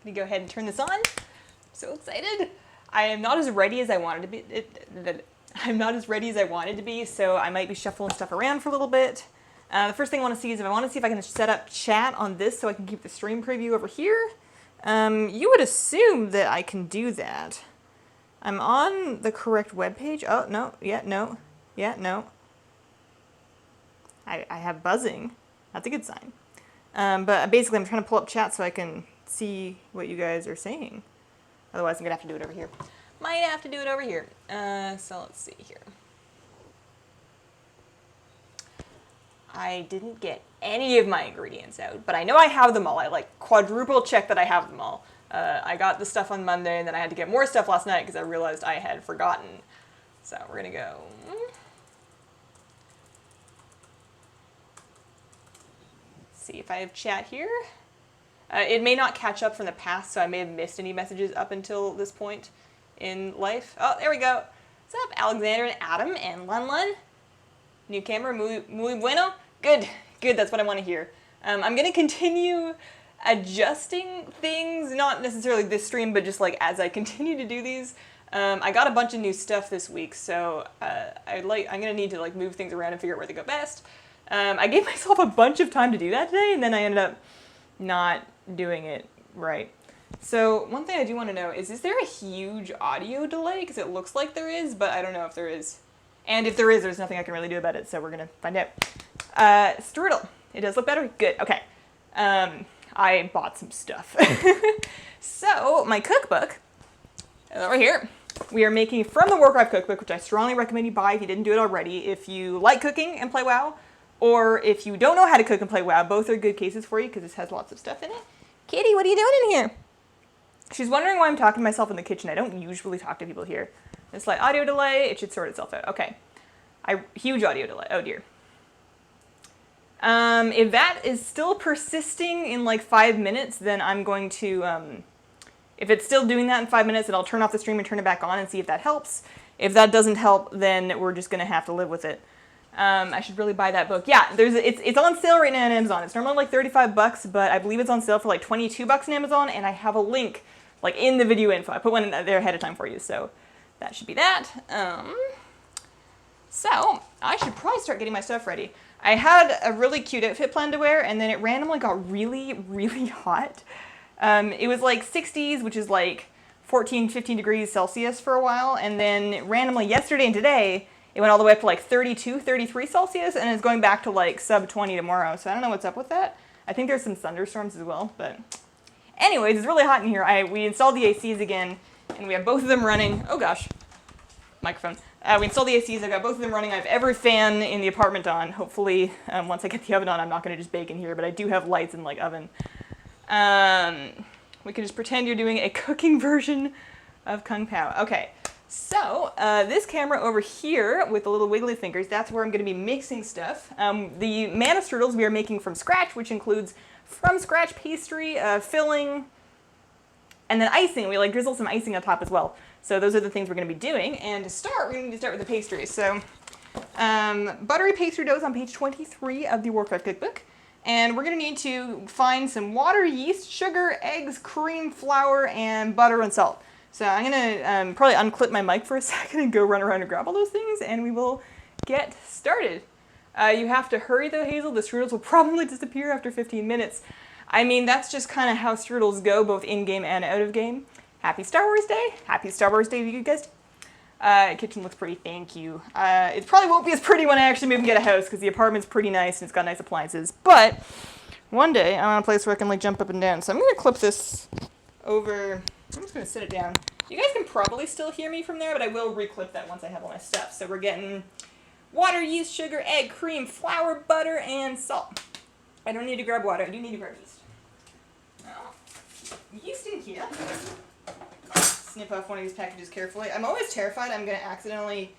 gonna go ahead and turn this on. I'm so excited. I am not as ready as I wanted to be. I'm not as ready as I wanted to be, so I might be shuffling stuff around for a little bit. The first thing I want to see is if I want to see if I can set up chat on this so I can keep the stream preview over here. You would assume that I can do that. I'm on the correct webpage. Oh, no. Yeah, no. Yeah, no. I have buzzing. That's a good sign. But basically I'm trying to pull up chat so I can see what you guys are saying. Otherwise I'm going to have to do it over here. Might have to do it over here. So let's see here. I didn't get any of my ingredients out, but I know I have them all. I like quadruple checked that I have them all. I got the stuff on Monday, and then I had to get more stuff last night because I realized I had forgotten. So we're going to go. See if I have chat here. It may not catch up from the past, so I may have missed any messages up until this point in life. Oh, there we go. What's up, Alexander and Adam and Lun Lun? New camera, muy bueno. Good, good, that's what I want to hear. I'm going to continue adjusting things, not necessarily this stream, but just like as I continue to do these. I got a bunch of new stuff this week, so I'm going to need to like move things around and figure out where to go best. I gave myself a bunch of time to do that today, and then I ended up not doing it right. So one thing I do want to know is there a huge audio delay? Because it looks like there is, but I don't know if there is. And if there is, there's nothing I can really do about it, so we're going to find out. Strudel. It does look better? Good. Okay. I bought some stuff. So, my cookbook is over here. We are making from the Warcraft cookbook, which I strongly recommend you buy if you didn't do it already. If you like cooking and play WoW, or if you don't know how to cook and play WoW, both are good cases for you because this has lots of stuff in it. Kitty, what are you doing in here? She's wondering why I'm talking to myself in the kitchen. I don't usually talk to people here. It's like audio delay. It should sort itself out. Okay. Huge audio delay. Oh dear. If that is still persisting in like 5 minutes, then I'm going to, if it's still doing that in 5 minutes, then I'll turn off the stream and turn it back on and see if that helps. If that doesn't help, then we're just going to have to live with it. I should really buy that book. Yeah, it's on sale right now on Amazon. It's normally like $35, but I believe it's on sale for like $22 on Amazon, and I have a link like in the video info. I put one there ahead of time for you, so that should be that. So I should probably start getting my stuff ready. I had a really cute outfit planned to wear, and then it randomly got really, really hot. It was like 60s, which is like 14, 15 degrees Celsius for a while, and then randomly yesterday and today, it went all the way up to like 32, 33 Celsius, and it's going back to like sub 20 tomorrow, so I don't know what's up with that. I think there's some thunderstorms as well, but anyways, it's really hot in here. We installed the ACs again, and we have both of them running. Oh gosh, microphone. We installed the ACs, I've got both of them running. I have every fan in the apartment on. Hopefully, once I get the oven on, I'm not going to just bake in here, but I do have lights and like oven. We can just pretend you're doing a cooking version of Kung Pao. Okay, so this camera over here with the little wiggly fingers, that's where I'm going to be mixing stuff. The Mana Strudels we are making from scratch, which includes from scratch pastry, filling, and then icing. We like drizzle some icing on top as well. So those are the things we're going to be doing. And to start, we're going to start with the pastry. So buttery pastry dough is on page 23 of the Warcraft cookbook. And we're going to need to find some water, yeast, sugar, eggs, cream, flour, and butter and salt. So I'm going to probably unclip my mic for a second and go run around and grab all those things, and we will get started. You have to hurry though, Hazel. The strudels will probably disappear after 15 minutes. I mean, that's just kind of how strudels go, both in-game and out of game. Happy Star Wars Day. Happy Star Wars Day to you guys. Kitchen looks pretty, thank you. It probably won't be as pretty when I actually move and get a house, because the apartment's pretty nice and it's got nice appliances. But one day I want a place where I can like jump up and down. So I'm going to clip this over. I'm just going to sit it down. You guys can probably still hear me from there, but I will re-clip that once I have all my stuff. So we're getting water, yeast, sugar, egg, cream, flour, butter, and salt. I don't need to grab water. I do need to grab yeast. Now, yeast in here. Snip off one of these packages carefully. I'm always terrified I'm going to accidentally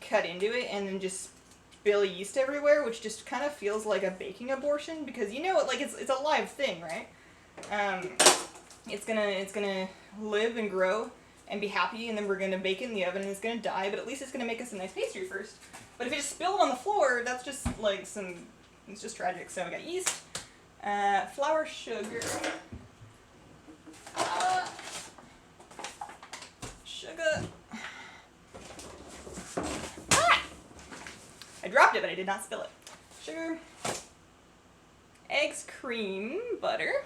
cut into it and then just spill yeast everywhere, which just kind of feels like a baking abortion, because you know, like it's a live thing, right? It's gonna live and grow and be happy, and then we're gonna bake it in the oven and it's gonna die, but at least it's gonna make us a nice pastry first. But if you just spill it on the floor, that's just like it's just tragic. So we got yeast, flour, sugar. Sugar. Ah! I dropped it, but I did not spill it. Sugar. Eggs, cream, butter.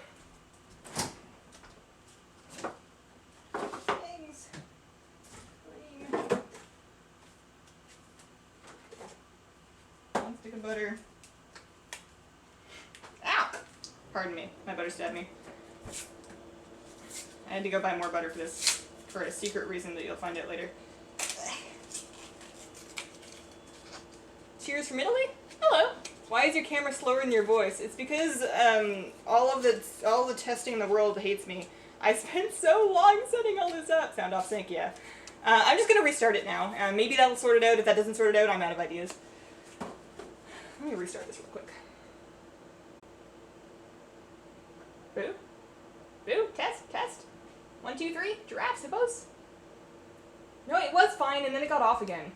Eggs, cream. 1 stick of butter. Ow! Pardon me, my butter stabbed me. I had to go buy more butter for this, for a secret reason that you'll find out later. Cheers from Italy? Hello! Why is your camera slower than your voice? It's because all the testing in the world hates me. I spent so long setting all this up. Sound off sync, yeah. I'm just gonna restart it now. Maybe that'll sort it out. If that doesn't sort it out, I'm out of ideas. Let me restart this real quick. Boo? Boo? Test? Test? 1, 2, 3? Giraffe, suppose? No, it was fine, and then it got off again.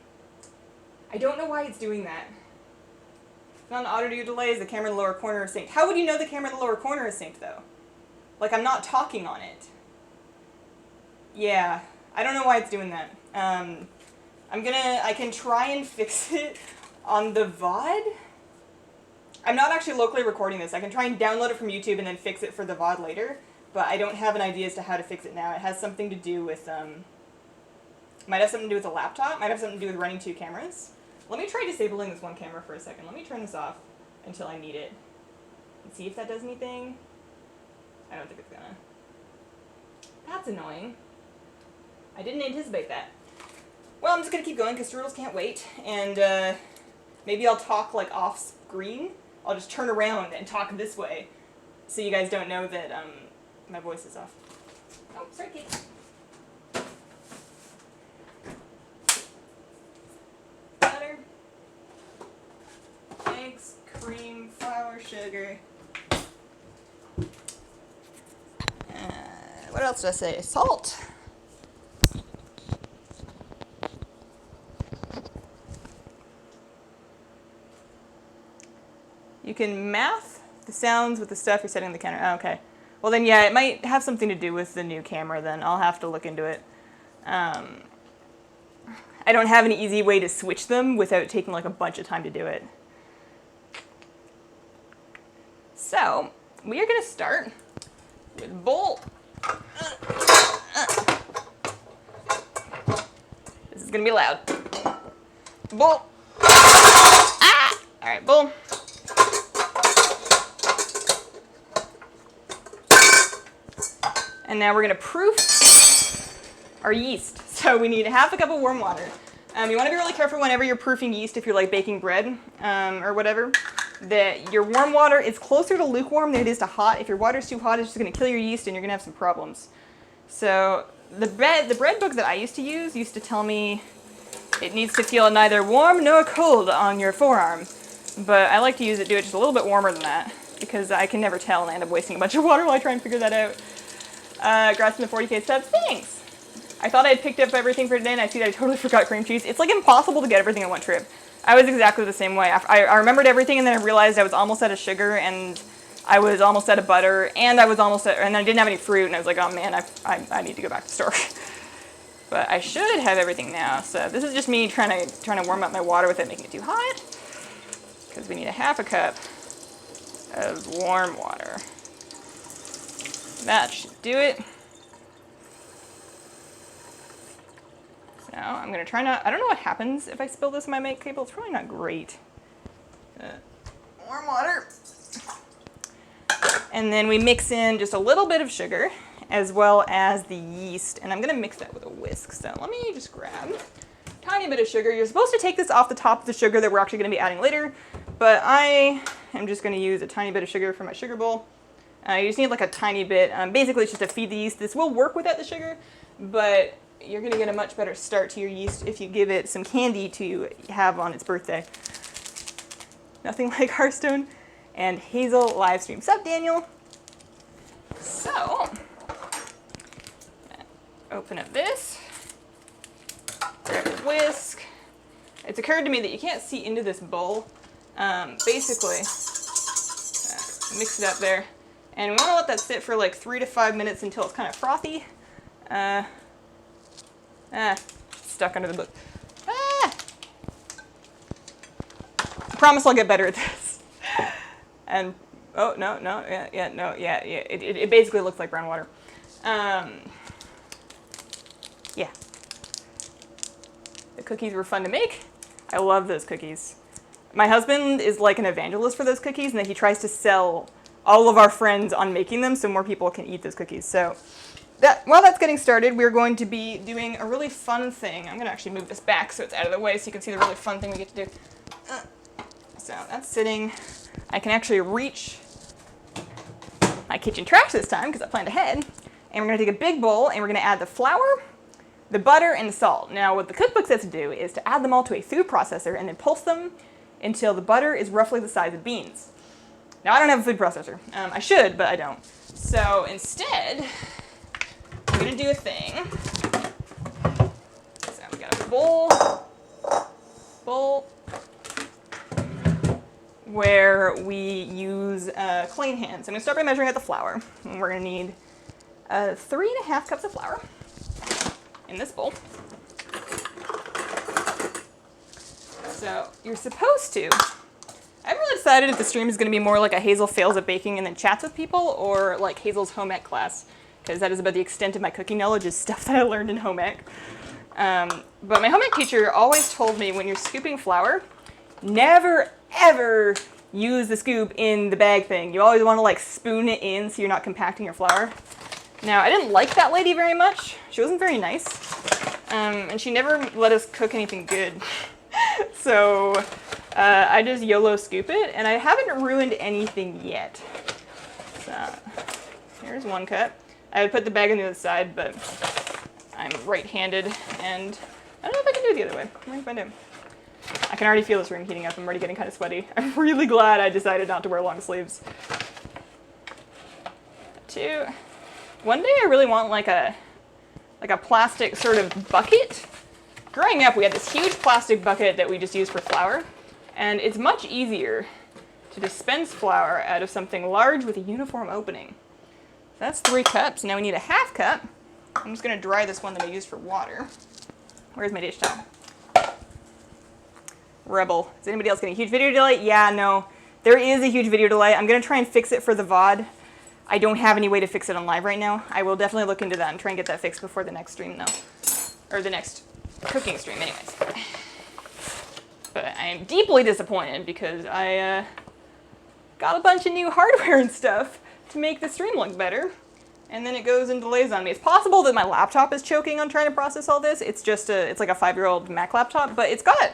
I don't know why it's doing that. Not an audio delay, is the camera in the lower corner is synced. How would you know the camera in the lower corner is synced, though? Like, I'm not talking on it. Yeah, I don't know why it's doing that. I can try and fix it on the VOD. I'm not actually locally recording this. I can try and download it from YouTube and then fix it for the VOD later, but I don't have an idea as to how to fix it now. It has something to do with, might have something to do with a laptop, might have something to do with running 2 cameras. Let me try disabling this one camera for a second. Let me turn this off until I need it and see if that does anything. I don't think it's gonna. That's annoying. I didn't anticipate that. Well, I'm just gonna keep going because Strudels can't wait, and maybe I'll talk like off screen. I'll just turn around and talk this way so you guys don't know that my voice is off. Oh, sorry, Kate. Butter, eggs, cream, flour, sugar. What else did I say? Salt. You can math the sounds with the stuff you're setting on the counter. Oh, okay. Well then, yeah, it might have something to do with the new camera then. I'll have to look into it. I don't have an easy way to switch them without taking like a bunch of time to do it. So, we are going to start with bowl. This is going to be loud. Bowl. Ah! All right, bowl. And now we're going to proof our yeast. So we need half a cup of warm water. You want to be really careful whenever you're proofing yeast if you're like baking bread or whatever, that your warm water is closer to lukewarm than it is to hot. If your water's too hot, it's just going to kill your yeast and you're going to have some problems. So the bread book that I used to use used to tell me it needs to feel neither warm nor cold on your forearm. But I like to do it just a little bit warmer than that because I can never tell and I end up wasting a bunch of water while I try and figure that out. Grasping the 40K subs, thanks! I thought I had picked up everything for today and I see that I totally forgot cream cheese. It's like impossible to get everything in one trip. I was exactly the same way. I remembered everything and then I realized I was almost out of sugar and I was almost out of butter and and I didn't have any fruit and I was like, oh man, I need to go back to the store. But I should have everything now. So this is just me trying to warm up my water without making it too hot. Because we need a half a cup of warm water. That should do it. So I'm going to try not, I don't know what happens if I spill this in my make table. It's probably not great. Warm water. And then we mix in just a little bit of sugar as well as the yeast. And I'm going to mix that with a whisk. So let me just grab a tiny bit of sugar. You're supposed to take this off the top of the sugar that we're actually going to be adding later. But I am just going to use a tiny bit of sugar from my sugar bowl. You just need like a tiny bit. Basically, it's just to feed the yeast. This will work without the sugar, but you're going to get a much better start to your yeast if you give it some candy to have on its birthday. Nothing like Hearthstone and Hazel live stream. Sup, Daniel? So, open up this. Grab a whisk. It's occurred to me that you can't see into this bowl. Basically, mix it up there. And we want to let that sit for like 3 to 5 minutes until it's kind of frothy. Stuck under the book. Ah! I promise I'll get better at this. And, oh, no, it basically looks like brown water. Yeah. The cookies were fun to make. I love those cookies. My husband is like an evangelist for those cookies, and that he tries to sell all of our friends on making them so more people can eat those cookies. So while that's getting started, we're going to be doing a really fun thing. I'm going to actually move this back so it's out of the way so you can see the really fun thing we get to do. So that's sitting. I can actually reach my kitchen trash this time because I planned ahead. And we're going to take a big bowl and we're going to add the flour, the butter, and the salt. Now what the cookbook says to do is to add them all to a food processor and then pulse them until the butter is roughly the size of beans. Now I don't have a food processor. I should, but I don't. So instead, I'm going to do a thing. So we got a bowl, where we use clean hands. I'm going to start by measuring out the flour. And we're going to need 3.5 cups of flour in this bowl. So you're supposed to. I haven't really decided if the stream is going to be more like a Hazel fails at baking and then chats with people, or like Hazel's home ec class, because that is about the extent of my cooking knowledge, is stuff that I learned in home ec. But my home ec teacher always told me when you're scooping flour, never ever use the scoop in the bag thing. You always want to like spoon it in so you're not compacting your flour. Now I didn't like that lady very much. She wasn't very nice, and she never let us cook anything good. So I just YOLO scoop it, and I haven't ruined anything yet. So here's 1 cup. I would put the bag on the other side, but I'm right-handed, and I don't know if I can do it the other way. What if I do? I can already feel this room heating up. I'm already getting kind of sweaty. I'm really glad I decided not to wear long sleeves. 2. One day I really want like a plastic sort of bucket. Growing up, we had this huge plastic bucket that we just used for flour, and it's much easier to dispense flour out of something large with a uniform opening. So that's 3 cups. Now we need a 1/2 cup. I'm just going to dry this one that I used for water. Where's my dish towel? Rebel. Is anybody else getting a huge video delay? Yeah, no. There is a huge video delay. I'm going to try and fix it for the VOD. I don't have any way to fix it on live right now. I will definitely look into that and try and get that fixed before the next stream, though. Or the next cooking stream, anyways. But I am deeply disappointed because I got a bunch of new hardware and stuff to make the stream look better. And then it goes and delays on me. It's possible that my laptop is choking on trying to process all this. It's just it's like a 5-year-old Mac laptop, but it's got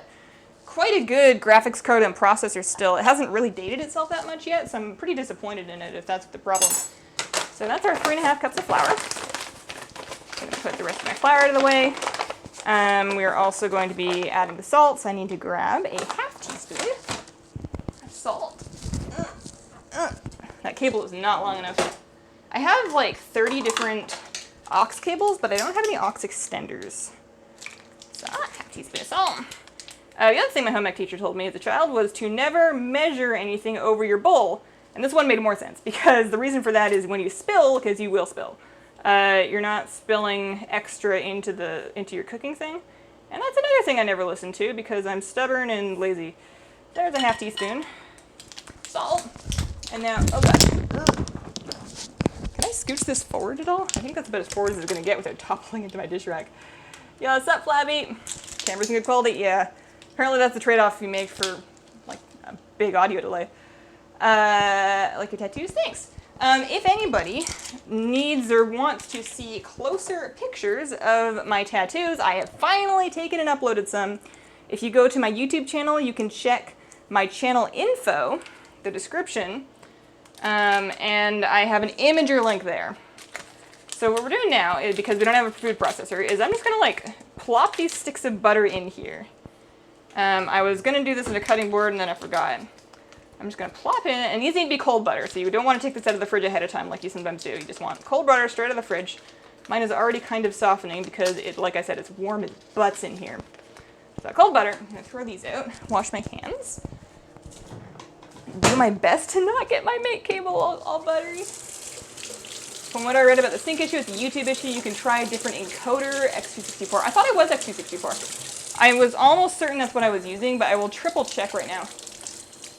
quite a good graphics card and processor still. It hasn't really dated itself that much yet, so I'm pretty disappointed in it if that's the problem. So that's our 3.5 cups of flour. I'm gonna put the rest of my flour out of the way. We are also going to be adding the salt, so I need to grab a 1/2 teaspoon of salt. That cable is not long enough. I have like 30 different aux cables, but I don't have any aux extenders. So 1/2 teaspoon of salt. The other thing my home ec teacher told me as a child was to never measure anything over your bowl. And this one made more sense, because the reason for that is when you spill, because you will spill, you're not spilling extra into your cooking thing. And that's another thing I never listened to because I'm stubborn and lazy. There's a 1/2 teaspoon. Salt. And now, oh god. Can I scooch this forward at all? I think that's about as forward as it's going to get without toppling into my dish rack. Yo, what's up, Flabby? Camera's in good quality? Yeah. Apparently that's the trade-off you make for like a big audio delay. Like your tattoos? Thanks. If anybody needs or wants to see closer pictures of my tattoos, I have finally taken and uploaded some. If you go to my YouTube channel, you can check my channel info, the description, and I have an Imager link there. So what we're doing now is, because we don't have a food processor, is I'm just gonna like plop these sticks of butter in here. I was gonna do this in a cutting board and then I forgot. I'm just gonna plop in, and these need to be cold butter, so you don't want to take this out of the fridge ahead of time like you sometimes do. You just want cold butter straight out of the fridge. Mine is already kind of softening because it, like I said, it's warm as butts in here. So cold butter, I'm gonna throw these out, wash my hands, do my best to not get my mate cable all buttery. From what I read about the sync issue, it's a YouTube issue. You can try a different encoder, X264. I thought it was X264. I was almost certain that's what I was using, but I will triple check right now.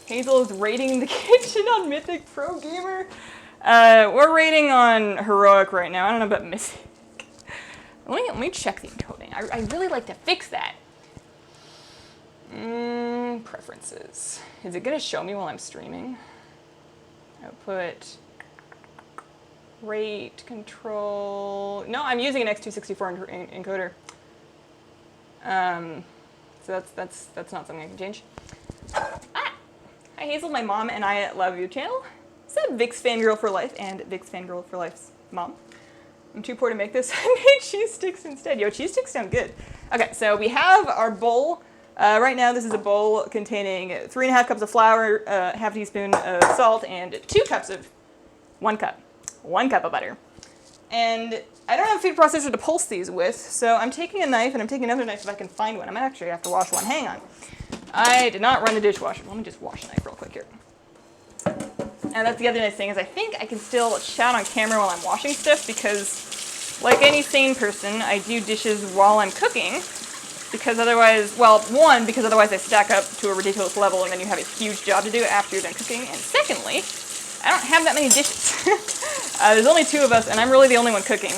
Hazel is raiding the kitchen on Mythic Pro Gamer. We're raiding on Heroic right now. I don't know about Mythic. Let me check the encoding. I really like to fix that. Preferences. Is it going to show me while I'm streaming? Output. Rate control. No, I'm using an X264 encoder. So that's not something I can change. Hi Hazel, my mom and I love your channel. Said Vix Fangirl for Life and Vix Fangirl for Life's mom. I'm too poor to make this. I made cheese sticks instead. Yo, cheese sticks sound good. Okay, so we have our bowl. Right now, this is a bowl containing 3.5 cups of flour, half teaspoon of salt, and 2 cups of 1 cup. 1 cup of butter. And I don't have a food processor to pulse these with, so I'm taking a knife, and I'm taking another knife if I can find one. I might actually have to wash one. Hang on. I did not run the dishwasher. Let me just wash the knife real quick here. And that's the other nice thing, is I think I can still chat on camera while I'm washing stuff, because like any sane person, I do dishes while I'm cooking, because otherwise, well, one, because otherwise they stack up to a ridiculous level, and then you have a huge job to do after you're done cooking, and secondly, I don't have that many dishes. There's only 2 of us, and I'm really the only one cooking.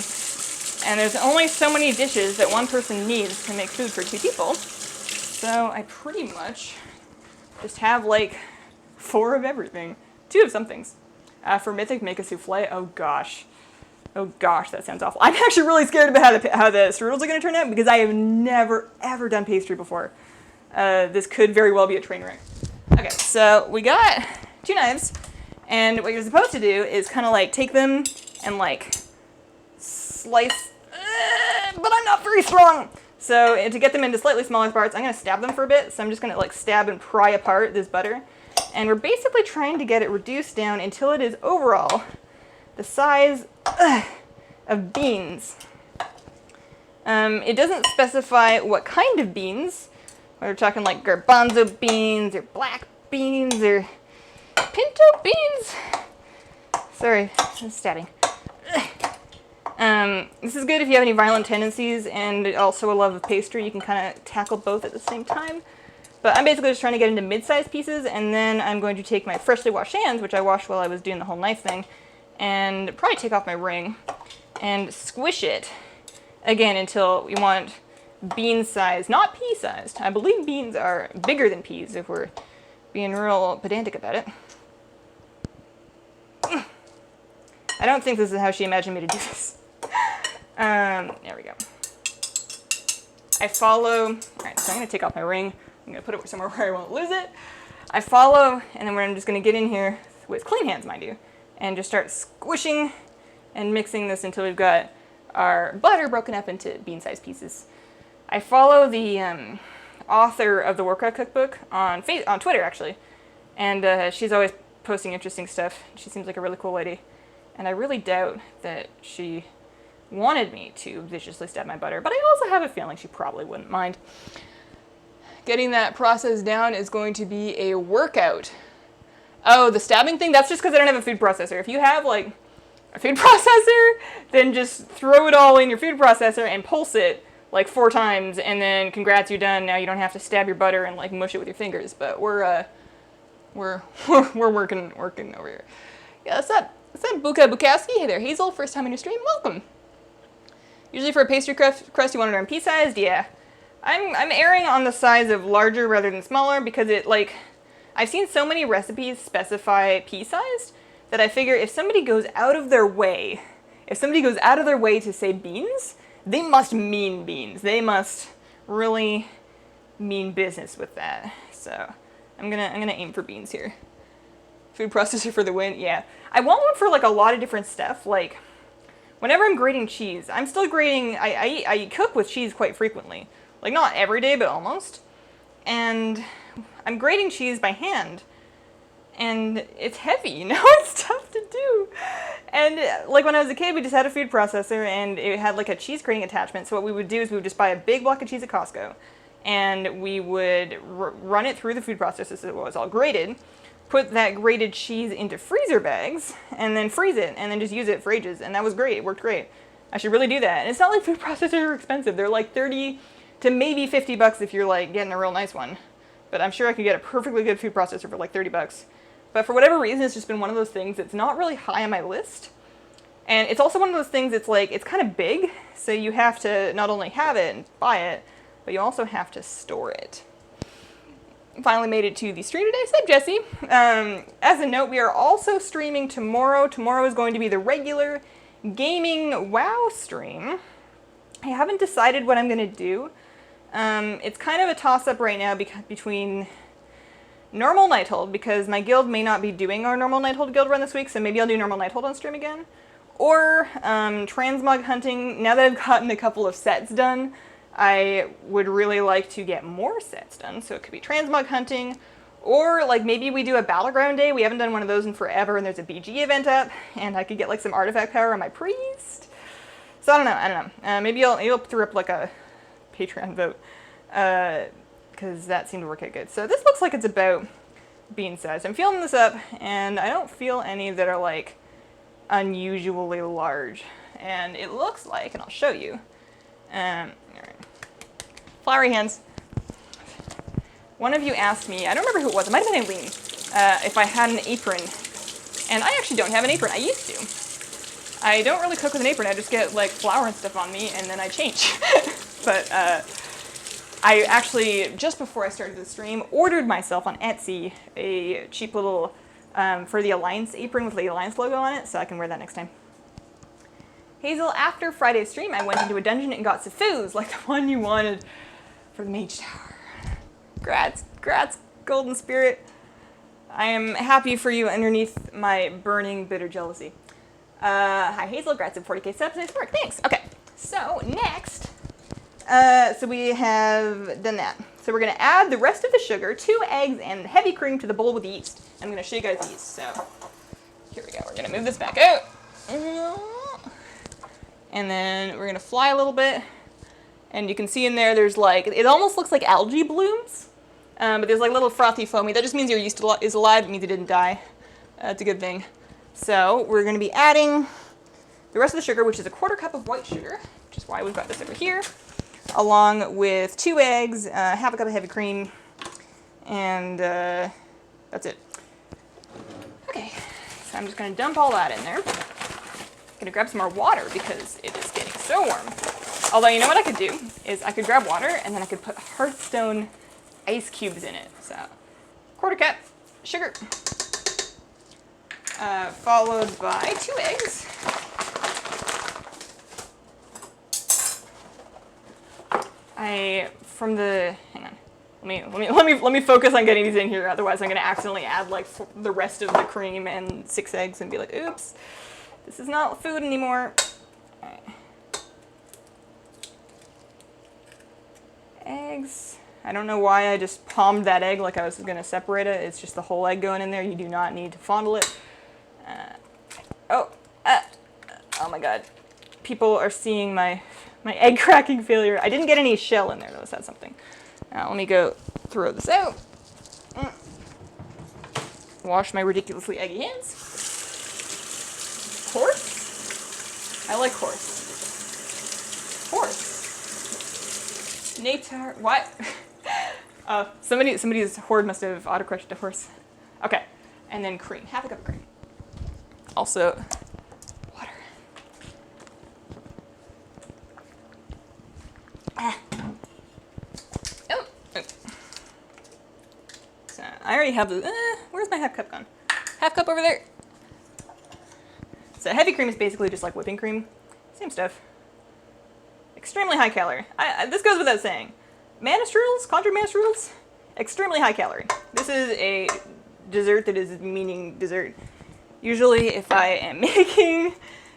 And there's only so many dishes that one person needs to make food for 2 people. So I pretty much just have like 4 of everything. 2 of some things. For Mythic, make a souffle. Oh gosh. Oh gosh, that sounds awful. I'm actually really scared about how the strudels are going to turn out, because I have never, ever done pastry before. This could very well be a train wreck. Okay, so we got 2 knives. And what you're supposed to do is kind of like take them and like slice, but I'm not very strong. So to get them into slightly smaller parts, I'm going to stab them for a bit. So I'm just going to like stab and pry apart this butter. And we're basically trying to get it reduced down until it is overall the size of beans. It doesn't specify what kind of beans. We're talking like garbanzo beans or black beans or pinto beans? Sorry, I'm stabbing. This is good if you have any violent tendencies and also a love of pastry. You can kind of tackle both at the same time. But I'm basically just trying to get into mid-sized pieces, and then I'm going to take my freshly washed hands, which I washed while I was doing the whole knife thing, and probably take off my ring and squish it again until we want bean size, not pea sized. I believe beans are bigger than peas if we're being real pedantic about it. I don't think this is how she imagined me to do this. There we go. I follow, alright, so I'm going to take off my ring. I'm going to put it somewhere where I won't lose it. I follow, and then I'm just going to get in here with clean hands, mind you, and just start squishing and mixing this until we've got our butter broken up into bean-sized pieces. I follow the author of the workout cookbook on Twitter, actually, and she's always posting interesting stuff. She seems like a really cool lady, and I really doubt that she wanted me to viciously stab my butter, but I also have a feeling she probably wouldn't mind. Getting that process down is going to be a workout. Oh, the stabbing thing? That's just because I don't have a food processor. If you have, like, a food processor, then just throw it all in your food processor and pulse it, like, 4 times, and then congrats, you're done. Now you don't have to stab your butter and, like, mush it with your fingers. But we're working over here. Yeah, what's up? What's up, Buka Bukowski? Hey there, Hazel. First time on your stream? Welcome. Usually for a pastry crust, you want it around pea-sized? Yeah. I'm erring on the size of larger rather than smaller because it, like, I've seen so many recipes specify pea-sized that I figure if somebody goes out of their way, to say beans, they must mean beans. They must really mean business with that. So I'm gonna aim for beans here. Food processor for the win. Yeah, I want one for like a lot of different stuff. Like whenever I'm grating cheese, I'm still grating. I cook with cheese quite frequently. Like not every day, but almost. And I'm grating cheese by hand. And it's heavy, you know, it's tough to do. And like when I was a kid, we just had a food processor and it had like a cheese grating attachment. So what we would do is we would just buy a big block of cheese at Costco and we would run it through the food processor so it was all grated. put that grated cheese into freezer bags and then freeze it and then just use it for ages. And that was great. It worked great. I should really do that. And it's not like food processors are expensive. They're like 30 to maybe 50 bucks if you're like getting a real nice one. But I'm sure I could get a perfectly good food processor for like 30 bucks. But for whatever reason, it's just been one of those things that's not really high on my list. And it's also one of those things that's like, it's kind of big. So you have to not only have it and buy it, but you also have to store it. Finally made it to the stream today. Sup, Jesse? As a note, we are also streaming tomorrow. Tomorrow is going to be the regular gaming WoW stream. I haven't decided what I'm going to do. It's kind of a toss-up right now between normal Nighthold, because my guild may not be doing our normal Nighthold guild run this week, so maybe I'll do normal Nighthold on stream again. Or transmog hunting. Now that I've gotten a couple of sets done, I would really like to get more sets done, so it could be transmog hunting, or like maybe we do a battleground day. We haven't done one of those in forever, and there's a BG event up, and I could get like some artifact power on my priest. So I don't know. Maybe I'll throw up like a Patreon vote, because that seemed to work out good. So this looks like it's about bean sized. I'm feeling this up, and I don't feel any that are like unusually large. And it looks like, and I'll show you. All right. Flowery hands. One of you asked me, I don't remember who it was, it might have been Eileen, if I had an apron. And I actually don't have an apron. I used to. I don't really cook with an apron. I just get like flour and stuff on me, and then I change. But I actually, just before I started the stream, ordered myself on Etsy a cheap little, for the Alliance apron with the Alliance logo on it, so I can wear that next time. Hazel, after Friday's stream, I went into a dungeon and got Sifus, like the one you wanted for the Mage Tower. Grats, Golden Spirit. I am happy for you underneath my burning, bitter jealousy. Hi, Hazel, grats at 40k subs. Nice work, thanks. Okay, so next, so we have done that. So we're going to add the rest of the sugar, 2 eggs, and heavy cream to the bowl with the yeast. I'm going to show you guys the yeast. So here we go. We're going to move this back out. And then we're going to fly a little bit. And you can see in there, there's like, it almost looks like algae blooms. But there's like little frothy foamy. That just means your yeast is alive. It means it didn't die. That's a good thing. So we're going to be adding the rest of the sugar, which is a 1/4 cup of white sugar, which is why we've got this over here, along with 2 eggs, 1/2 cup of heavy cream, and that's it. Okay, so I'm just going to dump all that in there. I'm going to grab some more water because it is getting so warm. Although, you know what I could do is I could grab water and then I could put Hearthstone ice cubes in it. So, 1/4 cup sugar, followed by 2 eggs. Hang on. Let me focus on getting these in here. Otherwise, I'm going to accidentally add like the rest of the cream and 6 eggs and be like, oops, this is not food anymore. All right. Eggs. I don't know why I just palmed that egg like I was going to separate it. It's just the whole egg going in there. You do not need to fondle it. Oh my god. People are seeing my egg cracking failure. I didn't get any shell in there though, so that's something. Now let me go throw this out. Wash my ridiculously eggy hands. Horse? I like horse. Horse. Natar, what? Somebody's horde must have auto-crushed a horse. Okay, and then cream, 1/2 cup of cream. Also, water. Oh. So I already have the, where's my 1/2 cup gone? 1/2 cup over there. So heavy cream is basically just like whipping cream. Same stuff. Extremely high calorie. This goes without saying. Mana strudels, Conjured mana strudels, extremely high calorie. This is a dessert that is meaning dessert. Usually if I am making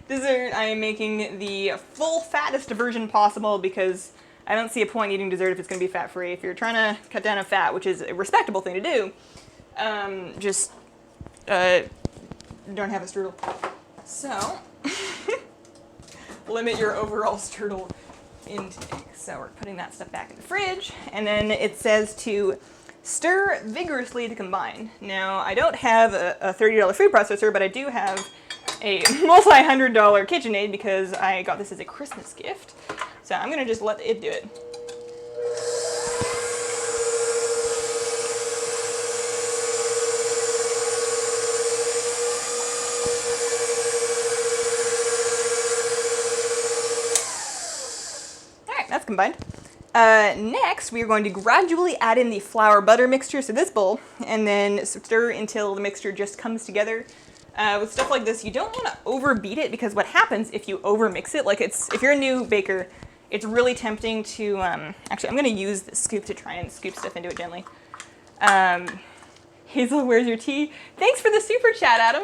dessert, I am making the full fattest version possible because I don't see a point eating dessert if it's going to be fat-free. If you're trying to cut down on fat, which is a respectable thing to do, just don't have a strudel. So, limit your overall strudel intake. So we're putting that stuff back in the fridge, and then it says to Stir vigorously to combine. Now, I don't have a $30 food processor, but I do have a multi-$100 KitchenAid because I got this as a Christmas gift. So I'm gonna just let it do it. Alright, that's combined. Next, we are going to gradually add in the flour butter mixture to this bowl, and then stir until the mixture just comes together. With stuff like this, you don't want to overbeat it, because what happens if you overmix it, like if you're a new baker, it's really tempting to, actually I'm going to use the scoop to try and scoop stuff into it gently. Hazel, where's your tea? Thanks for the super chat, Adam.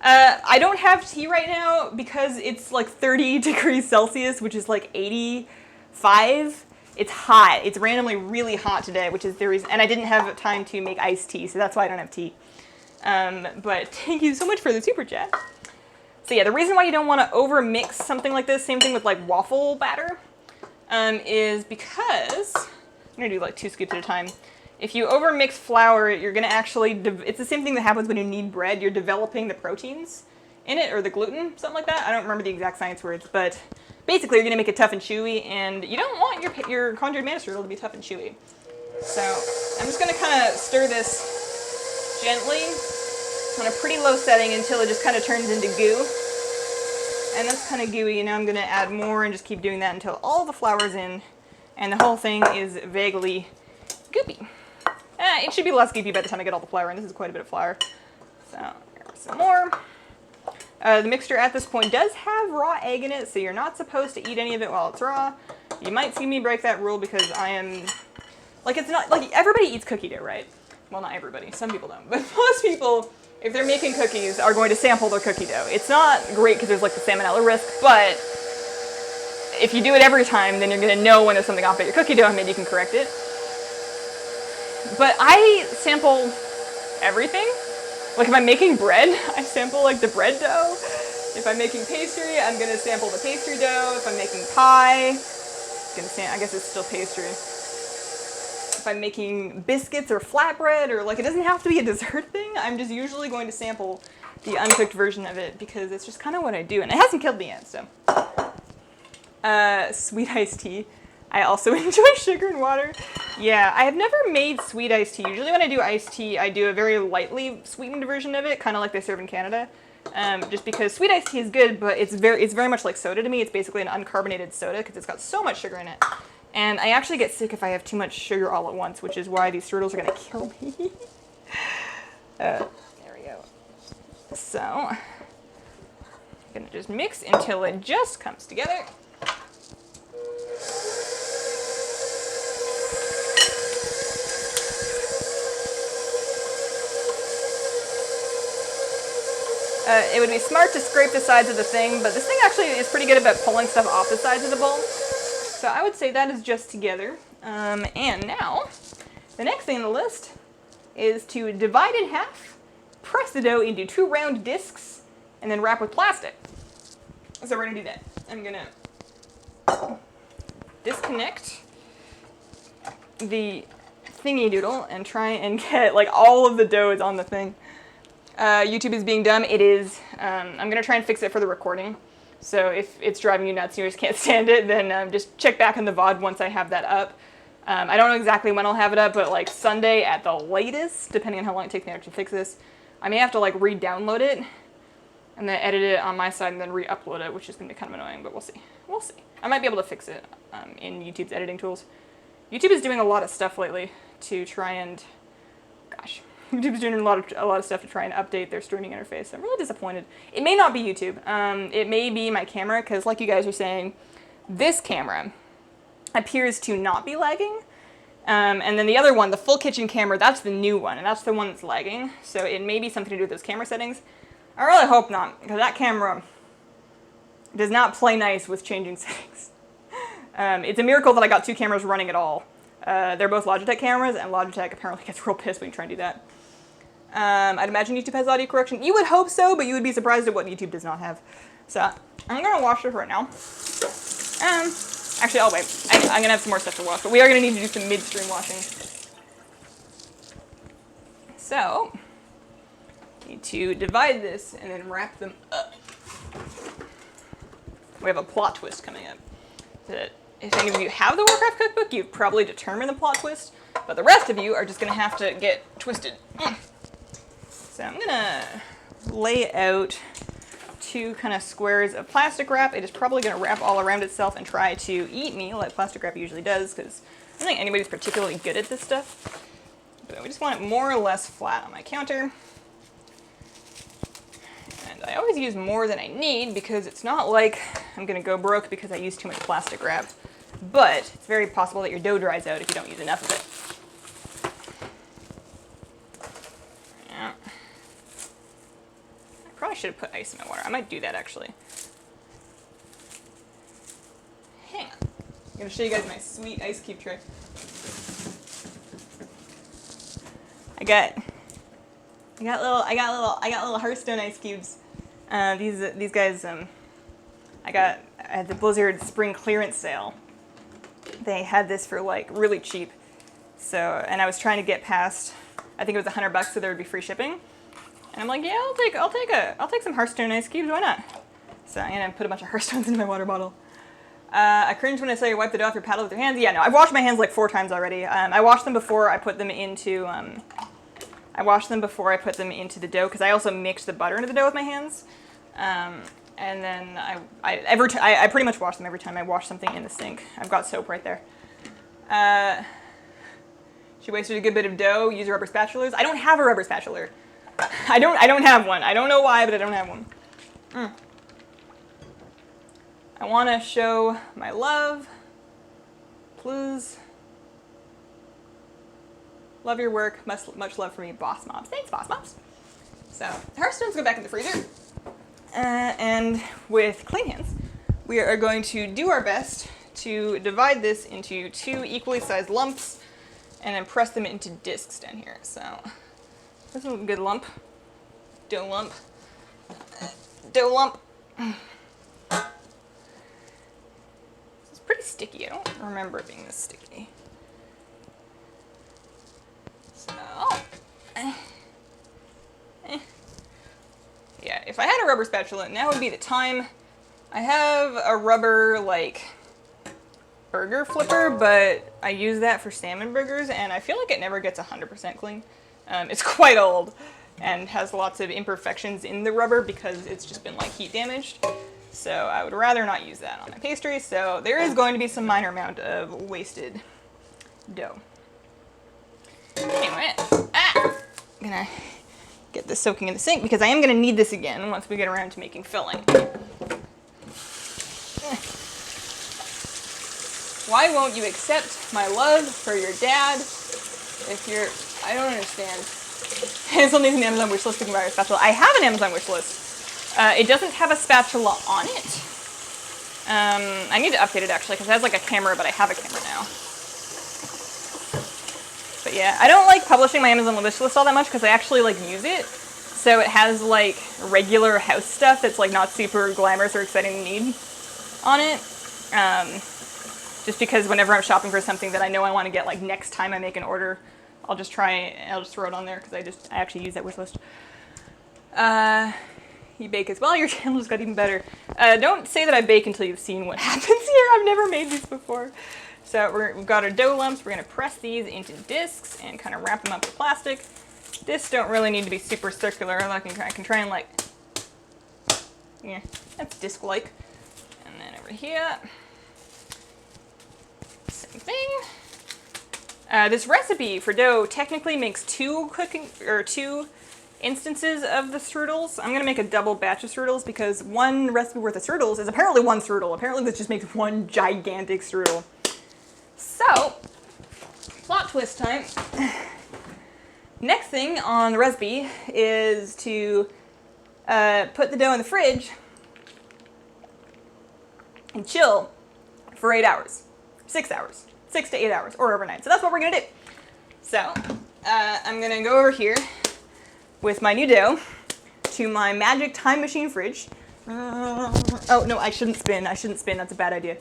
I don't have tea right now because it's like 30 degrees Celsius, which is like 85. It's hot. It's randomly really hot today, which is the reason, and I didn't have time to make iced tea, so that's why I don't have tea. But thank you so much for the super chat. So yeah, the reason why you don't want to over-mix something like this, same thing with like waffle batter, is because, I'm going to do like 2 scoops at a time. If you over-mix flour, you're going to actually, it's the same thing that happens when you knead bread. You're developing the proteins in it, or the gluten, something like that. I don't remember the exact science words, but basically you're going to make it tough and chewy, and you don't want your Conjured mana strudel to be tough and chewy. So I'm just going to kind of stir this gently on a pretty low setting until it just kind of turns into goo. And that's kind of gooey, and now I'm going to add more and just keep doing that until all the flour's in and the whole thing is vaguely goopy. It should be less goopy by the time I get all the flour in. This is quite a bit of flour. So here's some more. The mixture at this point does have raw egg in it, so you're not supposed to eat any of it while it's raw. You might see me break that rule because I am, like, it's not, like, everybody eats cookie dough, right? Well, not everybody. Some people don't. But most people, if they're making cookies, are going to sample their cookie dough. It's not great because there's, like, the salmonella risk, but if you do it every time, then you're going to know when there's something off at your cookie dough, and maybe you can correct it. But I sample everything. Like, if I'm making bread, I sample, like, the bread dough. If I'm making pastry, I'm going to sample the pastry dough. If I'm making pie, I guess it's still pastry. If I'm making biscuits or flatbread, or, like, it doesn't have to be a dessert thing. I'm just usually going to sample the uncooked version of it because it's just kind of what I do. And it hasn't killed me yet, so. Sweet iced tea. I also enjoy sugar and water. Yeah, I have never made sweet iced tea. Usually when I do iced tea, I do a very lightly sweetened version of it, kind of like they serve in Canada. Just because sweet iced tea is good, but it's very much like soda to me. It's basically an uncarbonated soda because it's got so much sugar in it. And I actually get sick if I have too much sugar all at once, which is why these strudels are going to kill me. There we go. So, I'm going to just mix until it just comes together. It would be smart to scrape the sides of the thing, but this thing actually is pretty good about pulling stuff off the sides of the bowl. So I would say that is just together. And now, the next thing on the list is to divide in half, press the dough into 2 round discs, and then wrap with plastic. So we're going to do that. I'm going to disconnect the thingy doodle and try and get, like, all of the dough is on the thing. YouTube is being dumb. It is. I'm going to try and fix it for the recording. So if it's driving you nuts and you just can't stand it, then just check back in the VOD once I have that up. I don't know exactly when I'll have it up, but like Sunday at the latest, depending on how long it takes me to actually fix this. I may have to like re-download it and then edit it on my side and then re-upload it, which is going to be kind of annoying, but we'll see. We'll see. I might be able to fix it in YouTube's editing tools. YouTube is doing a lot of stuff lately to try and, gosh. YouTube's doing a lot of stuff to try and update their streaming interface. I'm really disappointed. It may not be YouTube. It may be my camera, because like you guys are saying, this camera appears to not be lagging. And then the other one, the full kitchen camera, that's the new one, and that's the one that's lagging. So it may be something to do with those camera settings. I really hope not, because that camera does not play nice with changing settings. It's a miracle that I got 2 cameras running at all. They're both Logitech cameras, and Logitech apparently gets real pissed when you try and do that. I'd imagine YouTube has audio correction. You would hope so, but you would be surprised at what YouTube does not have. So, I'm going to wash it right now. Actually, I'll wait. I'm going to have some more stuff to wash, but we are going to need to do some midstream washing. So, need to divide this and then wrap them up. We have a plot twist coming up. That if any of you have the Warcraft cookbook, you've probably determined the plot twist, but the rest of you are just going to have to get twisted. So I'm going to lay out 2 kind of squares of plastic wrap. It is probably going to wrap all around itself and try to eat me like plastic wrap usually does, because I don't think anybody's particularly good at this stuff. But we just want it more or less flat on my counter. And I always use more than I need because it's not like I'm going to go broke because I use too much plastic wrap. But it's very possible that your dough dries out if you don't use enough of it. Yeah. I probably should have put ice in my water. I might do that actually. Hang on. I'm going to show you guys my sweet ice cube tray. I got little Hearthstone ice cubes. These guys I got at the Blizzard spring clearance sale. They had this for like really cheap. So, and I was trying to get past, I think it was $100, so there would be free shipping. And I'm like, yeah, I'll take some Hearthstone ice cubes. Why not? So I'm gonna put a bunch of Hearthstones into my water bottle. I cringe when I say wipe the dough off your paddle with your hands. Yeah, no, I've washed my hands like 4 times already. I washed them before I put them into the dough because I also mixed the butter into the dough with my hands. And then I pretty much wash them every time I wash something in the sink. I've got soap right there. She wasted a good bit of dough. Use rubber spatulas. I don't have a rubber spatula. I don't have one. I don't know why, but I don't have one. I want to show my love. Please. Love your work. Much love from me, Boss Mobs. Thanks, Boss Mobs. So, Hearthstones go back in the freezer. And with clean hands, we are going to do our best to divide this into 2 equally sized lumps and then press them into discs down here. So, this is a good lump. Dough lump. Dough lump. It's pretty sticky. I don't remember it being this sticky. So, yeah, if I had a rubber spatula, now would be the time. I have a rubber, like, burger flipper, but I use that for salmon burgers, and I feel like it never gets 100% clean. It's quite old and has lots of imperfections in the rubber because it's just been, like, heat damaged. So I would rather not use that on my pastry, so there is going to be some minor amount of wasted dough. Anyway, I'm gonna get this soaking in the sink because I am gonna need this again once we get around to making filling. Why won't you accept my love for your dad if you're, I don't understand. Hazel needs an Amazon wishlist to buy a spatula. I have an Amazon wishlist. It doesn't have a spatula on it. I need to update it actually because it has like a camera, but I have a camera now. But yeah, I don't like publishing my Amazon wishlist all that much because I actually like use it. So it has like regular house stuff that's like not super glamorous or exciting to need on it. Just because whenever I'm shopping for something that I know I want to get like next time I make an order, I'll just throw it on there because I actually use that wish list. You bake as well, your channel just got even better. Don't say that I bake until you've seen what happens here. I've never made these before. So we've got our dough lumps. We're going to press these into discs and kind of wrap them up with plastic. Discs don't really need to be super circular. I can try and like, yeah, that's disc-like. And then over here, same thing. This recipe for dough technically makes 2 instances of the strudels. I'm going to make a double batch of strudels because one recipe worth of strudels is apparently 1 strudel. Apparently this just makes 1 gigantic strudel. So, plot twist time. Next thing on the recipe is to put the dough in the fridge and chill for 8 hours, 6 hours, 6 to 8 hours, or overnight. So that's what we're gonna do. So, I'm gonna go over here with my new dough to my magic time machine fridge. Oh no, I shouldn't spin, that's a bad idea.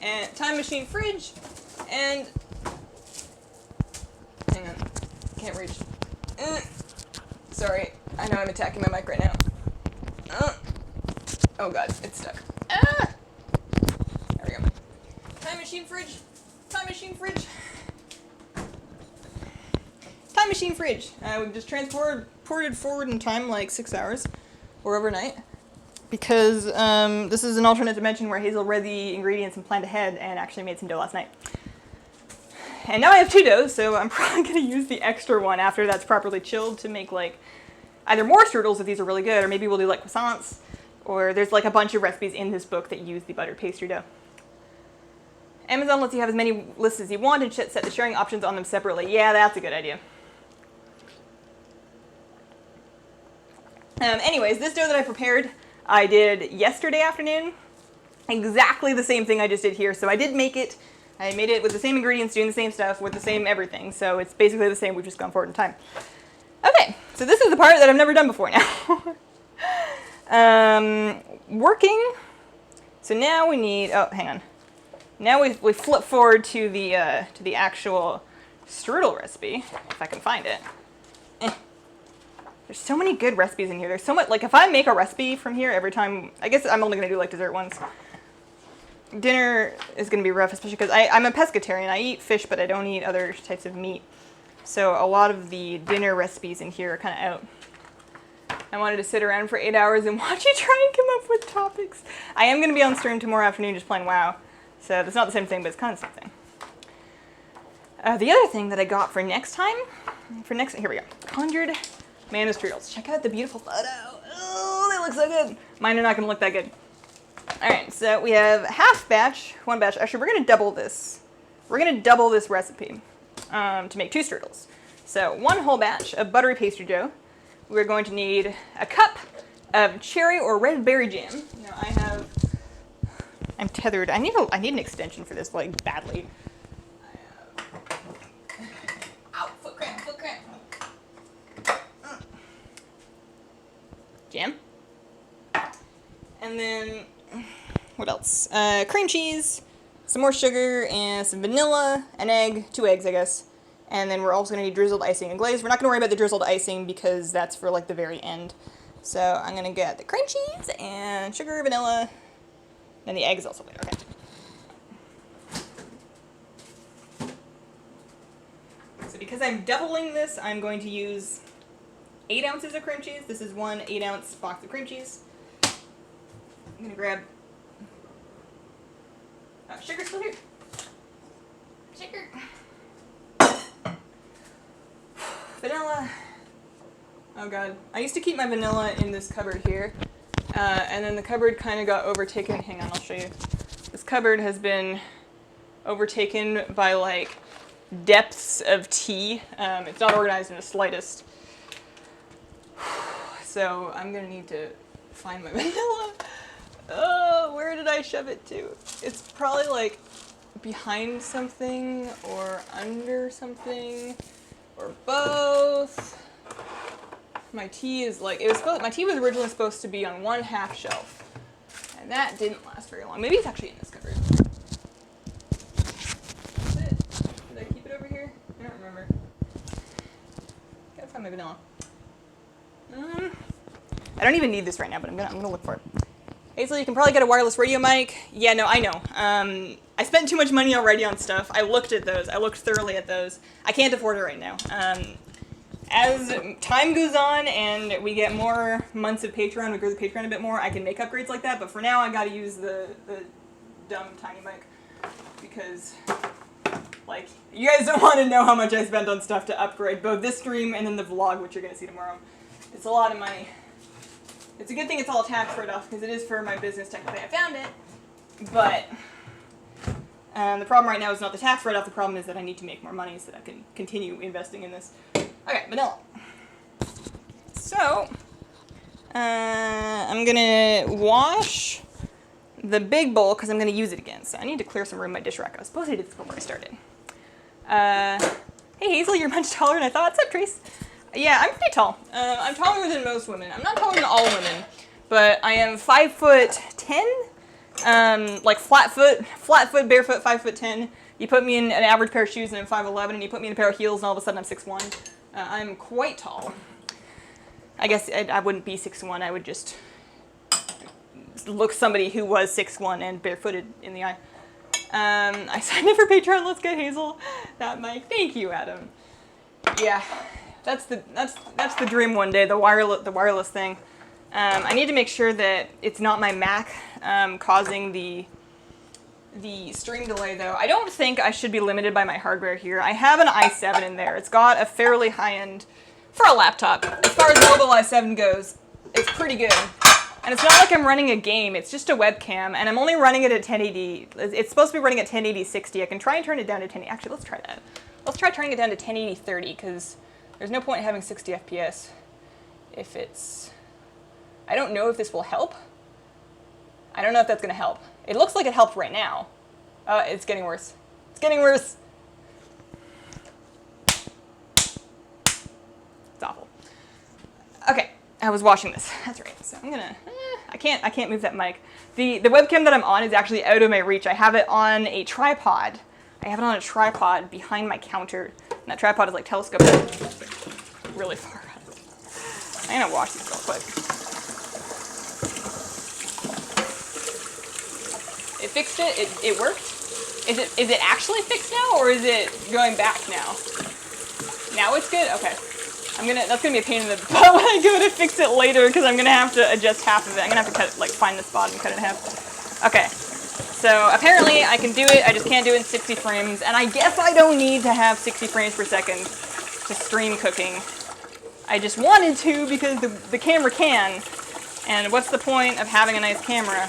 And time machine fridge, and hang on. can't reach. Sorry, I know I'm attacking my mic right now. Oh god, it's stuck. Ah! There we go. Time machine fridge. Time machine fridge. Time machine fridge. We've just transported forward in time like 6 hours, or overnight, because this is an alternate dimension where Hazel read the ingredients and planned ahead and actually made some dough last night. And now I have 2 doughs, so I'm probably going to use the extra one after that's properly chilled to make like either more strudels if these are really good, or maybe we'll do like croissants, or there's like a bunch of recipes in this book that use the buttered pastry dough. Amazon lets you have as many lists as you want and set the sharing options on them separately. Yeah, that's a good idea. Anyways, this dough that I prepared, I did yesterday afternoon. Exactly the same thing I just did here. So I did make it. I made it with the same ingredients, doing the same stuff, with the same everything. So it's basically the same. We've just gone forward in time. Okay, so this is the part that I've never done before now. Working. So now we need. Oh, hang on. Now we flip forward to the actual strudel recipe, if I can find it. There's so many good recipes in here. There's so much, like if I make a recipe from here every time, I guess I'm only going to do like dessert ones. Dinner is going to be rough, especially because I'm a pescatarian. I eat fish, but I don't eat other types of meat. So a lot of the dinner recipes in here are kind of out. I wanted to sit around for 8 hours and watch you try and come up with topics. I am going to be on stream tomorrow afternoon just playing WoW. So that's not the same thing, but it's kind of the same thing. The other thing that I got for next time, here we go. Conjured Man of Strudels. Check out the beautiful photo. Oh, they look so good. Mine are not going to look that good. All right, so we have half batch, 1 batch. Actually, we're going to double this. We're going to double this recipe to make 2 strudels. So 1 whole batch of buttery pastry dough. We're going to need a cup of cherry or red berry jam. Now I'm tethered. I need an extension for this, like, badly. Ow, foot cramp. Jam. And then, what else? Cream cheese, some more sugar, and some vanilla, an egg, 2 eggs, I guess. And then we're also going to need drizzled icing and glaze. We're not going to worry about the drizzled icing because that's for, like, the very end. So I'm going to get the cream cheese and sugar, vanilla, and the egg is also later. Okay. So because I'm doubling this, I'm going to use 8 ounces of cream cheese. This is 1 8-ounce box of cream cheese. I'm going to grab sugar still here. Sugar. Vanilla. Oh god. I used to keep my vanilla in this cupboard here. And then the cupboard kind of got overtaken. Hang on, I'll show you. This cupboard has been overtaken by like depths of tea. It's not organized in the slightest. So I'm gonna need to find my vanilla. Oh, where did I shove it to? It's probably like behind something or under something or both. My tea is like, my tea was originally supposed to be on 1 half shelf, and that didn't last very long. Maybe it's actually in this cupboard. Is it? Did I keep it over here? I don't remember. Gotta find my vanilla. I don't even need this right now, but I'm gonna look for it. Hazel, you can probably get a wireless radio mic. Yeah, no, I know. I spent too much money already on stuff. I looked at those. I looked thoroughly at those. I can't afford it right now. As time goes on and we get more months of Patreon, we grow the Patreon a bit more, I can make upgrades like that, but for now I gotta use the dumb tiny mic, because, like, you guys don't want to know how much I spent on stuff to upgrade both this stream and then the vlog, which you're gonna see tomorrow. It's a lot of money. It's a good thing it's all tax write-off, because it is for my business technically. I found it, but the problem right now is not the tax write-off, the problem is that I need to make more money so that I can continue investing in this. Okay, vanilla. So, I'm gonna wash the big bowl because I'm gonna use it again. So I need to clear some room in my dish rack. I was supposed to do this before I started. Hey Hazel, you're much taller than I thought. What's up, Trace? Yeah, I'm pretty tall. I'm taller than most women. I'm not taller than all women, but I am 5'10". Like flat foot, barefoot, 5'10". You put me in an average pair of shoes and I'm 5'11", and you put me in a pair of heels and all of a sudden I'm 6'1". I'm quite tall. I guess I wouldn't be 6'1", I would just look somebody who was 6'1" and barefooted in the eye. I signed up for Patreon, let's get Hazel that mic. Thank you, Adam. Yeah, that's the dream one day, the wireless thing. I need to make sure that it's not my Mac causing the stream delay, though. I don't think I should be limited by my hardware here. I have an i7 in there. It's got a fairly high-end, for a laptop, as far as mobile i7 goes, it's pretty good. And it's not like I'm running a game, it's just a webcam, and I'm only running it at 1080. It's supposed to be running at 1080 60. I can try and turn it down to 1080. Actually, let's try that. Let's try turning it down to 1080 30, because there's no point in having 60 FPS if it's... I don't know if this will help. I don't know if that's going to help. It looks like it helped right now. It's getting worse. It's getting worse. It's awful. Okay, I was watching this. That's right. So I'm gonna. I can't move that mic. The webcam that I'm on is actually out of my reach. I have it on a tripod. I have it on a tripod behind my counter. And that tripod is like telescoping really far up. I'm gonna wash these real quick. It fixed it. It worked. Is it actually fixed now, or is it going back now? Now it's good. Okay. That's gonna be a pain in the butt when I go to fix it later, because I'm gonna have to adjust half of it. I'm gonna have to cut it, like find the spot and cut it in half. Okay. So apparently I can do it. I just can't do it in 60 frames, and I guess I don't need to have 60 frames per second to stream cooking. I just wanted to because the camera can. And what's the point of having a nice camera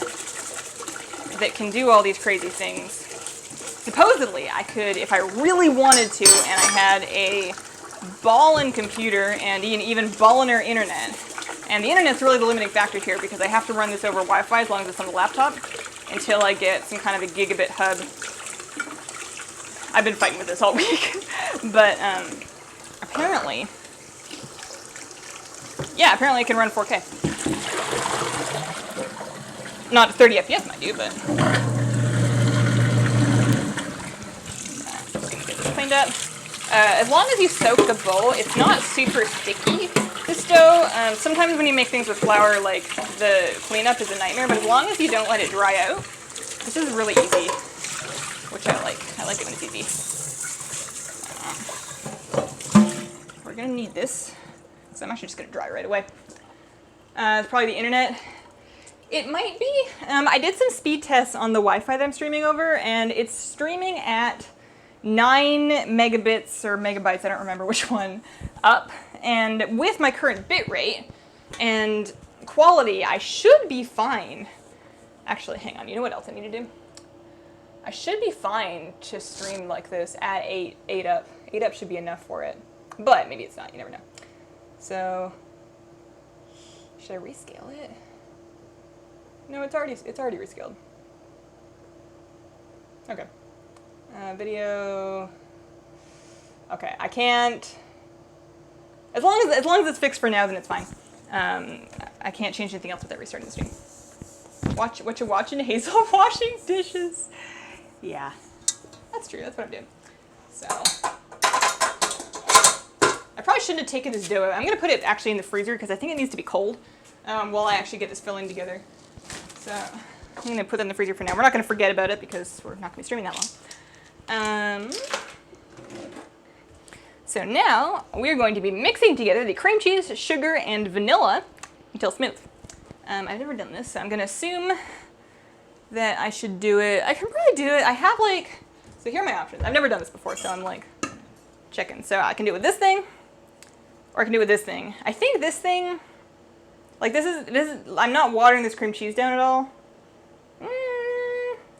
that can do all these crazy things? Supposedly, I could, if I really wanted to, and I had a ballin' computer and even balliner internet. And the internet's really the limiting factor here, because I have to run this over Wi-Fi as long as it's on the laptop until I get some kind of a gigabit hub. I've been fighting with this all week. But apparently, yeah, apparently I can run 4K. Not 30 FPS, mind you, but... Just gonna get this cleaned up. As long as you soak the bowl, it's not super sticky, this dough. Sometimes when you make things with flour, like, the cleanup is a nightmare, but as long as you don't let it dry out, this is really easy, which I like. I like it when it's easy. We're gonna need this, so I'm actually just gonna dry right away. It's probably the internet. It might be. I did some speed tests on the Wi-Fi that I'm streaming over, and it's streaming at 9 megabits or megabytes, I don't remember which one, up. And with my current bit rate and quality, I should be fine. Actually, hang on, you know what else I need to do? I should be fine to stream like this at 8 up. 8 up should be enough for it. But maybe it's not, you never know. So, should I rescale it? No, it's already rescaled. Okay. Video. Okay, I can't. As long as it's fixed for now, then it's fine. I can't change anything else without restarting the stream. What you watching? Hazel washing dishes. Yeah, that's true. That's what I'm doing. So I probably shouldn't have taken this dough out. I'm gonna put it actually in the freezer because I think it needs to be cold while I actually get this filling together. So I'm gonna put it in the freezer for now. We're not gonna forget about it because we're not gonna be streaming that long. So now we're going to be mixing together the cream cheese, sugar, and vanilla until smooth. I've never done this, so I'm gonna assume that I should do it. I can probably do it. I have like, so here are my options. I've never done this before, so I'm like checking. So I can do it with this thing, or I can do it with this thing. I think this thing, like this is, I'm not watering this cream cheese down at all. I'm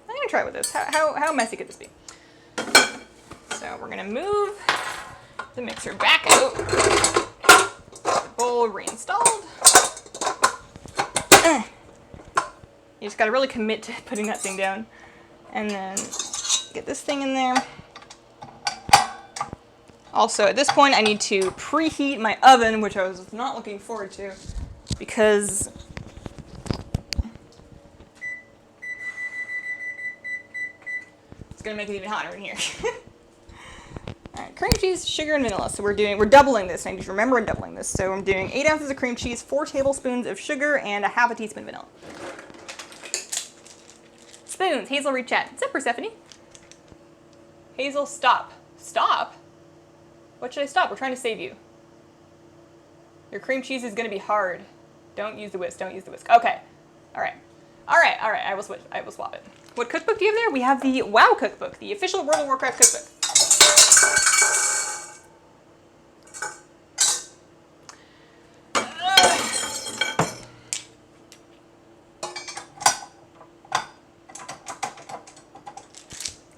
gonna try it with this. How messy could this be? So we're gonna move the mixer back out. The bowl reinstalled. You just gotta really commit to putting that thing down. And then get this thing in there. Also, at this point, I need to preheat my oven, which I was not looking forward to, because it's gonna make it even hotter in here. All right, cream cheese, sugar, and vanilla. So we're doubling this. I need to remember I'm doubling this. So I'm doing 8 ounces of cream cheese, 4 tablespoons of sugar, and a half a teaspoon vanilla. Spoons. Hazel, read chat. What's up, Persephone? Hazel, stop. Stop? What should I stop? We're trying to save you. Your cream cheese is going to be hard. Don't use the whisk. Don't use the whisk. Okay. All right. All right. All right. I will switch. I will swap it. What cookbook do you have there? We have the WoW cookbook, the official World of Warcraft cookbook.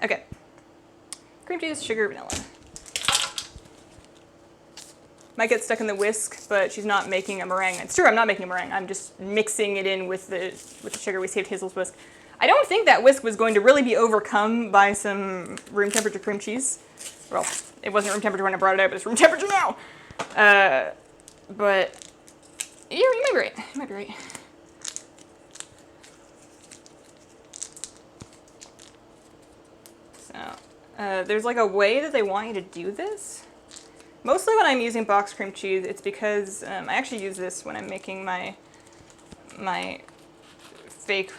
Okay. Cream cheese, sugar, vanilla. Might get stuck in the whisk, but she's not making a meringue. It's true, I'm not making a meringue. I'm just mixing it in with the sugar. We saved Hazel's whisk. I don't think that whisk was going to really be overcome by some room temperature cream cheese. Well, it wasn't room temperature when I brought it out, but it's room temperature now. But you might be right. You might be right. So there's like a way that they want you to do this. Mostly when I'm using box cream cheese, it's because I actually use this when I'm making my fake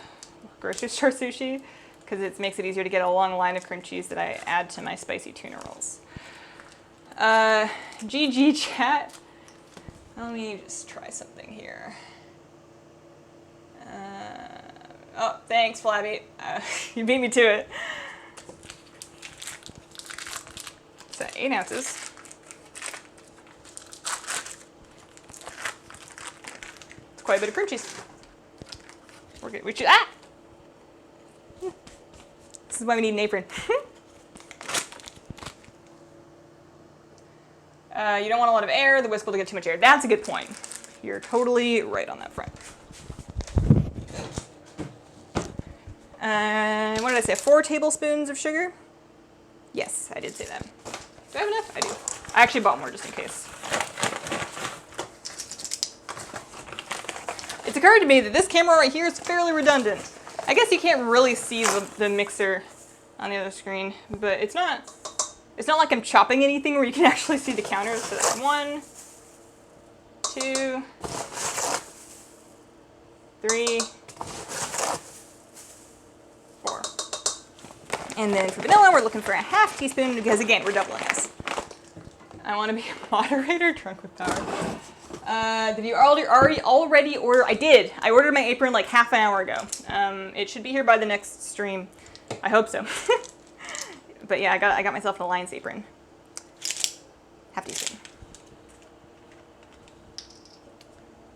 grocery store sushi, because it makes it easier to get a long line of cream cheese that I add to my spicy tuna rolls. GG chat. Let me just try something here. Oh, thanks, Flabby. You beat me to it. So 8 ounces. It's quite a bit of cream cheese. We're good. This is why we need an apron. You don't want a lot of air. The whisk will get too much air. That's a good point. You're totally right on that front. What did I say? 4 tablespoons of sugar? Yes, I did say that. Do I have enough? I do. I actually bought more just in case. It's occurred to me that this camera right here is fairly redundant. I guess you can't really see the mixer on the other screen, but it's not like I'm chopping anything where you can actually see the counters. So that's 1, 2, 3, 4. And then for vanilla, we're looking for a half teaspoon because, again, we're doubling this. I want to be a moderator, drunk with power. Did you already order? I did. I ordered my apron like half an hour ago. It should be here by the next stream. I hope so. But yeah, I got myself an Alliance apron. Half teaspoon.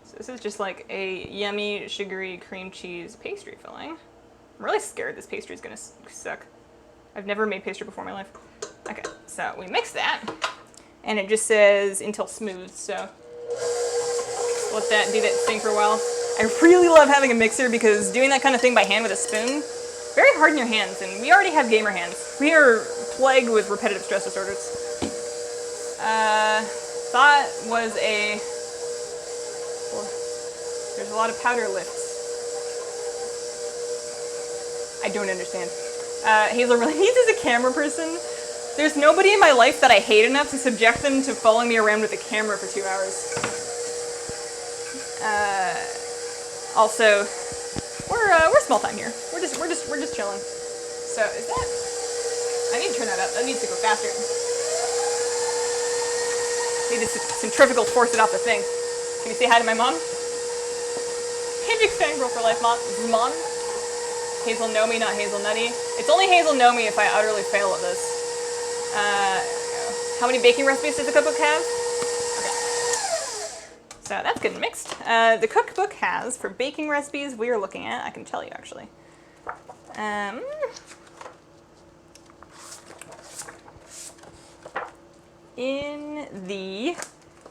So this is just like a yummy, sugary cream cheese pastry filling. I'm really scared this pastry is gonna suck. I've never made pastry before in my life. Okay, so we mix that, and it just says until smooth. So let that do that thing for a while. I really love having a mixer because doing that kind of thing by hand with a spoon, very hard in your hands, and we already have gamer hands. We are plagued with repetitive stress disorders. Thought was well, there's a lot of powder lifts. I don't understand. Hazel really needs as a camera person. There's nobody in my life that I hate enough to subject them to following me around with a camera for 2 hours. Also, we're small time here. We're just chilling. So is that? I need to turn that up. That needs to go faster. Need to centrifugal force it off the thing. Can you say hi to my mom? Hey, big fangirl for life, mom. Hazel know me, not Hazel nutty. It's only Hazel know me if I utterly fail at this. How many baking recipes does the cookbook have? Okay. So that's good and mixed. The cookbook has, for baking recipes we are looking at, I can tell you actually. In the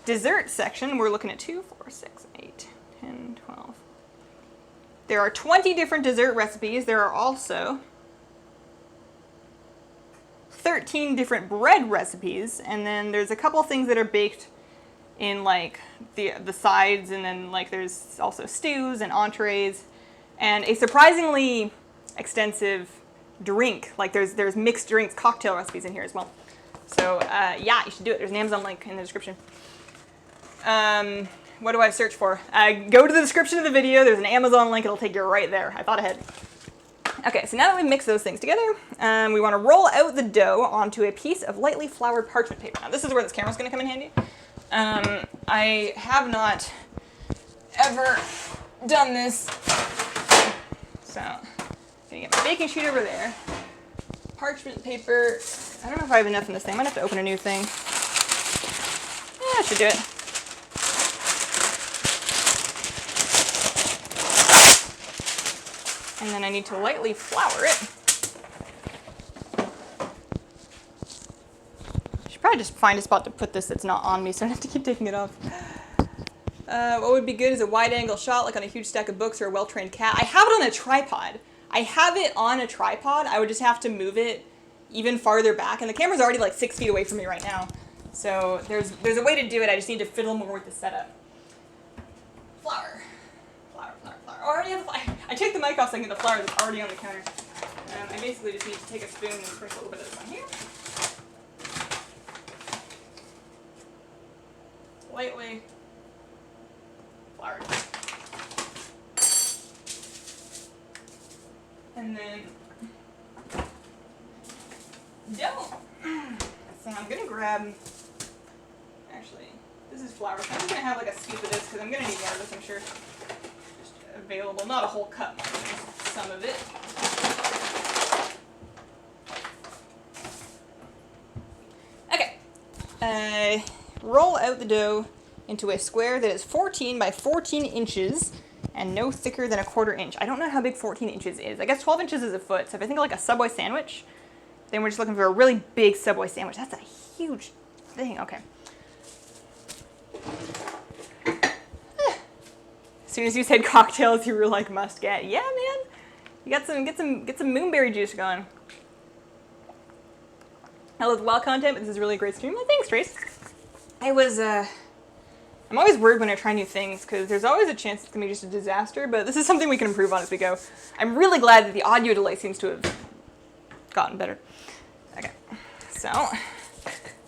dessert section, we're looking at 2, 4, 6, 8, 10, 12. There are 20 different dessert recipes. There are also 13 different bread recipes, and then there's a couple things that are baked in like the sides, and then like there's also stews and entrees, and a surprisingly extensive drink. Like there's mixed drinks, cocktail recipes in here as well. So yeah, you should do it. There's an Amazon link in the description. What do I search for? Go to the description of the video. There's an Amazon link. It'll take you right there. I thought ahead. Okay, so now that we mix those things together, we want to roll out the dough onto a piece of lightly floured parchment paper. Now this is where this camera's going to come in handy. I have not ever done this. So I'm going to get my baking sheet over there. Parchment paper. I don't know if I have enough in this thing. I might have to open a new thing. Yeah, I should do it. And then I need to lightly flour it. I should probably just find a spot to put this that's not on me so I don't have to keep taking it off. What would be good is a wide-angle shot, like on a huge stack of books or a well-trained cat. I have it on a tripod. I have it on a tripod. I would just have to move it even farther back. And the camera's already like 6 feet away from me right now. So there's a way to do it. I just need to fiddle more with the setup. Flour. Flour, flour, flour. Oh, I already have the flour. I took the mic off so I can get the flour that's already on the counter. I basically just need to take a spoon and sprinkle a little bit of this on here. Lightly flour. And then dough. So I'm gonna grab, actually, this is flour. So I'm just gonna have like a scoop of this because I'm gonna need more of this, I'm sure. Just available, not a whole cup, just some of it. Okay. Roll out the dough into a square that is 14 by 14 inches and no thicker than a 1/4 inch. I don't know how big 14 inches is. I guess 12 inches is a foot. So if I think of like a Subway sandwich, then we're just looking for a really big Subway sandwich. That's a huge thing. Okay. As soon as you said cocktails, you were like, must get. Yeah, man. You got some, get some moonberry juice going. I love wild content, but this is really a great stream. Well, thanks, Trace. I'm always worried when I try new things because there's always a chance it's going to be just a disaster, but this is something we can improve on as we go. I'm really glad that the audio delay seems to have gotten better. Okay, so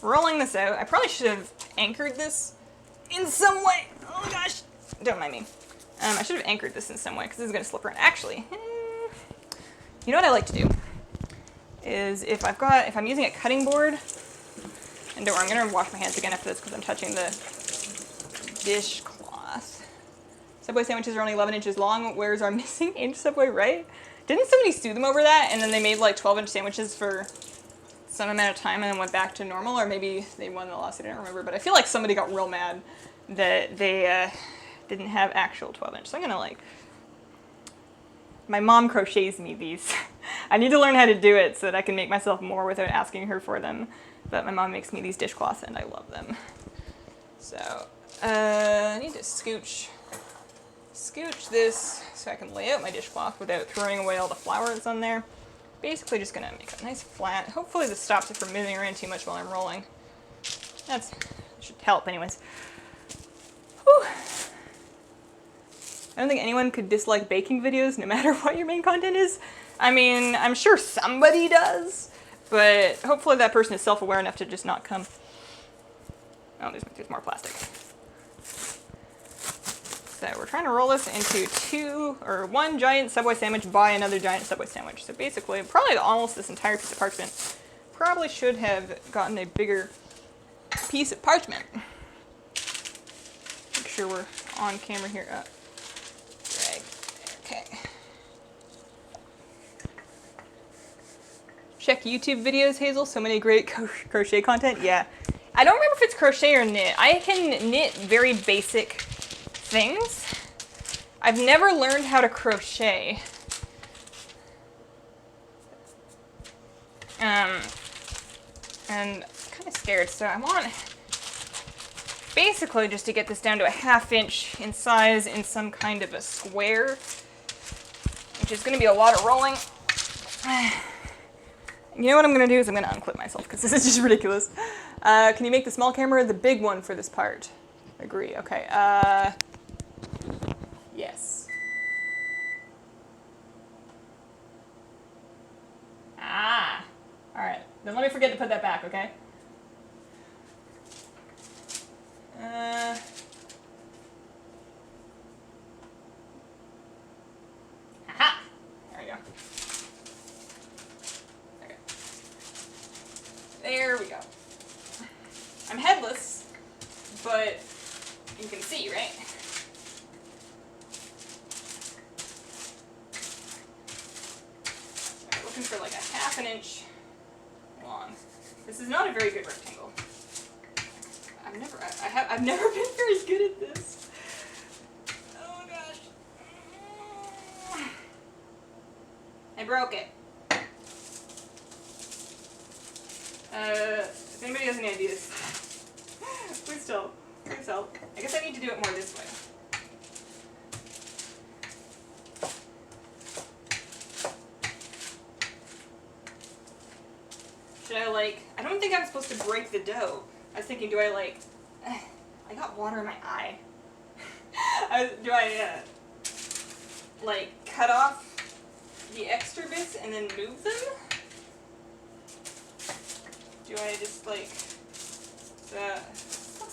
rolling this out. I probably should have anchored this in some way. Oh gosh, don't mind me. I should have anchored this in some way because this is going to slip around. Actually, you know what I like to do is if I'm using a cutting board, and don't worry, I'm going to wash my hands again after this because I'm touching the dishcloth. Subway sandwiches are only 11 inches long. Where's our missing inch Subway, right? Didn't somebody sue them over that and then they made like 12-inch sandwiches for some amount of time and then went back to normal? Or maybe they won the lawsuit, I don't remember. But I feel like somebody got real mad that they didn't have actual 12-inch. So I'm gonna like, my mom crochets me these. I need to learn how to do it so that I can make myself more without asking her for them. But my mom makes me these dishcloths and I love them. So I need to scooch this so I can lay out my dishcloth without throwing away all the flour that's on there. Basically just gonna make a nice flat. Hopefully this stops it from moving around too much while I'm rolling. That should help anyways. Whew. I don't think anyone could dislike baking videos no matter what your main content is. I mean, I'm sure somebody does, but hopefully that person is self-aware enough to just not come. Oh, there's more plastic. So we're trying to roll this into one giant Subway sandwich by another giant Subway sandwich. So basically, probably almost this entire piece of parchment probably should have gotten a bigger piece of parchment. Make sure we're on camera here. Drag. Okay. Check YouTube videos, Hazel. So many great crochet content. Yeah. I don't remember if it's crochet or knit. I can knit very basic things. I've never learned how to crochet. And I'm kind of scared, so I want basically just to get this down to a 1/2 inch in size in some kind of a square, which is going to be a lot of rolling. You know what I'm going to do is I'm going to unclip myself because this is just ridiculous. Can you make the small camera the big one for this part? Agree. Okay. Yes. Ah. All right. Then let me forget to put that back, okay? Aha! There we go. Okay. There we go. I'm headless, but you can see, right? Alright, looking for like a half an inch long. This is not a very good rectangle. I've never been very good at this. Oh my gosh. I broke it. If anybody has any ideas, please help. Please help. I guess I need to do it more this way. Should I I don't think I'm supposed to break the dough. I was thinking, do I I got water in my eye. Do I cut off the extra bits and then move them? Do I just looks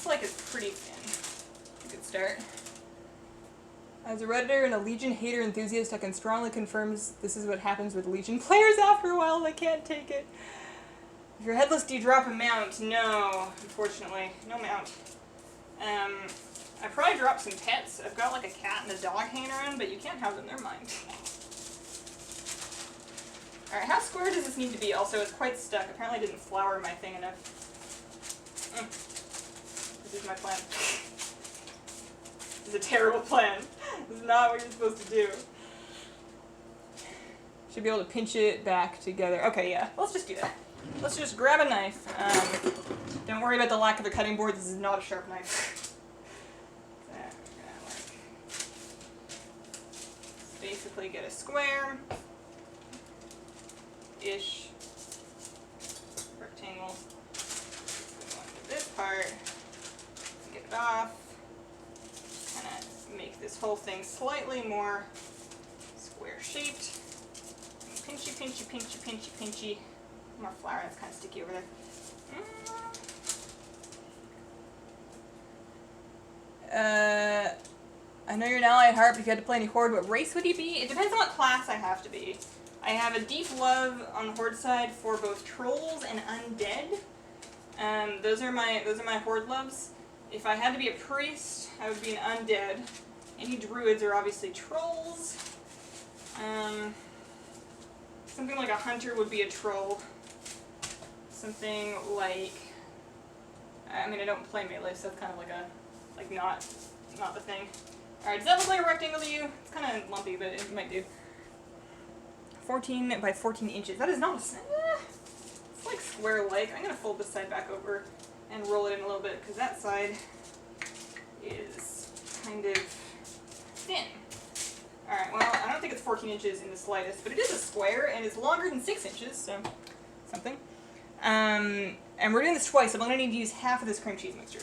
like it's pretty thin. A good start. As a Redditor and a Legion hater enthusiast, I can strongly confirm this is what happens with Legion players after a while. They can't take it. If you're headless, do you drop a mount? No, unfortunately. No mount. I probably dropped some pets. I've got a cat and a dog hanging around, but you can't have them. They're mine. Alright, how square does this need to be? Also, it's quite stuck. Apparently I didn't flour my thing enough. This is my plan. This is a terrible plan. This is not what you're supposed to do. Should be able to pinch it back together. Okay, yeah. Let's just do that. Let's just grab a knife. Don't worry about the lack of a cutting board. This is not a sharp knife. Basically get a square. Ish. Rectangle. Go into this part. Get it off. Kind of make this whole thing slightly more square shaped. Pinchy, pinchy, pinchy, pinchy, pinchy. More flour, that's kind of sticky over there. I know you're an ally at heart, but if you had to play any Horde, what race would you be? It depends on what class I have to be. I have a deep love on the Horde side for both trolls and undead. Those are my Horde loves. If I had to be a priest, I would be an undead. Any druids are obviously trolls. Something like a hunter would be a troll. Something like, I mean, I don't play melee, so it's kind of not the thing. Alright, does that look like a rectangle to you? It's kind of lumpy, but it might do. 14 by 14 inches. That is not a, it's like square-like. I'm going to fold this side back over and roll it in a little bit, because that side is kind of thin. Alright, well, I don't think it's 14 inches in the slightest, but it is a square, and it's longer than 6 inches, so something. And we're doing this twice, so I'm going to need to use half of this cream cheese mixture.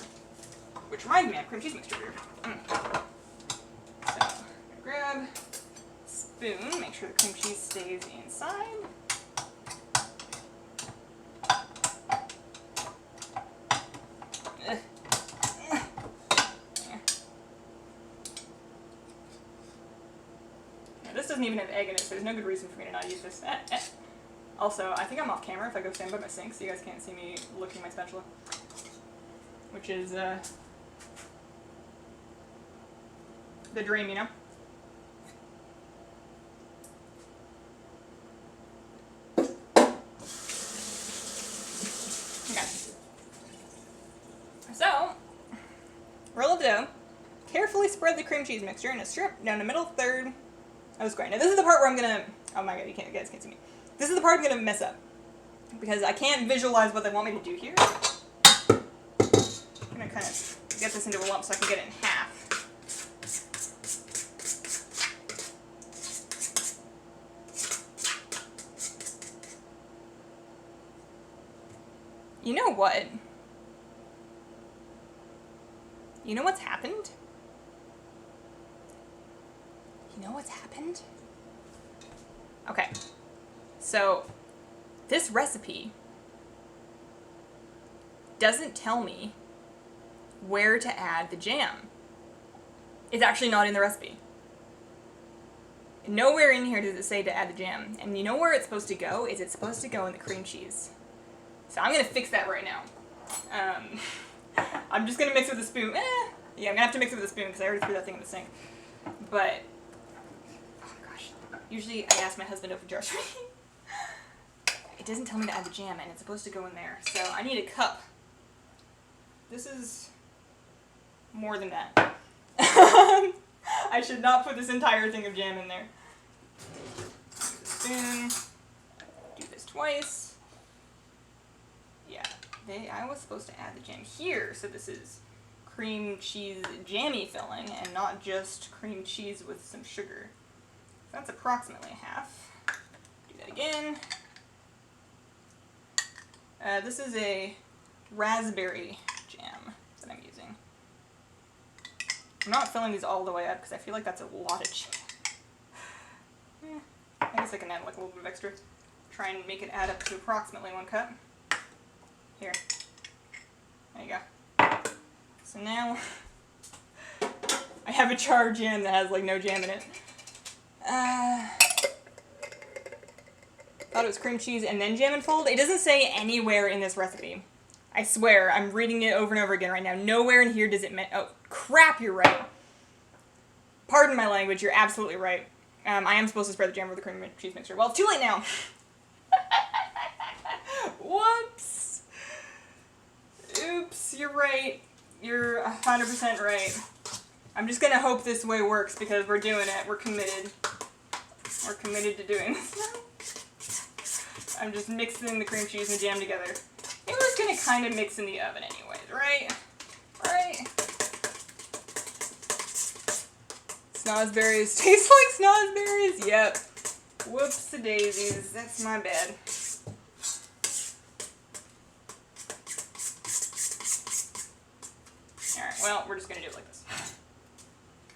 Which reminds me, I have cream cheese mixture here. So, I'm going to grab a spoon, make sure the cream cheese stays inside. This doesn't even have egg in it, so there's no good reason for me to not use this. Also, I think I'm off camera if I go stand by my sink, so you guys can't see me looking at my spatula. Which is, the dream, you know? Okay. So, roll of dough. Carefully spread the cream cheese mixture in a strip down the middle third of the square. Now this is the part where I'm gonna, oh my god, you guys can't see me. This is the part I'm gonna mess up. Because I can't visualize what they want me to do here. I'm gonna kind of get this into a lump so I can get it in half. You know what? You know what's happened? You know what's happened? Okay. So, this recipe doesn't tell me where to add the jam. It's actually not in the recipe. Nowhere in here does it say to add the jam. And you know where it's supposed to go? Is it's supposed to go in the cream cheese. So I'm going to fix that right now. I'm just going to mix it with a spoon. Yeah, I'm going to have to mix it with a spoon because I already threw that thing in the sink. But, oh gosh. Usually I ask my husband to open jars for me. It doesn't tell me to add the jam and it's supposed to go in there. So I need a cup. This is more than that. I should not put this entire thing of jam in there. Spoon. Do this twice. Yeah, I was supposed to add the jam here, so this is cream cheese jammy filling and not just cream cheese with some sugar. So that's approximately half. Do that again. This is a raspberry jam that I'm using. I'm not filling these all the way up because I feel like that's a lot of jam. I guess I can add like a little bit of extra. Try and make it add up to approximately 1 cup. Here. There you go. So now I have a jar of jam that has like no jam in it. Thought it was cream cheese and then jam and fold. It doesn't say anywhere in this recipe. I swear, I'm reading it over and over again right now. Nowhere in here does it oh, crap, you're right. Pardon my language, you're absolutely right. I am supposed to spread the jam with the cream cheese mixture. Well, it's too late now. Whoops. Oops, you're right. You're 100% right. I'm just gonna hope this way works because we're doing it. We're committed. We're committed to doing this now. I'm just mixing the cream cheese and the jam together. It was gonna kind of mix in the oven anyways, right? Right? Snozberries taste like snozberries? Yep. Whoops-a-daisies. That's my bad. Alright, well, we're just gonna do it like this.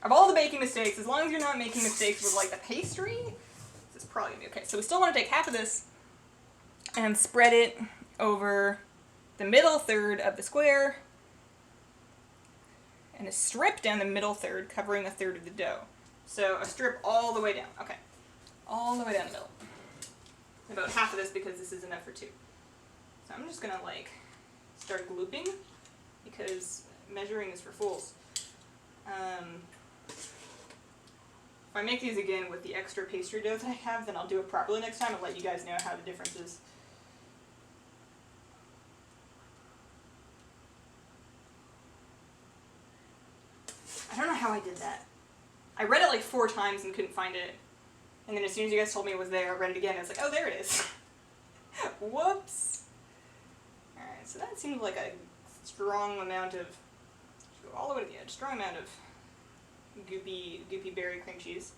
Of all the baking mistakes, as long as you're not making mistakes with, like, the pastry, this is probably gonna be okay. So we still want to take half of this and spread it over the middle third of the square and a strip down the middle third, covering a third of the dough. So a strip all the way down. Okay. All the way down the middle. About half of this because this is enough for 2. So I'm just gonna like start glooping because measuring is for fools. If I make these again with the extra pastry dough that I have, then I'll do it properly next time and let you guys know how the difference is. I don't know how I did that. I read it like 4 times and couldn't find it. And then as soon as you guys told me it was there, I read it again and I was like, oh, there it is. Whoops. Alright, so that seems like a strong amount of, go all the way to the edge, strong amount of goopy berry cream cheese.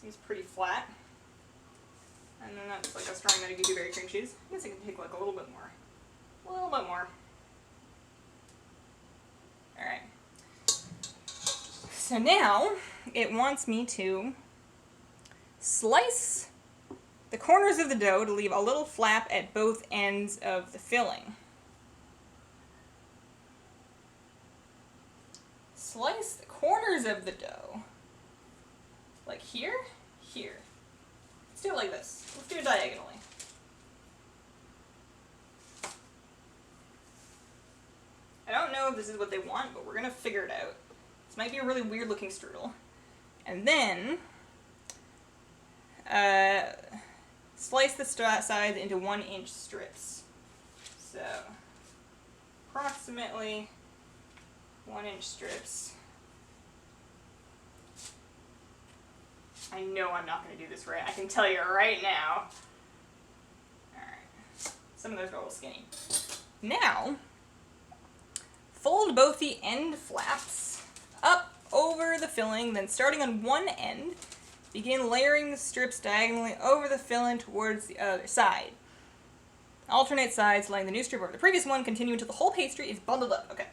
Seems pretty flat. And then that's like a strong amount of goopy berry cream cheese. I guess I can take like a little bit more. A little bit more. Alright. So now, it wants me to slice the corners of the dough to leave a little flap at both ends of the filling. Slice the corners of the dough, like here, here. Let's do it like this. Let's do it diagonally. I don't know if this is what they want, but we're gonna figure it out. This might be a really weird looking strudel. And then, slice the sides into 1-inch strips. So, approximately 1-inch strips. I know I'm not going to do this right. I can tell you right now. Alright. Some of those are a little skinny. Now, fold both the end flaps up over the filling, then starting on one end, begin layering the strips diagonally over the filling towards the other side. Alternate sides, laying the new strip over the previous one, continue until the whole pastry is bundled up. Okay.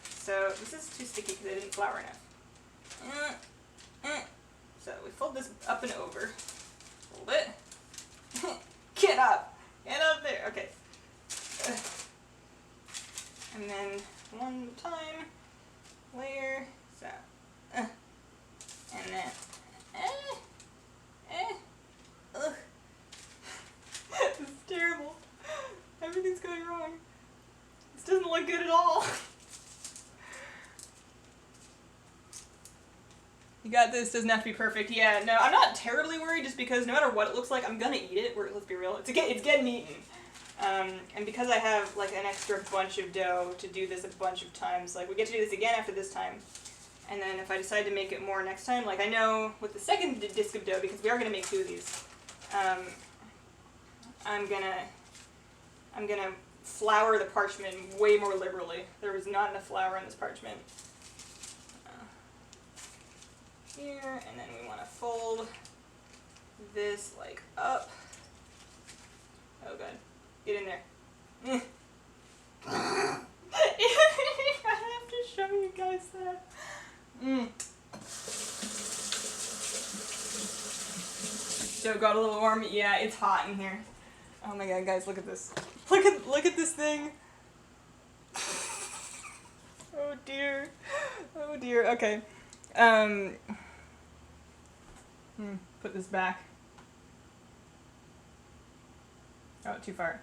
So this is too sticky because I didn't flour enough. So we fold this up and over. Hold it. Get up! Get up there! Okay. And and then one time, layer, so, and then, ugh. This is terrible. Everything's going wrong. This doesn't look good at all. You got this, doesn't have to be perfect. Yeah, no, I'm not terribly worried just because no matter what it looks like, I'm gonna eat it. Let's be real. It's getting eaten. And because I have like an extra bunch of dough to do this a bunch of times, like we get to do this again after this time. And then if I decide to make it more next time, like I know with the second disc of dough, because we are gonna make 2 of these, I'm gonna flour the parchment way more liberally. There was not enough flour in this parchment. Here, and then we want to fold this like up. Oh god, get in there. I have to show you guys that. So it got a little warm. Yeah, it's hot in here. Oh my god, guys, look at this. Look at this thing. Oh dear. Oh dear. Okay. Put this back. Oh, too far.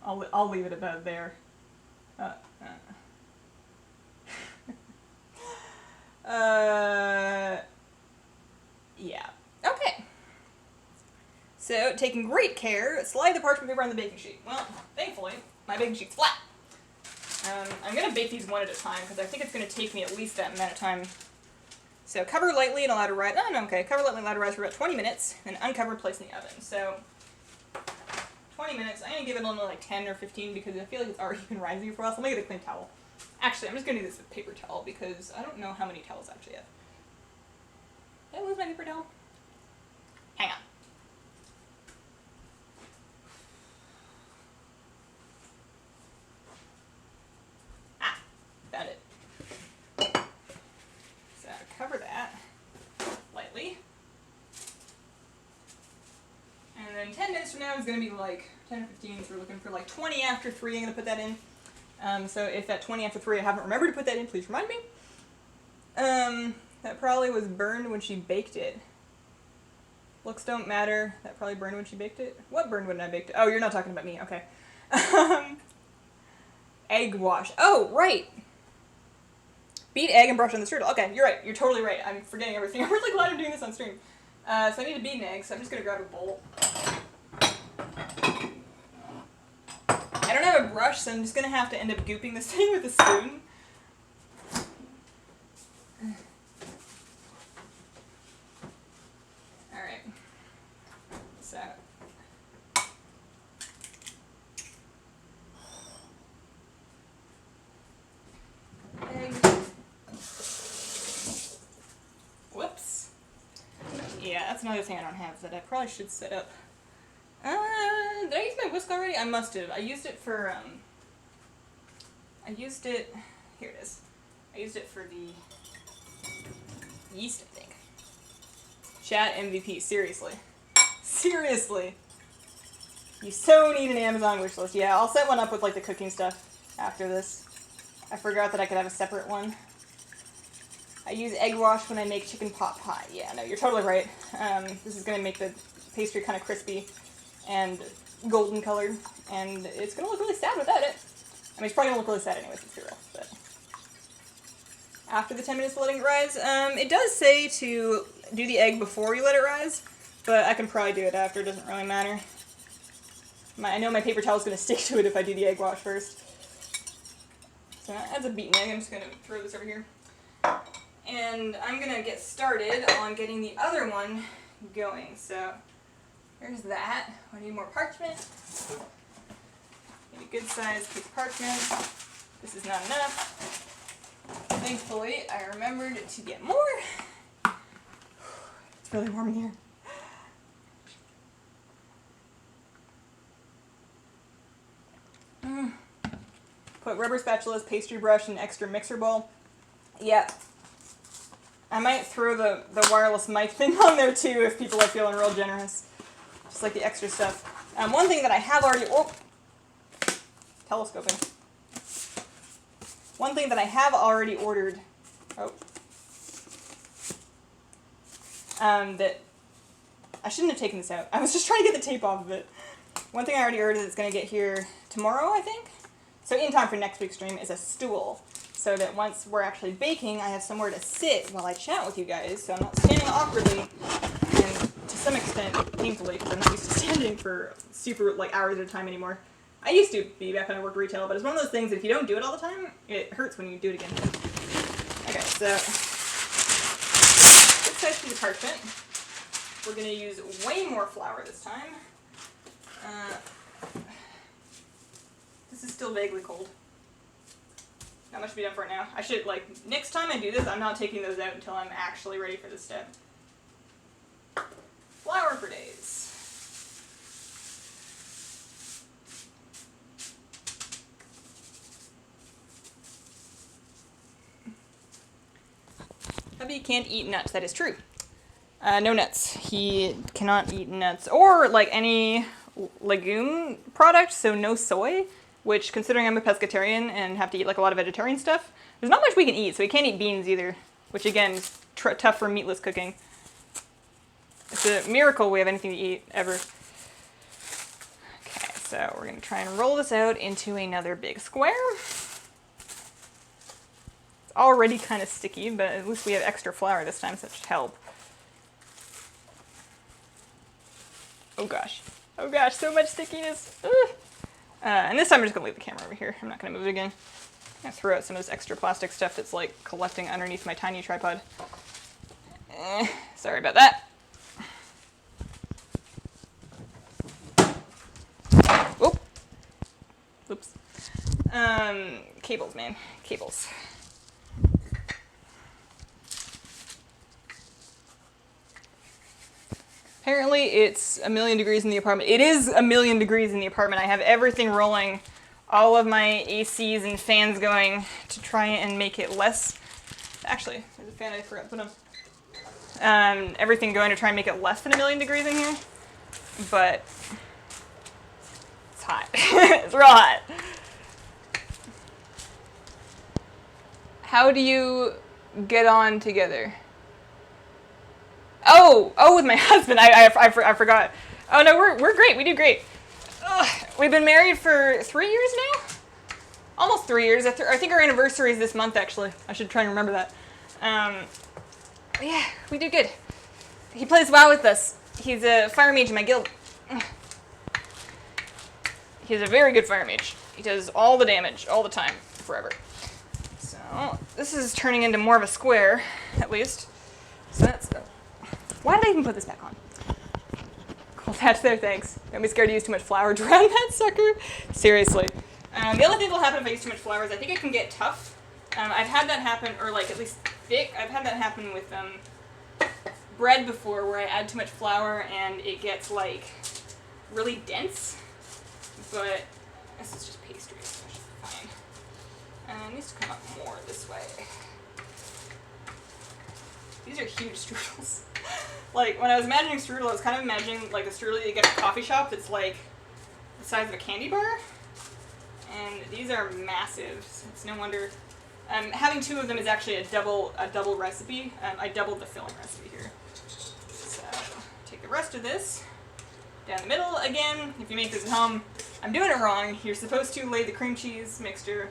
I'll leave it about there. Yeah. Okay. So, taking great care, slide the parchment paper on the baking sheet. Well, thankfully, my baking sheet's flat. I'm going to bake these one at a time, because I think it's going to take me at least that amount of time. So cover lightly and allow to rise, cover lightly and allow to rise for about 20 minutes, then uncover, place in the oven. So, 20 minutes, I'm going to give it only like 10 or 15, because I feel like it's already been rising for a while, so I'm going to get a clean towel. Actually, I'm just going to do this with paper towel, because I don't know how many towels I actually have. Did I lose my paper towel? Hang on. Found it. So cover that lightly. And then 10 minutes from now is going to be like 10 or 15, so we're looking for like 20 after 3, I'm going to put that in. So if at 20 after 3 I haven't remembered to put that in, please remind me. That probably was burned when she baked it. Looks don't matter. That probably burned when she baked it. What burned when I baked it? Oh, you're not talking about me. Okay. Egg wash. Oh, right. Beat egg and brush on the strudel. Okay, you're right. You're totally right. I'm forgetting everything. I'm really glad I'm doing this on stream. So I need to beat an egg, so I'm just going to grab a bowl. I don't have a brush, so I'm just going to have to end up gooping this thing with a spoon. Alright. So. Egg. Whoops. Yeah, that's another thing I don't have that I probably should set up. Did I use my whisk already? I must have. I used it for, here it is. I used it for the yeast, I think. Chat MVP, seriously. Seriously. You so need an Amazon wishlist. Yeah, I'll set one up with, like, the cooking stuff after this. I forgot that I could have a separate one. I use egg wash when I make chicken pot pie. Yeah, no, you're totally right. This is going to make the pastry kind of crispy and golden colored, and it's going to look really sad without it. I mean, it's probably going to look really sad anyways, let's be real, but... After the 10 minutes of letting it rise, it does say to do the egg before you let it rise, but I can probably do it after, it doesn't really matter. I know my paper towel is going to stick to it if I do the egg wash first. So as a beaten egg, I'm just going to throw this over here. And I'm going to get started on getting the other one going. So here's that. I need more parchment. Need a good sized piece of parchment. This is not enough. Thankfully, I remembered to get more. It's really warm in here. Put rubber spatulas, pastry brush, and extra mixer bowl. Yeah. I might throw the wireless mic thing on there too if people are feeling real generous. Just like the extra stuff. One thing that I have already... Oh, telescoping. One thing that I have already ordered, that I shouldn't have taken this out. I was just trying to get the tape off of it. One thing I already ordered that's going to get here tomorrow, I think. So in time for next week's stream is a stool. So that once we're actually baking, I have somewhere to sit while I chat with you guys. So I'm not standing awkwardly and to some extent painfully because I'm not used to standing for super like hours at a time anymore. I used to be back when I worked retail, but it's one of those things that if you don't do it all the time, it hurts when you do it again. Okay, so this size piece of parchment. We're going to use way more flour this time. This is still vaguely cold. Not much to be done for it now. I should, like, next time I do this, I'm not taking those out until I'm actually ready for this step. Flour for days. Hubby can't eat nuts. That is true. No nuts. He cannot eat nuts or like any legume product, so no soy, which considering I'm a pescatarian and have to eat like a lot of vegetarian stuff, there's not much we can eat, so we can't eat beans either, which again is tough for meatless cooking. It's a miracle we have anything to eat ever. Okay, so we're going to try and roll this out into another big square. It's already kind of sticky, but at least we have extra flour this time, so that should help. Oh gosh, so much stickiness. And this time I'm just going to leave the camera over here. I'm not going to move it again. I'm going to throw out some of this extra plastic stuff that's like collecting underneath my tiny tripod. Sorry about that. Whoop. Oops. Cables, man. Cables. Apparently it's 1,000,000 degrees in the apartment. It is 1,000,000 degrees in the apartment. I have everything rolling, all of my ACs and fans going to try and make it less. Actually, there's a fan I forgot to put on. Everything going to try and make it less than 1,000,000 degrees in here, but it's hot. It's real hot. How do you get on together? Oh, with my husband. I forgot. Oh no, we're great. We do great. We've been married for 3 years now. Almost 3 years. I think our anniversary is this month. Actually, I should try and remember that. Yeah, we do good. He plays WoW with us. He's a fire mage in my guild. He's a very good fire mage. He does all the damage, all the time, forever. So this is turning into more of a square, at least. So that's. Why did I even put this back on? Cool, that's there, thanks. Don't be scared to use too much flour to drown that sucker. Seriously. The other thing that'll happen if I use too much flour is I think it can get tough. I've had that happen, or like at least thick. I've had that happen with bread before where I add too much flour and it gets like really dense. But this is just pastry, so it should be fine. It needs to come up more this way. These are huge strudels. Like, when I was imagining strudel, I was kind of imagining, like, a strudel you get at a coffee shop that's, like, the size of a candy bar. And these are massive. It's no wonder. Having two of them is actually a double recipe. I doubled the filling recipe here. So, take the rest of this down the middle. Again, if you make this at home, I'm doing it wrong. You're supposed to lay the cream cheese mixture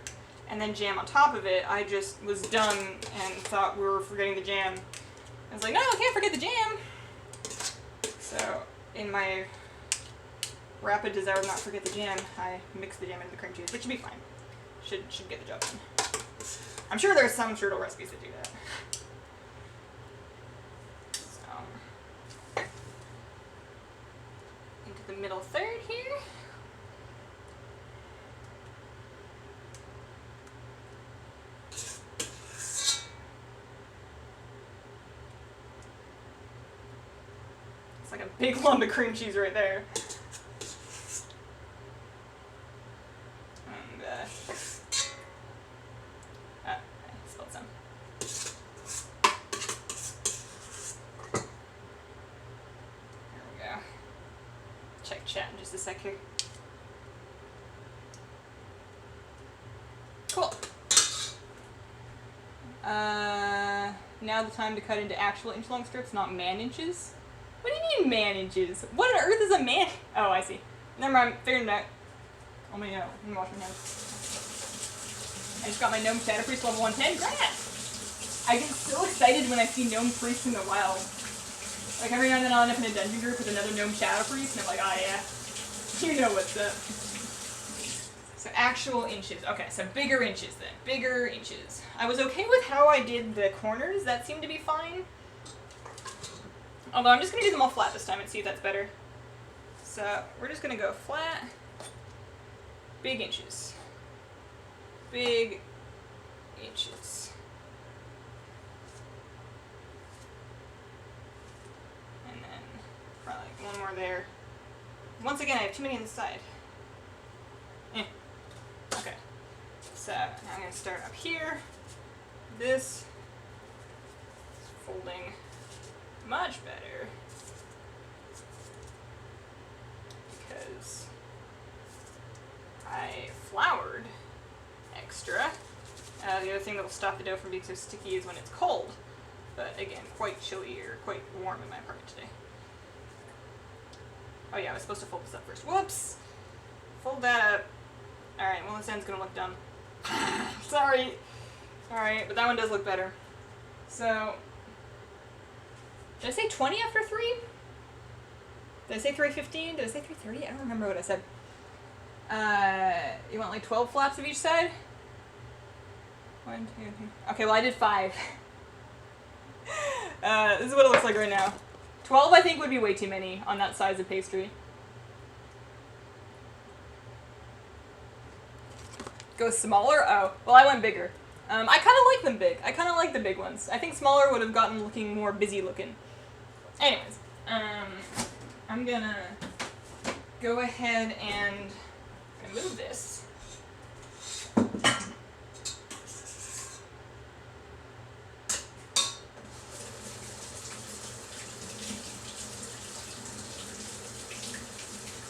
and then jam on top of it. I just was dumb and thought we were forgetting the jam. I was like, no, I can't forget the jam. So, in my rapid desire to not forget the jam, I mixed the jam into the cream cheese, which should be fine. Should get the job done. I'm sure there are some strudel recipes that do that. So, into the middle third here. It's like a big lump of cream cheese right there. And, I spilled some. There we go. Check chat in just a sec here. now the time to cut into actual inch-long strips, not man-inches? What do you mean man-inches? What on earth is a man? Oh, I see. Never mind, figured it out. Oh my god, let me wash my hands. I just got my Gnome Shadow Priest level 110. Great! I get so excited when I see Gnome Priests in the wild. Like every now and then I'll end up in a dungeon group with another Gnome Shadow Priest, and I'm like, oh yeah, you know what's up. So actual inches. Okay, so bigger inches then. Bigger inches. I was okay with how I did the corners. That seemed to be fine. Although I'm just going to do them all flat this time and see if that's better. So we're just going to go flat. Big inches. Big inches. And then probably one more there. Once again, I have too many on the side. Okay. So now I'm going to start up here. This is folding much better because I floured extra. The other thing that will stop the dough from being so sticky is when it's cold, but again, quite chilly or quite warm in my apartment today. Oh yeah, I was supposed to fold this up first. Whoops! Fold that up. Alright, well this end's gonna look dumb. Sorry! Alright, but that one does look better. So, did I say 20 after 3? Did I say 315? Did I say 330? I don't remember what I said. You want like 12 flaps of each side? 1, 2, 3. Okay, well I did 5. This is what it looks like right now. 12 I think would be way too many on that size of pastry. Go smaller? Oh, well I went bigger. I kind of like them big. I kind of like the big ones. I think smaller would have gotten looking more busy looking. Anyways, I'm gonna go ahead and move this.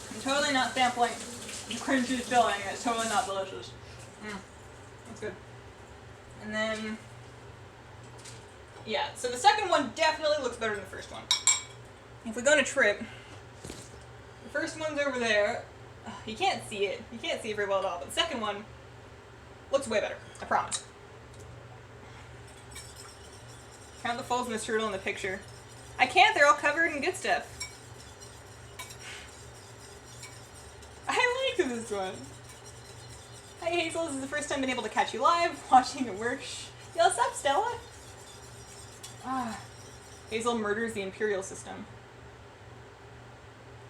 I'm totally not sampling cream cheese filling. It's totally not delicious. That's good. And then, yeah, so the second one definitely looks better than the first one. If we go on a trip, the first one's over there. You can't see it. You can't see it very well at all, but the second one looks way better. I promise. Count the folds in the strudel in the picture. I can't, they're all covered in good stuff. I like this one. Hi Hazel, this is the first time I've been able to catch you live, watching it work. Yo, what's up, Stella? Hazel murders the Imperial system.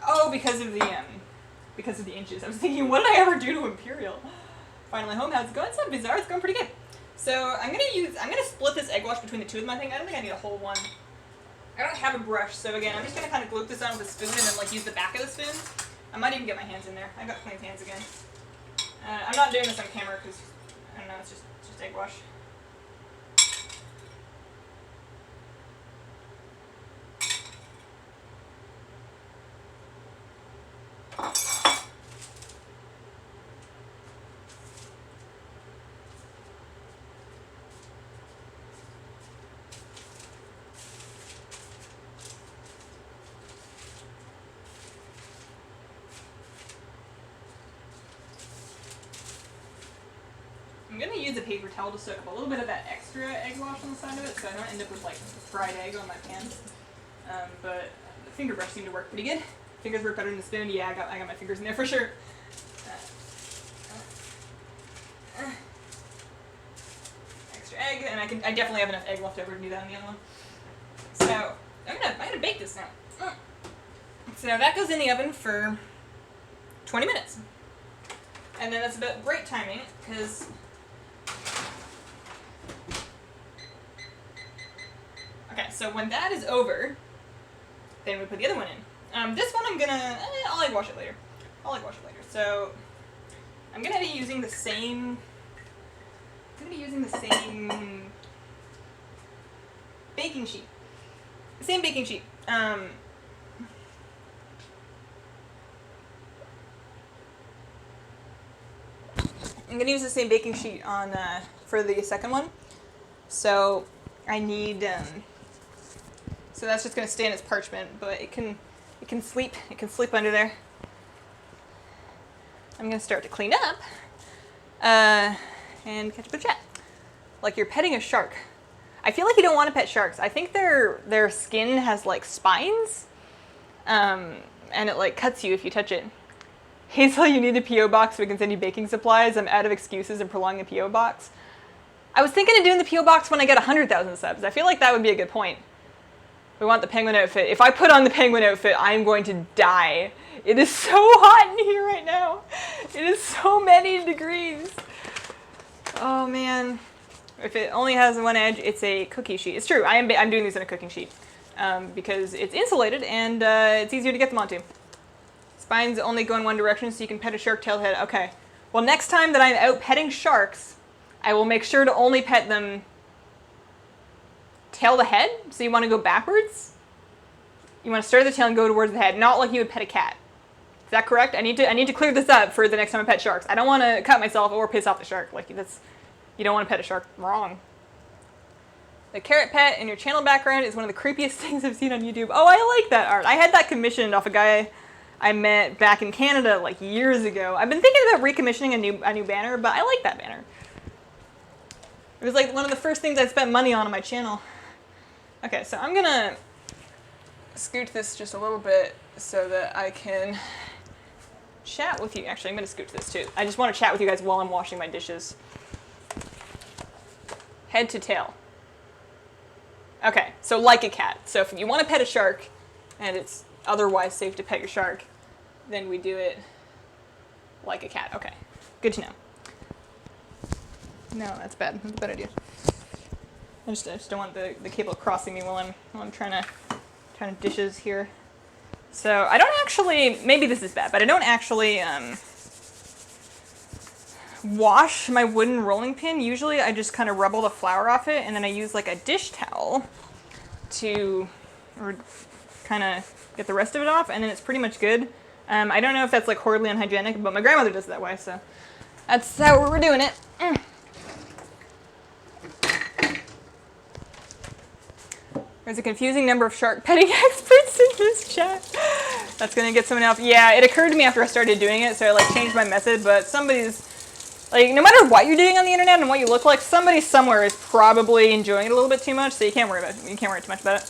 Oh, because of the inches. I was thinking, what did I ever do to Imperial? Finally home, how's it going? It's not bizarre, it's going pretty good. So I'm gonna split this egg wash between the two of them, I think. I don't think I need a whole one. I don't have a brush, so again, I'm just gonna kind of gloop this on with a spoon and then like use the back of the spoon. I might even get my hands in there. I got clean hands again. I'm not doing this on camera because, I don't know, it's just egg wash. I'm going to use a paper towel to soak up a little bit of that extra egg wash on the side of it so I don't end up with like fried egg on my pans. But the finger brush seemed to work pretty good. Fingers work better than the spoon. Yeah, I got my fingers in there for sure. Extra egg, and I definitely have enough egg left over to do that on the other one. So I'm gonna bake this now. So that goes in the oven for 20 minutes. And then that's about great timing, because okay, so when that is over, then we put the other one in. This one I'm gonna, I'll egg wash it later. So I'm gonna be using the same, baking sheet. The same baking sheet. I'm going to use the same baking sheet on for the second one. So I need, so that's just going to stay in its parchment, but it can sleep. It can sleep under there. I'm going to start to clean up, and catch up with chat. Like you're petting a shark. I feel like you don't want to pet sharks. I think their skin has like spines, and it like cuts you if you touch it. Hazel, you need a P.O. box so we can send you baking supplies. I'm out of excuses and prolonging a P.O. box. I was thinking of doing the P.O. box when I get 100,000 subs. I feel like that would be a good point. We want the penguin outfit. If I put on the penguin outfit, I'm going to die. It is so hot in here right now. It is so many degrees. Oh man. If it only has one edge, it's a cookie sheet. It's true. I'm doing these in a cooking sheet because it's insulated and it's easier to get them onto. Spines only go in one direction, so you can pet a shark tail head. Okay. Well, next time that I'm out petting sharks, I will make sure to only pet them tail to head. So you want to go backwards? You want to start at the tail and go towards the head, not like you would pet a cat. Is that correct? I need to clear this up for the next time I pet sharks. I don't want to cut myself or piss off the shark. Like that's, you don't want to pet a shark. Wrong. The carrot pet in your channel background is one of the creepiest things I've seen on YouTube. Oh, I like that art. I had that commissioned off a guy I met back in Canada like years ago. I've been thinking about recommissioning a new banner, but I like that banner. It was like one of the first things I spent money on my channel. Okay, so I'm gonna scoot this just a little bit so that I can chat with you. Actually, I'm gonna scoot this too. I just want to chat with you guys while I'm washing my dishes. Head to tail. Okay, so like a cat. So if you want to pet a shark and it's otherwise safe to pet your shark, then we do it like a cat. Okay, good to know. No, that's bad. That's a bad idea. I just don't want the cable crossing me while I'm trying to dishes here. So I don't actually, maybe this is bad, but I don't actually wash my wooden rolling pin. Usually I just kind of rub all the flour off it, and then I use like a dish towel to kind of get the rest of it off, and then it's pretty much good. I don't know if that's like horribly unhygienic, but my grandmother does it that way, so that's how we're doing it. There's a confusing number of shark petting experts in this chat. That's gonna get someone else. Yeah, it occurred to me after I started doing it, so I like changed my method, but somebody's, like, no matter what you're doing on the internet and what you look like, somebody somewhere is probably enjoying it a little bit too much, so you can't worry about it. You can't worry too much about it.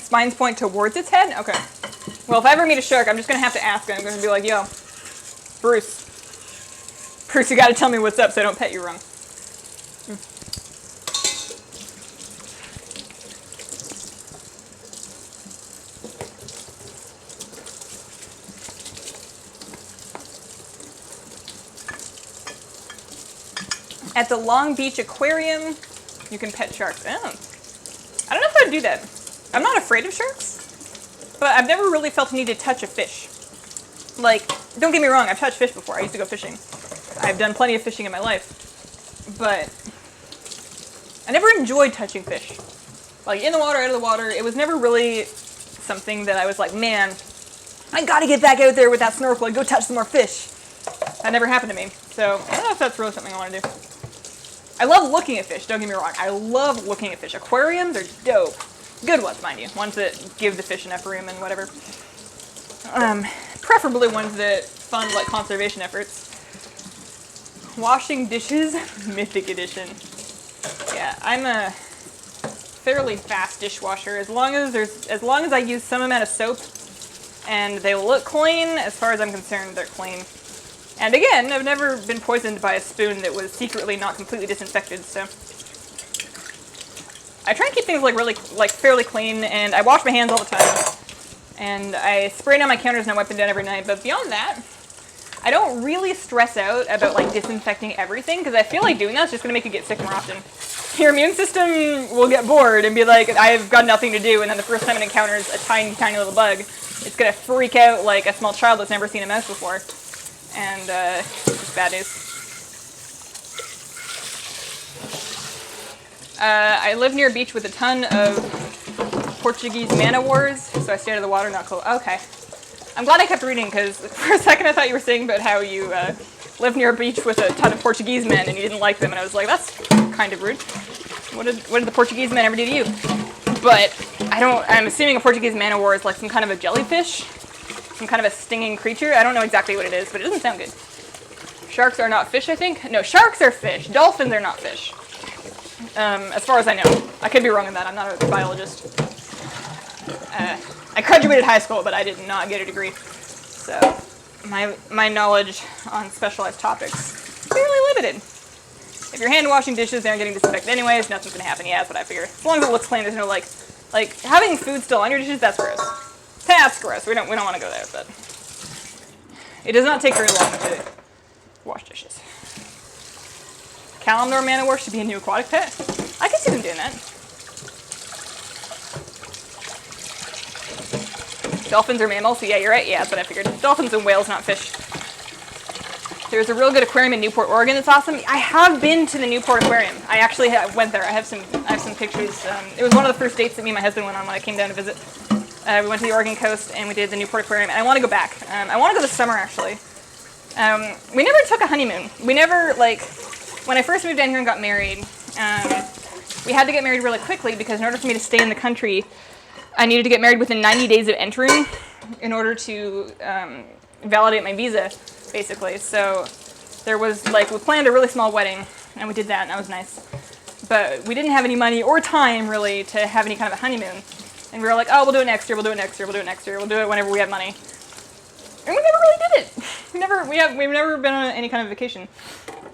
Spines point towards its head? Okay. Well, if I ever meet a shark, I'm just gonna have to ask him. I'm gonna be like, yo, Bruce, you gotta tell me what's up so I don't pet you wrong. At the Long Beach Aquarium, you can pet sharks. Oh. I don't know if I'd do that. I'm not afraid of sharks, but I've never really felt the need to touch a fish. Like, don't get me wrong, I've touched fish before. I used to go fishing. I've done plenty of fishing in my life, but I never enjoyed touching fish. Like, in the water, out of the water, it was never really something that I was like, man, I gotta get back out there with that snorkel and go touch some more fish. That never happened to me, so I don't know if that's really something I want to do. I love looking at fish, don't get me wrong. I love looking at fish. Aquariums are dope. Good ones, mind you. Ones that give the fish enough room and whatever. Preferably ones that fund, like, conservation efforts. Washing dishes, Mythic Edition. Yeah, I'm a fairly fast dishwasher. As long as I use some amount of soap and they look clean, as far as I'm concerned, they're clean. And again, I've never been poisoned by a spoon that was secretly not completely disinfected, so I try and keep things like really, like, fairly clean, and I wash my hands all the time. And I spray down my counters and I wipe them down every night, but beyond that, I don't really stress out about, like, disinfecting everything, because I feel like doing that's just going to make you get sick more often. Your immune system will get bored and be like, I've got nothing to do, and then the first time it encounters a tiny, tiny little bug, it's going to freak out like a small child that's never seen a mouse before. And it's just bad news. I live near a beach with a ton of Portuguese man-o-wars, so I stay out of the water, not cool. Okay. I'm glad I kept reading, because for a second I thought you were saying about how you live near a beach with a ton of Portuguese men and you didn't like them, and I was like, that's kind of rude. What did the Portuguese men ever do to you? But I'm assuming a Portuguese man-o-war is like some kind of a jellyfish, some kind of a stinging creature. I don't know exactly what it is, but it doesn't sound good. Sharks are not fish, I think? No, sharks are fish. Dolphins are not fish. As far as I know. I could be wrong on that. I'm not a biologist. I graduated high school, but I did not get a degree. So my knowledge on specialized topics is fairly limited. If you're hand washing dishes, they aren't getting disinfected anyways, nothing's gonna happen. Yeah, that's what I figure. As long as it looks clean, there's no like having food still on your dishes, that's gross. That's gross. We don't want to go there, but it does not take very long to wash dishes. Calamar man-o-war should be a new aquatic pet. I can see them doing that. Dolphins are mammals? Yeah, you're right. Yeah, that's what I figured. Dolphins and whales, not fish. There's a real good aquarium in Newport, Oregon that's awesome. I have been to the Newport Aquarium. I actually went there. I have some pictures. It was one of the first dates that me and my husband went on when I came down to visit. We went to the Oregon coast and we did the Newport Aquarium, and I want to go back. I want to go this summer, actually. We never took a honeymoon. We never, when I first moved down here and got married, we had to get married really quickly because in order for me to stay in the country, I needed to get married within 90 days of entering in order to validate my visa, basically. So there was, we planned a really small wedding, and we did that, and that was nice. But we didn't have any money or time, really, to have any kind of a honeymoon. And we were like, oh, we'll do it next year, we'll do it next year, we'll do it next year, we'll do it whenever we have money. And we never really did it. We've never been on any kind of vacation.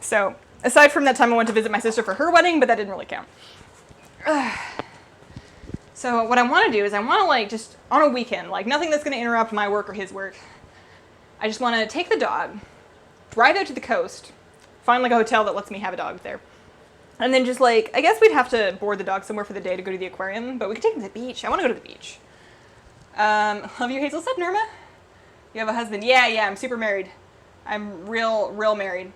So, aside from that time I went to visit my sister for her wedding, but that didn't really count. So what I want to do is I want to just on a weekend, nothing that's going to interrupt my work or his work. I just want to take the dog, drive out to the coast, find a hotel that lets me have a dog there. And then just I guess we'd have to board the dog somewhere for the day to go to the aquarium, but we could take him to the beach. I want to go to the beach. Love you, Hazel. What's up, Norma? You have a husband? Yeah, I'm super married. I'm real married.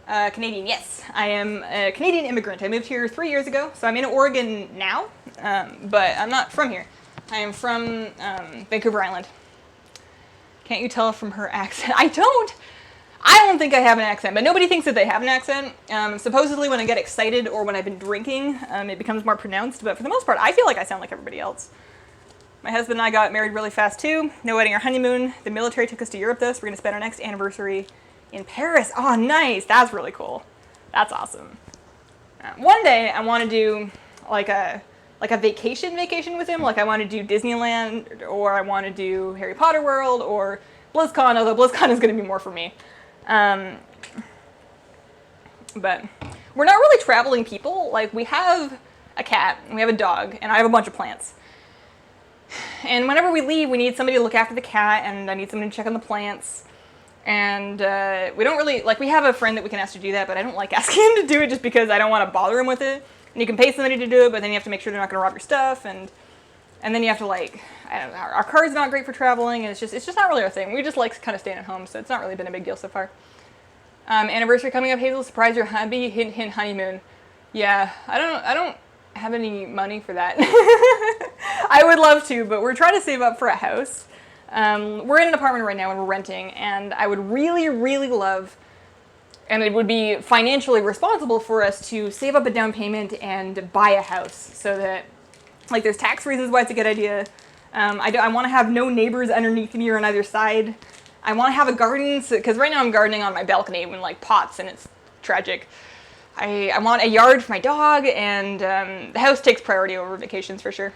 Canadian, yes. I am a Canadian immigrant. I moved here 3 years ago, so I'm in Oregon now, but I'm not from here. I am from Vancouver Island. Can't you tell from her accent? I don't think I have an accent, but nobody thinks that they have an accent. Supposedly when I get excited or when I've been drinking, it becomes more pronounced, but for the most part, I feel like I sound like everybody else. My husband and I got married really fast too. No wedding or honeymoon. The military took us to Europe though, so we're going to spend our next anniversary in Paris. Oh, nice. That's really cool. That's awesome. One day I want to do a vacation with him. I want to do Disneyland, or I want to do Harry Potter World, or BlizzCon, although BlizzCon is going to be more for me. But we're not really traveling people. We have a cat, and we have a dog, and I have a bunch of plants. And whenever we leave, we need somebody to look after the cat, and I need somebody to check on the plants. And we don't really, we have a friend that we can ask to do that, but I don't like asking him to do it just because I don't want to bother him with it. And you can pay somebody to do it, but then you have to make sure they're not going to rob your stuff, and then you have to, I don't know, our car's not great for traveling, and it's just not really our thing. We just kind of staying at home, so it's not really been a big deal so far. Anniversary coming up, Hazel, surprise your hubby, hint, hint, honeymoon. Yeah, I don't have any money for that. I would love to, but we're trying to save up for a house. We're in an apartment right now and we're renting, and I would really, really love, and it would be financially responsible for us to save up a down payment and buy a house, so that, there's tax reasons why it's a good idea. I want to have no neighbors underneath me or on either side. I want to have a garden, because right now I'm gardening on my balcony in pots, and it's tragic. I want a yard for my dog, and the house takes priority over vacations for sure.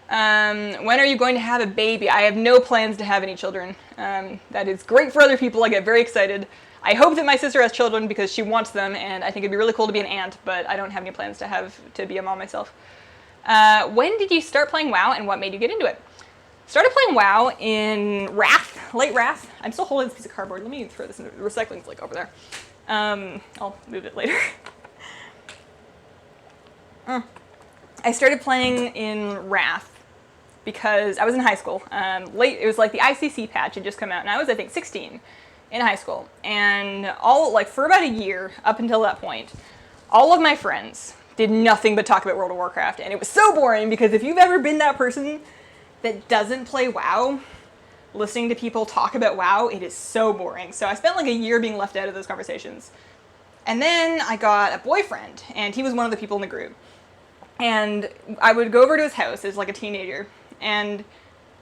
When are you going to have a baby? I have no plans to have any children. That is great for other people. I get very excited. I hope that my sister has children because she wants them, and I think it'd be really cool to be an aunt, but I don't have any plans to be a mom myself. When did you start playing WoW, and what made you get into it? Started playing WoW in Wrath, late Wrath. I'm still holding this piece of cardboard. Let me throw this in the recycling over there. I'll move it later. I started playing in Wrath because I was in high school. It was the ICC patch had just come out, and I was, I think, 16 in high school. And for about a year, up until that point, all of my friends did nothing but talk about World of Warcraft. And it was so boring because if you've ever been that person that doesn't play WoW, listening to people talk about WoW, it is so boring. So I spent like a year being left out of those conversations. And then I got a boyfriend, and he was one of the people in the group. And I would go over to his house as like a teenager and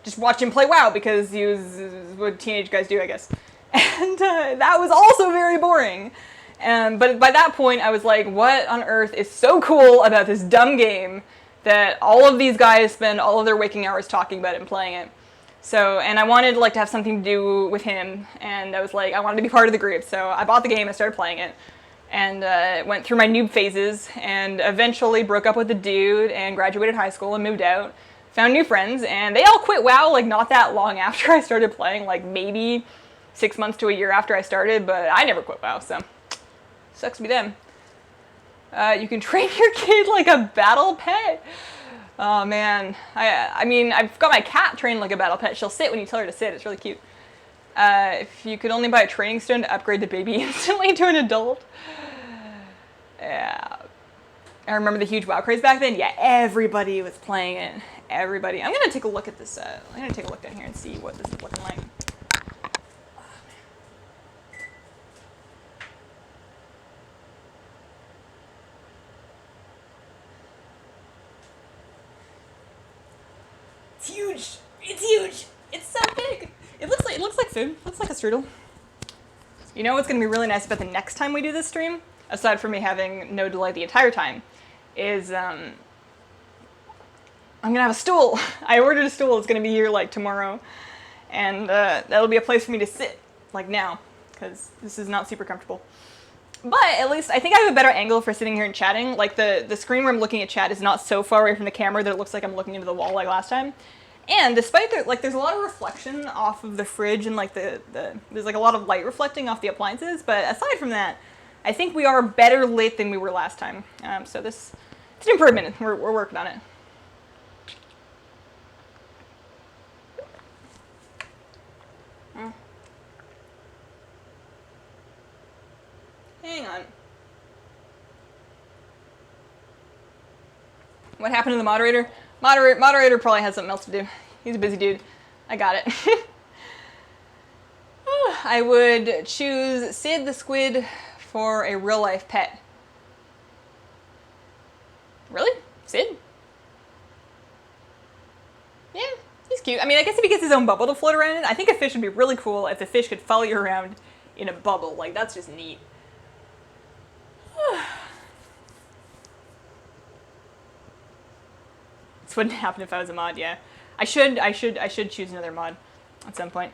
just watch him play WoW because he was what teenage guys do, I guess. And that was also very boring. But by that point, I was like, what on earth is so cool about this dumb game that all of these guys spend all of their waking hours talking about it and playing it? So, and I wanted like to have something to do with him, and I was like, I wanted to be part of the group. So I bought the game, I started playing it, and went through my noob phases, and eventually broke up with the dude, and graduated high school and moved out. Found new friends, and they all quit WoW like not that long after I started playing, like maybe 6 months to a year after I started, but I never quit WoW, so sucks to be them. You can train your kid like a battle pet. Oh man, I mean, I've got my cat trained like a battle pet. She'll sit when you tell her to sit. It's really cute. If you could only buy a training stone to upgrade the baby instantly to an adult. Yeah. I remember the huge WoW craze back then. Yeah, everybody was playing it. Everybody. I'm gonna take a look at this. I'm gonna take a look down here and see what this is looking like. It's huge. It's huge. It's so big. It looks like food. It looks like a strudel. You know what's gonna be really nice about the next time we do this stream, aside from me having no delay the entire time, is I'm gonna have a stool. I ordered a stool. It's gonna be here like tomorrow, and that'll be a place for me to sit like now, because this is not super comfortable. But at least I think I have a better angle for sitting here and chatting. Like the screen where I'm looking at chat is not so far away from the camera that it looks like I'm looking into the wall like last time. And despite there's a lot of reflection off of the fridge, and like there's like a lot of light reflecting off the appliances. But aside from that, I think we are better lit than we were last time. So it's an improvement. We're working on it. Hang on. What happened to the moderator? Moderator probably has something else to do. He's a busy dude. I got it. I would choose Sid the Squid for a real life pet. Really? Sid? Yeah, he's cute. I mean, I guess if he gets his own bubble to float around in, I think a fish would be really cool if the fish could follow you around in a bubble. Like, that's just neat. This wouldn't happen if I was a mod, yeah. I should choose another mod at some point.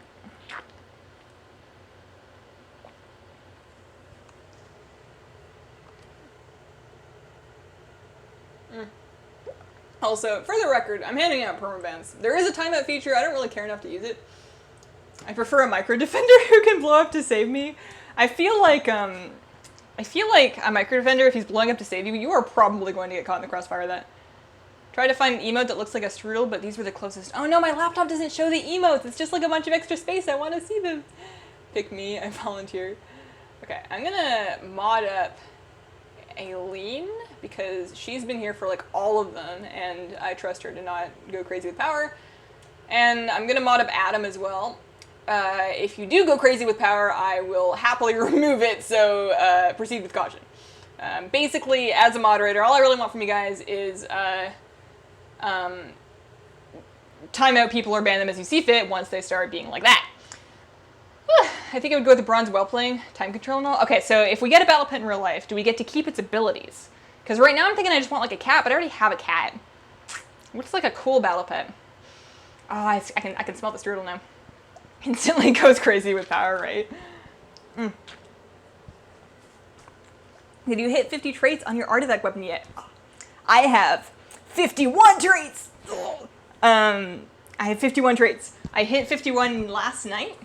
Also, for the record, I'm handing out permabans. There is a timeout feature. I don't really care enough to use it. I prefer a micro defender who can blow up to save me. I feel like a micro defender, if he's blowing up to save you, you are probably going to get caught in the crossfire of that. Try to find an emote that looks like a strudel, but these were the closest. Oh no, my laptop doesn't show the emotes. It's just like a bunch of extra space. I want to see them. Pick me. I volunteered. Okay, I'm gonna mod up Aileen because she's been here for like all of them, and I trust her to not go crazy with power. And I'm gonna mod up Adam as well. If you do go crazy with power, I will happily remove it, so proceed with caution. Basically, as a moderator, all I really want from you guys is time out people or ban them as you see fit once they start being like that. I think I would go with the bronze well playing, time control and all. Okay, so if we get a battle pet in real life, do we get to keep its abilities? Because right now I'm thinking I just want like a cat, but I already have a cat. What's like a cool battle pet? Oh, I can smell the strudel now. Instantly goes crazy with power, right? Did you hit 50 traits on your artifact weapon yet? I have 51 traits! I have 51 traits. I hit 51 last night.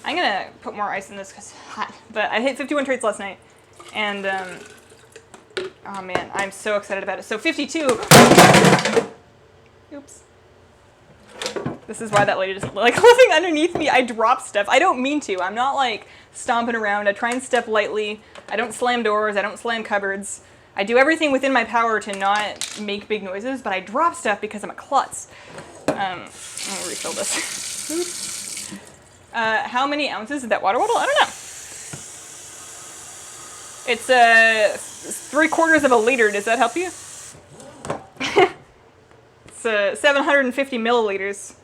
I'm gonna put more ice in this because it's hot. But I hit 51 traits last night. And, oh man, I'm so excited about it. So 52. Oops. This is why that lady just, like, living underneath me. I drop stuff. I don't mean to. I'm not, like, stomping around. I try and step lightly. I don't slam doors. I don't slam cupboards. I do everything within my power to not make big noises, but I drop stuff because I'm a klutz. I'm gonna refill this. How many ounces is that water bottle? I don't know. It's 3/4 of a liter. Does that help you? It's 750 milliliters.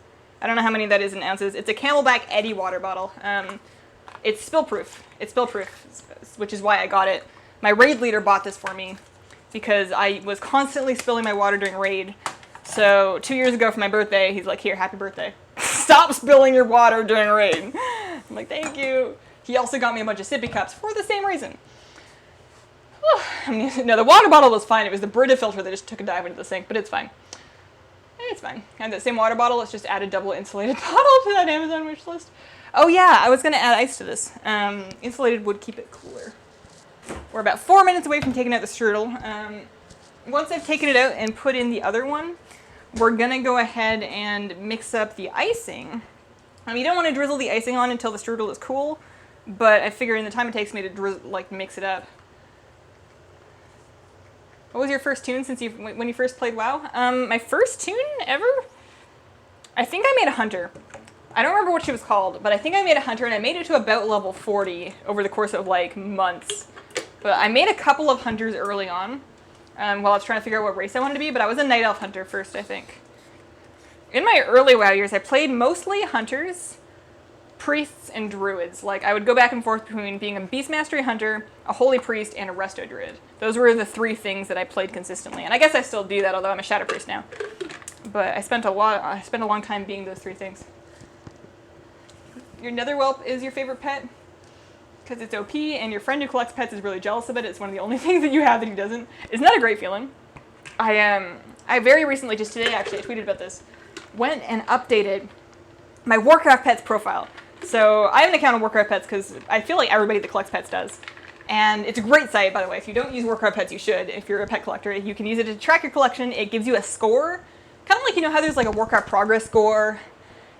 I don't know how many that is in ounces. It's a Camelback Eddy water bottle. It's spill proof. It's spill proof, which is why I got it. My raid leader bought this for me because I was constantly spilling my water during raid. So 2 years ago for my birthday, he's like, "Here, happy birthday. Stop spilling your water during raid." I'm like, "Thank you." He also got me a bunch of sippy cups for the same reason. No, the water bottle was fine. It was the Brita filter that just took a dive into the sink, but it's fine. It's fine. I have that same water bottle. Let's just add a double insulated bottle to that Amazon wish list. Oh yeah, I was going to add ice to this. Insulated would keep it cooler. We're about 4 minutes away from taking out the strudel. Once I've taken it out and put in the other one, we're going to go ahead and mix up the icing. You don't want to drizzle the icing on until the strudel is cool, but I figure in the time it takes me to mix it up. What was your first tune when you first played WoW? My first tune ever? I think I made a hunter. I don't remember what she was called, but I think I made a hunter, and I made it to about level 40 over the course of like months. But I made a couple of hunters early on while I was trying to figure out what race I wanted to be, but I was a night elf hunter first, I think. In my early WoW years, I played mostly hunters, priests, and druids. Like, I would go back and forth between being a beast mastery hunter, a holy priest, and a resto druid. Those were the 3 things that I played consistently, and I guess I still do that, although I'm a shadow priest now. But I spent a long time being those 3 things. Your nether whelp is your favorite pet because it's OP, and your friend who collects pets is really jealous of it. It's one of the only things that you have that he doesn't. Isn't that a great feeling? I very recently, just today actually, I tweeted about this, went and updated my Warcraft Pets profile. So I have an account on Warcraft Pets because I feel like everybody that collects pets does. And it's a great site, by the way. If you don't use Warcraft Pets, you should. If you're a pet collector, you can use it to track your collection. It gives you a score. Kind of like, you know how there's like a Warcraft progress score,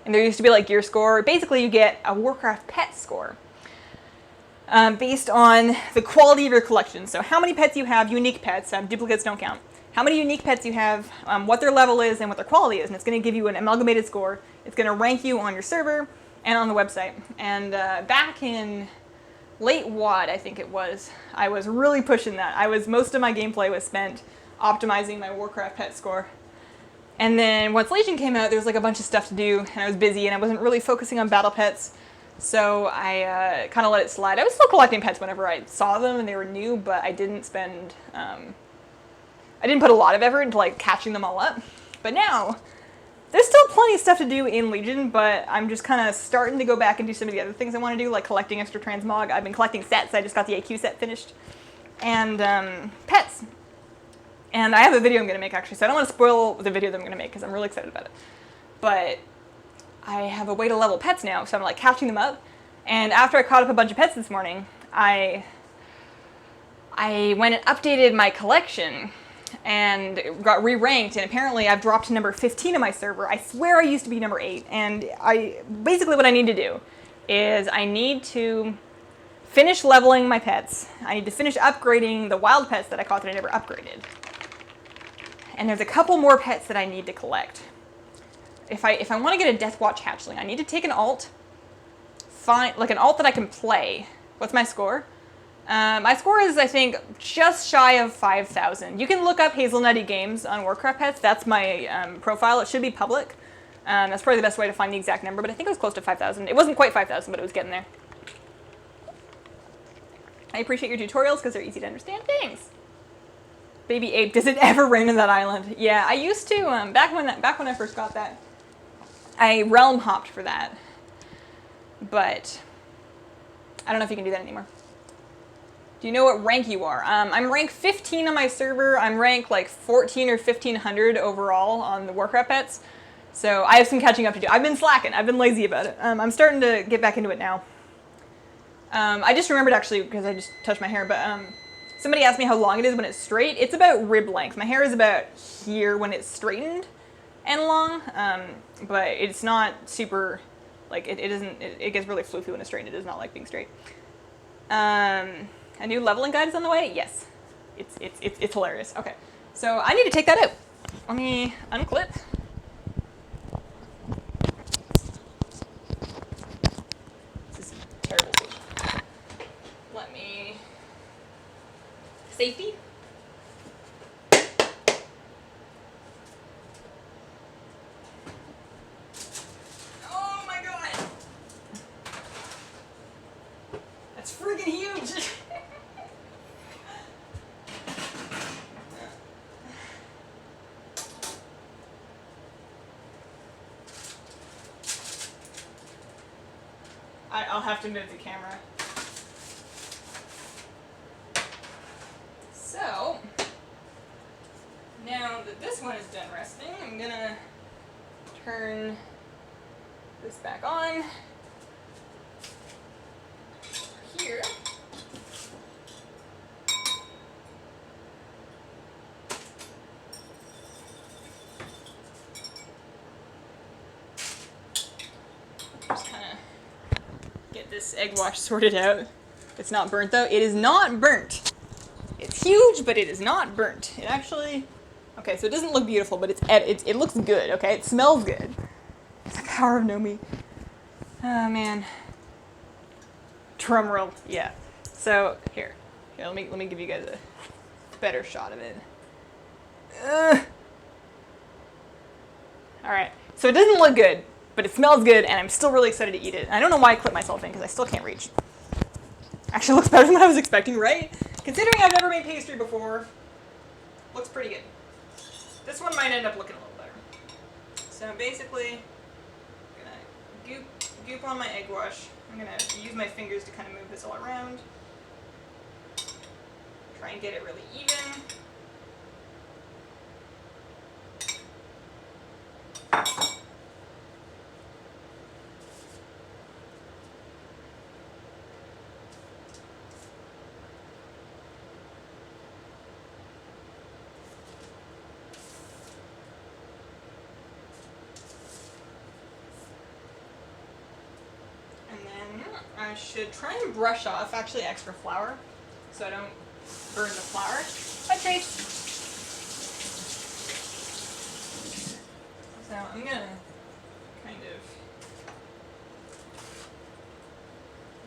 and there used to be like gear score. Basically, you get a Warcraft pet score based on the quality of your collection. So how many pets you have, unique pets, duplicates don't count. How many unique pets you have, what their level is, and what their quality is. And it's going to give you an amalgamated score. It's going to rank you on your server and on the website. And back in late WoD, I think it was, I was really pushing that. Most of my gameplay was spent optimizing my Warcraft pet score. And then once Legion came out, there was like a bunch of stuff to do, and I was busy, and I wasn't really focusing on battle pets. So I kind of let it slide. I was still collecting pets whenever I saw them and they were new, but I didn't spend, I didn't put a lot of effort into like catching them all up. But now, there's still plenty of stuff to do in Legion, but I'm just kind of starting to go back and do some of the other things I want to do, like collecting extra transmog. I've been collecting sets. I just got the AQ set finished. And pets. And I have a video I'm going to make, actually, so I don't want to spoil the video that I'm going to make, because I'm really excited about it. But I have a way to level pets now, so I'm like catching them up. And after I caught up a bunch of pets this morning, I went and updated my collection and got re-ranked, and apparently I've dropped to number 15 on my server. I swear I used to be number 8, and basically what I need to do is I need to finish leveling my pets. I need to finish upgrading the wild pets that I caught that I never upgraded. And there's a couple more pets that I need to collect. If I want to get a Death Watch hatchling, I need to take an alt, find like an alt that I can play. What's my score? My score is, I think, just shy of 5,000. You can look up Hazelnutty Games on Warcraft Pets. That's my profile. It should be public. That's probably the best way to find the exact number, but I think it was close to 5,000. It wasn't quite 5,000, but it was getting there. I appreciate your tutorials because they're easy to understand. Thanks. Baby ape, does it ever rain in that island? Yeah, I used to, back when I first got that, I realm hopped for that. But I don't know if you can do that anymore. Do you know what rank you are? I'm rank 15 on my server. I'm rank like 14 or 1500 overall on the Warcraft pets. So I have some catching up to do. I've been slacking. I've been lazy about it. I'm starting to get back into it now. I just remembered actually, because I just touched my hair, but somebody asked me how long it is when it's straight. It's about rib length. My hair is about here when it's straightened and long, but it's not super, like it gets really floofy when it's straightened. It does not like being straight. A new leveling guide is on the way? Yes. It's hilarious. Okay. So I need to take that out. Let me unclip. safety. Oh my god! That's friggin' huge! I'll have to move the camera. So, now that this one is done resting, I'm gonna turn this back on. Here. Just kind of get this egg wash sorted out. It's not burnt though. It is not burnt. It's huge, but it is not burnt. It actually, okay, so it doesn't look beautiful, but it looks good. Okay, it smells good. It's the power of no meat. Oh man. Drum roll. Yeah. So here, let me give you guys a better shot of it. All right. So it doesn't look good, but it smells good, and I'm still really excited to eat it. I don't know why I clipped myself in, because I still can't reach. Actually looks better than I was expecting, right? Considering I've never made pastry before, looks pretty good. This one might end up looking a little better. So basically, I'm gonna goop on my egg wash. I'm gonna use my fingers to kind of move this all around. Try and get it really even. I should try and brush off actually extra flour so I don't burn the flour. Hi, Trace. So I'm gonna kind of,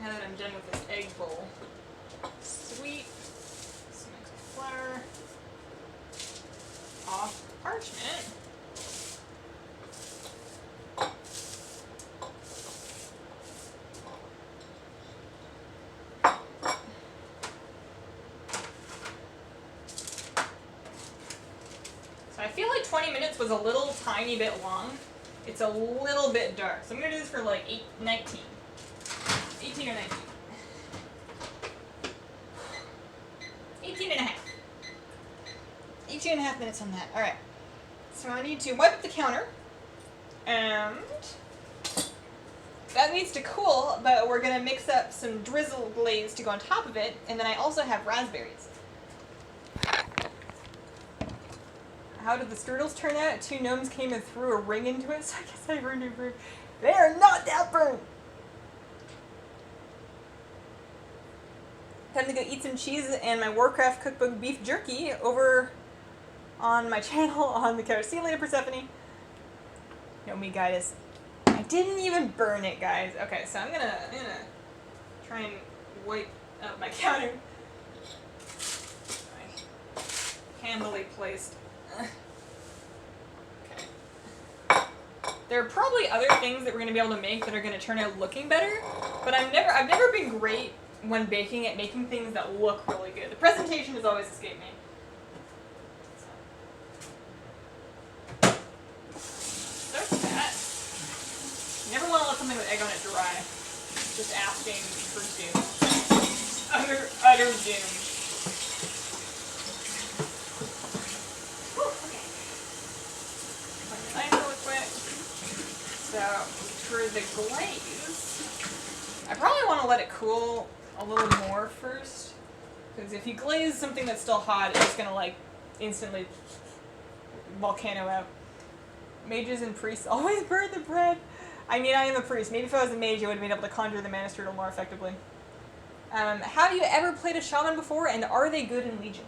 now that I'm done with this egg bowl, sweep some extra flour off the parchment. I feel like 20 minutes was a little tiny bit long. It's a little bit dark. So I'm going to do this for like 18 or 19. 18 and a half. 18 and a half minutes on that. All right. So I need to wipe up the counter. And that needs to cool, but we're going to mix up some drizzle glaze to go on top of it. And then I also have raspberries. How did the strudels turn out? 2 gnomes came and threw a ring into it, so I guess I ruined it. They are not that burnt! Time to go eat some cheese and my Warcraft cookbook beef jerky over on my channel on the couch. See you later, Persephone. No, me, guys. I didn't even burn it, guys. Okay, so I'm gonna try and wipe up my counter. Handily placed. Okay. There are probably other things that we're going to be able to make that are going to turn out looking better, but I've never been great when baking at making things that look really good. The presentation has always escaped me. So there's that. You never want to let something with egg on it dry. Just asking for doom. Utter doom. So, for the glaze, I probably want to let it cool a little more first, because if you glaze something that's still hot, it's just going to, like, instantly volcano out. Mages and priests always burn the bread. I mean, I am a priest. Maybe if I was a mage, I would have been able to conjure the mana strudel more effectively. Have you ever played a shaman before, and are they good in Legion?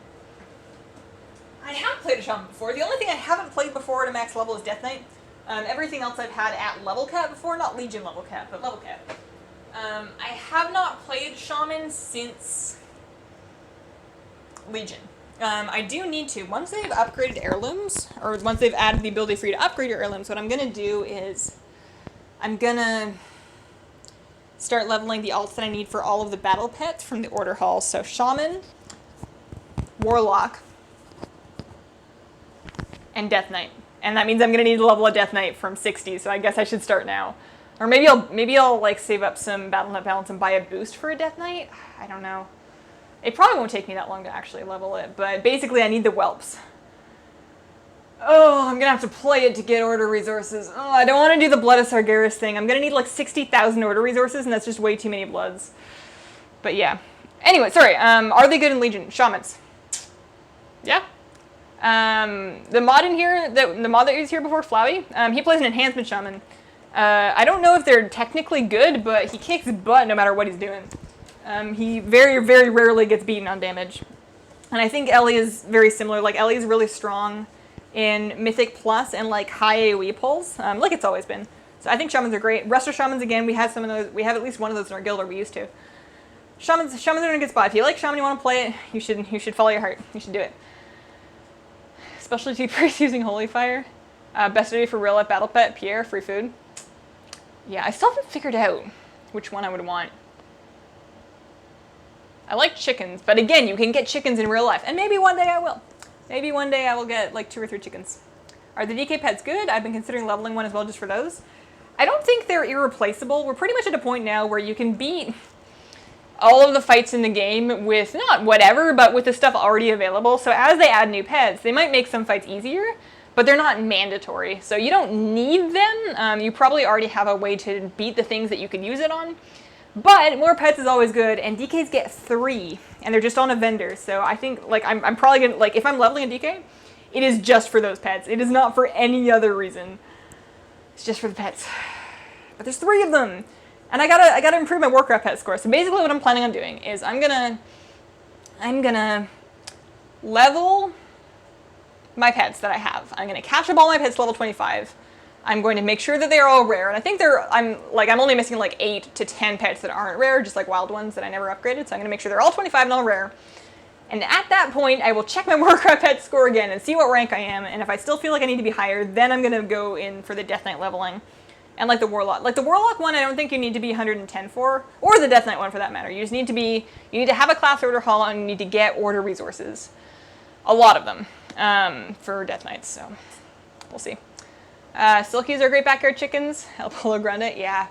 I have played a shaman before. The only thing I haven't played before at a max level is Death Knight. Everything else I've had at level cap before, not Legion level cap, but level cap. I have not played Shaman since Legion. I do need to, once they've upgraded heirlooms, or once they've added the ability for you to upgrade your heirlooms, what I'm going to do is I'm going to start leveling the alts that I need for all of the battle pets from the order hall. So Shaman, Warlock, and Death Knight. And that means I'm going to need to level a Death Knight from 60, so I guess I should start now. Or maybe I'll like save up some battle net balance and buy a boost for a Death Knight. I don't know. It probably won't take me that long to actually level it, but basically I need the whelps. Oh, I'm gonna have to play it to get order resources. Oh, I don't want to do the Blood of Sargeras thing. I'm gonna need like 60,000 order resources, and that's just way too many bloods. But yeah. Anyway, sorry. Are they good in Legion? Shamans. Yeah. The mod in here, the mod that was here before, Flowey, he plays an enhancement shaman. I don't know if they're technically good, but he kicks butt no matter what he's doing. He very, very rarely gets beaten on damage. And I think Ellie is very similar. Like, Ellie is really strong in Mythic Plus and, like, high AoE pulls, like it's always been. So I think Shamans are great. Resto Shamans, again, we have some of those. We have at least one of those in our guild, or we used to. Shamans are in a good spot. If you like Shaman, you want to play it, you should follow your heart. You should do it. Specialty priest using Holy Fire. Best idea for real life battle pet, Pierre, free food. Yeah, I still haven't figured out which one I would want. I like chickens, but again, you can get chickens in real life, and maybe one day I will. Maybe one day I will get like 2 or 3 chickens. Are the DK pets good? I've been considering leveling one as well just for those. I don't think they're irreplaceable. We're pretty much at a point now where you can beat all of the fights in the game with not whatever, but with the stuff already available. So as they add new pets, they might make some fights easier, but they're not mandatory. So you don't need them. You probably already have a way to beat the things that you can use it on. But more pets is always good, and DKs get 3, and they're just on a vendor. So I think, like, I'm probably gonna, like, if I'm leveling a DK, it is just for those pets. It is not for any other reason. It's just for the pets. But there's 3 of them, and I gotta improve my Warcraft pet score. So basically, what I'm planning on doing is I'm gonna level my pets that I have. I'm gonna catch up all my pets to level 25. I'm going to make sure that they're all rare, and I think I'm only missing like 8 to 10 pets that aren't rare, just like wild ones that I never upgraded, so I'm going to make sure they're all 25 and all rare. And at that point, I will check my Warcraft pet score again and see what rank I am, and if I still feel like I need to be higher, then I'm going to go in for the Death Knight leveling. And like the Warlock. Like the Warlock one, I don't think you need to be 110 for, or the Death Knight one for that matter. You just need to be, you need to have a class order hall, and you need to get order resources. A lot of them, for Death Knights, so we'll see. Silkies are great backyard chickens. El Polo Grande, yeah.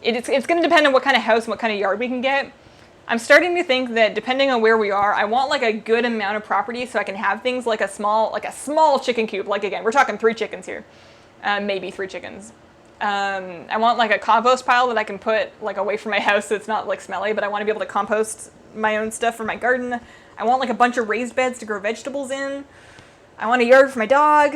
It's going to depend on what kind of house and what kind of yard we can get. I'm starting to think that depending on where we are, I want like a good amount of property so I can have things like a small chicken coop. Like again, we're talking 3 chickens here, maybe 3 chickens. I want like a compost pile that I can put like away from my house so it's not like smelly, but I want to be able to compost my own stuff for my garden. I want like a bunch of raised beds to grow vegetables in. I want a yard for my dog.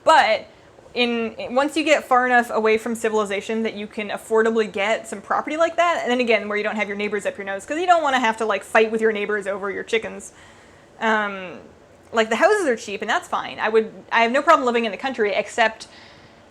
But once you get far enough away from civilization that you can affordably get some property like that, and then again, where you don't have your neighbors up your nose, because you don't want to have to like fight with your neighbors over your chickens. Like the houses are cheap, and that's fine. I have no problem living in the country, except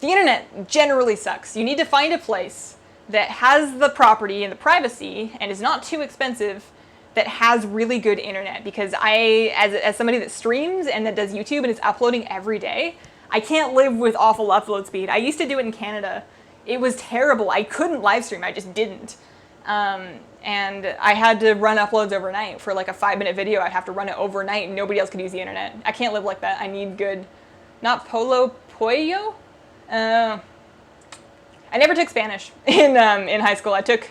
the internet generally sucks. You need to find a place that has the property and the privacy and is not too expensive, that has really good internet, because as somebody that streams and that does YouTube and is uploading every day, I can't live with awful upload speed. I used to do it in Canada. It was terrible. I couldn't live stream. I just didn't. And I had to run uploads overnight for like a 5-minute video. I'd have to run it overnight and nobody else could use the internet. I can't live like that. I need good, not Polo Pollo? I never took Spanish in high school. I took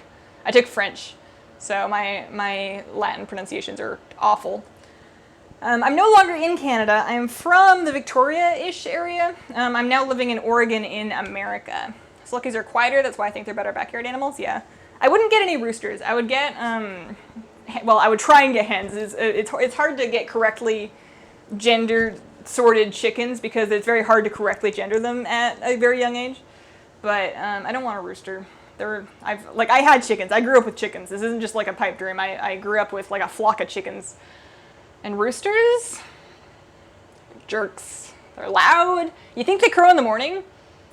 French. So my Latin pronunciations are awful. I'm no longer in Canada. I'm from the Victoria-ish area. I'm now living in Oregon in America. Slookies are quieter. That's why I think they're better backyard animals. Yeah. I wouldn't get any roosters. I would get, well, I would try and get hens. It's hard to get correctly gendered sorted chickens because it's very hard to correctly gender them at a very young age. But I don't want a rooster. I had chickens. I grew up with chickens. This isn't just like a pipe dream. I grew up with like a flock of chickens. And roosters? Jerks. They're loud. You think they crow in the morning?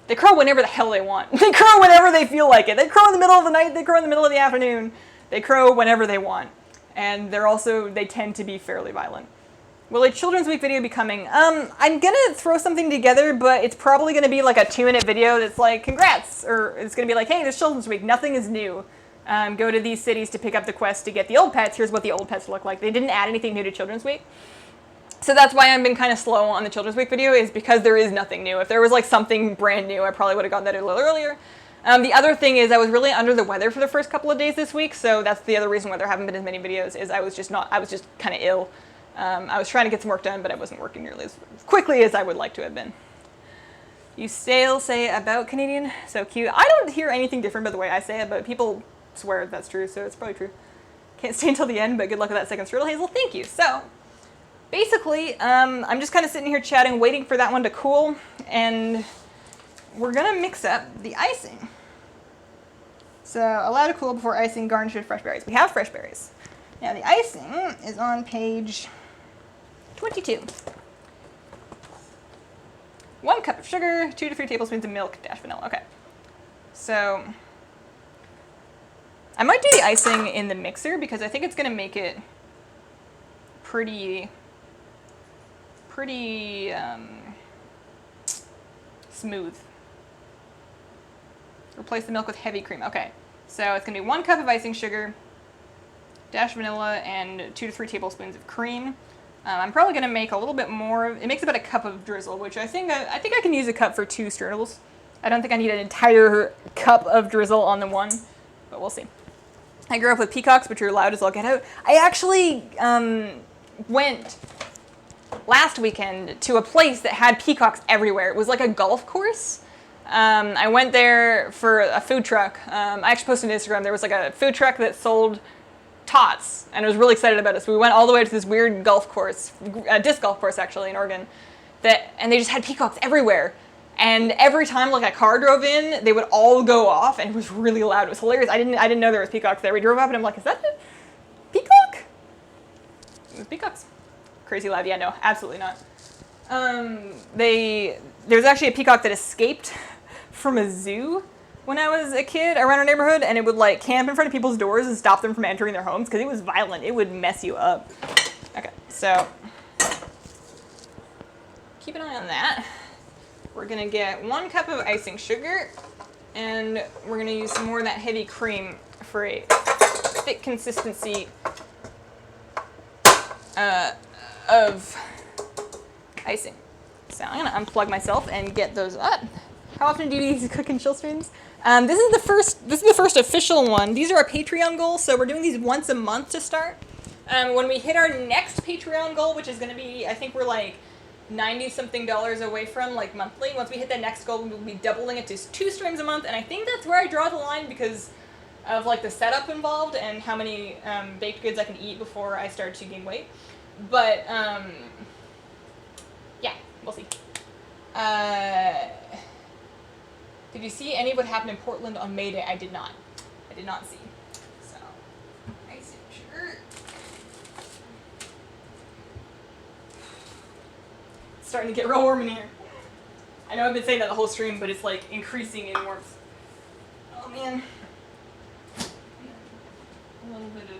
They crow whenever the hell they want. They crow whenever they feel like it. They crow in the middle of the night, they crow in the middle of the afternoon. They crow whenever they want. And they tend to be fairly violent. Will a Children's Week video be coming? I'm gonna throw something together, but it's probably gonna be like a 2-minute video that's like, congrats! Or it's gonna be like, hey, there's Children's Week, nothing is new. Go to these cities to pick up the quest to get the old pets. Here's what the old pets look like. They didn't add anything new to Children's Week. So that's why I've been kind of slow on the Children's Week video, is because there is nothing new. If there was like something brand new, I probably would have gotten that a little earlier. The other thing is I was really under the weather for the first couple of days this week, so that's the other reason why there haven't been as many videos, is I was just kind of ill. I was trying to get some work done, but I wasn't working nearly as quickly as I would like to have been. You still say about Canadian? So cute. I don't hear anything different by the way I say it, but people swear that's true, so it's probably true. Can't stay until the end, but good luck with that second strudel, Hazel. Thank you. So, basically, I'm just kind of sitting here chatting, waiting for that one to cool, and we're going to mix up the icing. So, allow to cool before icing, garnish with fresh berries. We have fresh berries. Now, the icing is on page 22. 1 cup of sugar, 2 to 3 tablespoons of milk, dash vanilla. Okay. So, I might do the icing in the mixer because I think it's going to make it pretty smooth. Replace the milk with heavy cream. Okay. So, it's going to be 1 cup of icing sugar, dash vanilla, and 2 to 3 tablespoons of cream. I'm probably going to make a little bit more. It makes about a cup of drizzle, which I think I can use a cup for 2 strudels. I don't think I need an entire cup of drizzle on the one, but we'll see. I grew up with peacocks, which are loud as all get out. I actually went last weekend to a place that had peacocks everywhere. It was like a golf course. I went there for a food truck. I actually posted on Instagram. There was like a food truck that sold tots, and I was really excited about it. So we went all the way to this weird golf course, disc golf course actually in Oregon, and they just had peacocks everywhere. And every time like a car drove in, they would all go off, and it was really loud. It was hilarious. I didn't know there was peacocks there. We drove up, and I'm like, is that a peacock? It was peacocks. Crazy loud. Yeah, no, absolutely not. There's actually a peacock that escaped from a zoo when I was a kid around our neighborhood, and it would like camp in front of people's doors and stop them from entering their homes because it was violent. It would mess you up. Okay, so keep an eye on that. We're gonna get 1 cup of icing sugar, and we're gonna use some more of that heavy cream for a thick consistency of icing. So I'm gonna unplug myself and get those up. How often do you do these cook and chill streams? This is the first official one. These are our Patreon goals, so we're doing these once a month to start. When we hit our next Patreon goal, which is going to be, I think we're like $90-something away from like monthly. Once we hit that next goal, we'll be doubling it to 2 streams a month, and I think that's where I draw the line because of like the setup involved and how many baked goods I can eat before I start to gain weight. But yeah, we'll see. Did you see any of what happened in Portland on May Day? I did not. I did not see. So, icing sugar. It's starting to get real warm in here. I know I've been saying that the whole stream, but it's like increasing in warmth. Oh man. A little bit of cream.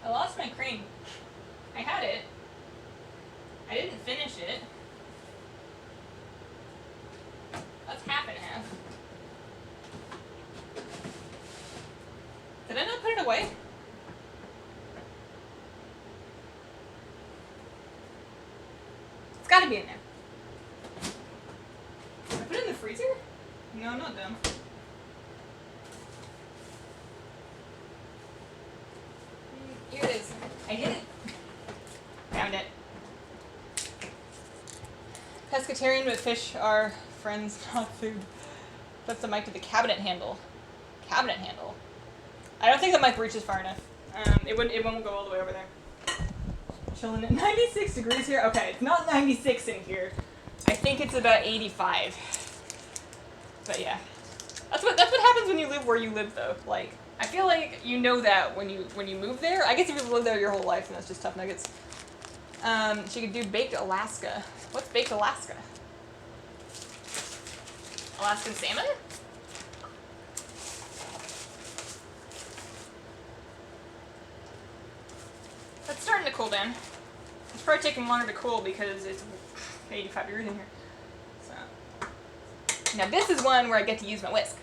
I lost my cream. I had it. I didn't finish it. That's half and half. Did I not put it away? It's gotta be in there. Did I put it in the freezer? No, I'm not dumb. Here it is. I hid it. Found it. Pescatarian, but fish are friends, not food. That's the mic to the cabinet handle. Cabinet handle. I don't think the mic reaches far enough. It won't go all the way over there. Chilling at 96 degrees here. Okay, it's not 96 in here. I think it's about 85. But yeah. That's what happens when you live where you live, though. Like, I feel like you know that when you move there. I guess if you've lived there your whole life, then that's just tough nuggets. She could do baked Alaska. What's baked Alaska? Alaskan salmon? It's starting to cool down. It's probably taking longer to cool because it's 85 degrees in here. So now this is one where I get to use my whisk.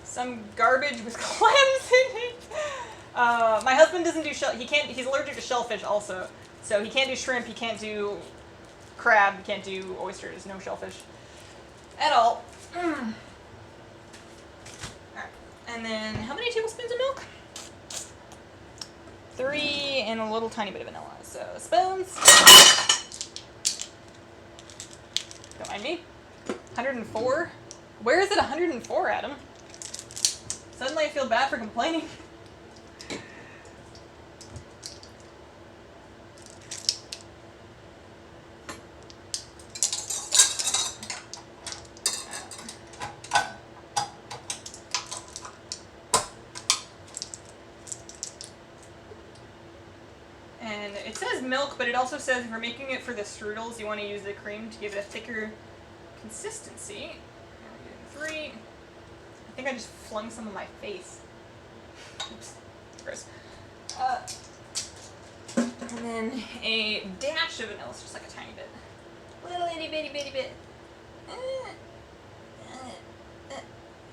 Some garbage with clams in it. My husband doesn't do shell. He's allergic to shellfish also, so he can't do shrimp. He can't do crab. He can't do oysters. No shellfish at all. Alright. And then how many tablespoons of milk? 3 and a little tiny bit of vanilla. So spoons. Don't mind me. 104. Where is it 104, Adam? Suddenly I feel bad for complaining. And it says milk, but it also says if you're making it for the strudels, you want to use the cream to give it a thicker consistency. And we're doing 3. I think I just flung some on my face. Oops. Gross. And then a dash of vanilla, just like a tiny bit. Little itty bitty bitty bit.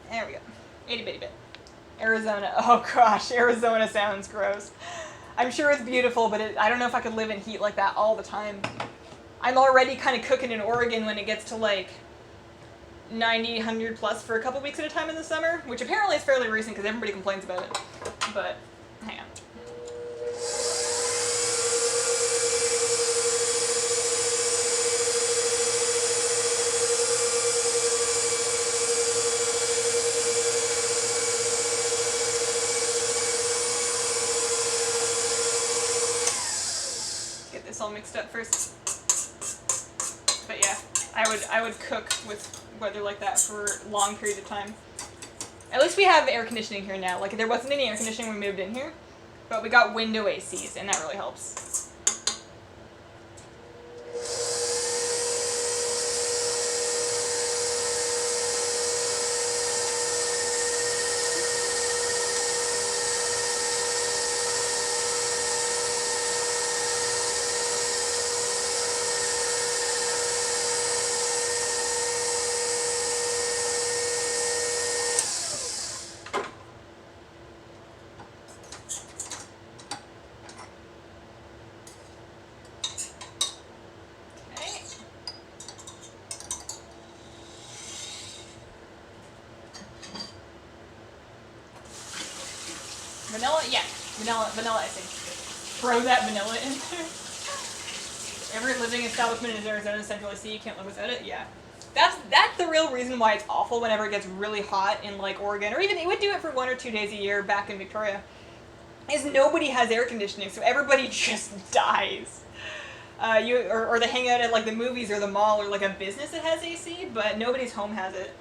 There we go. Itty bitty bit. Arizona. Oh gosh, Arizona sounds gross. I'm sure it's beautiful, but I don't know if I could live in heat like that all the time. I'm already kind of cooking in Oregon when it gets to like 90, 100 plus for a couple weeks at a time in the summer, which apparently is fairly recent because everybody complains about it. But, hang on. Get this all mixed up first. But yeah, I would cook with weather like that for long periods of time. At least we have air conditioning here now. Like, there wasn't any air conditioning when we moved in here, but we got window ACs, and that really helps. Vanilla, yeah, vanilla icing. Throw that vanilla in there. Every living establishment in Arizona Central AC, you can't live without it. Yeah, that's the real reason why it's awful whenever it gets really hot in like Oregon, or even it would do it for 1 or 2 days a year back in Victoria. Is nobody has air conditioning, so everybody just dies. Or they hang out at like the movies or the mall or like a business that has AC, but nobody's home has it.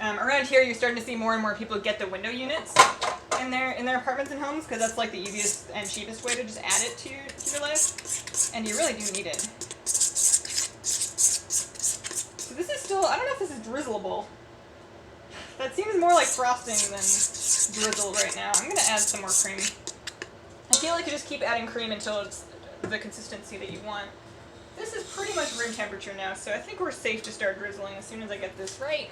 Around here, you're starting to see more and more people get the window units in their apartments and homes, because that's like the easiest and cheapest way to just add it to your life, and you really do need it. So this is still, I don't know if this is drizzleable. That seems more like frosting than drizzle right now. I'm gonna add some more cream. I feel like you just keep adding cream until it's the consistency that you want. This is pretty much room temperature now, so I think we're safe to start drizzling as soon as I get this right.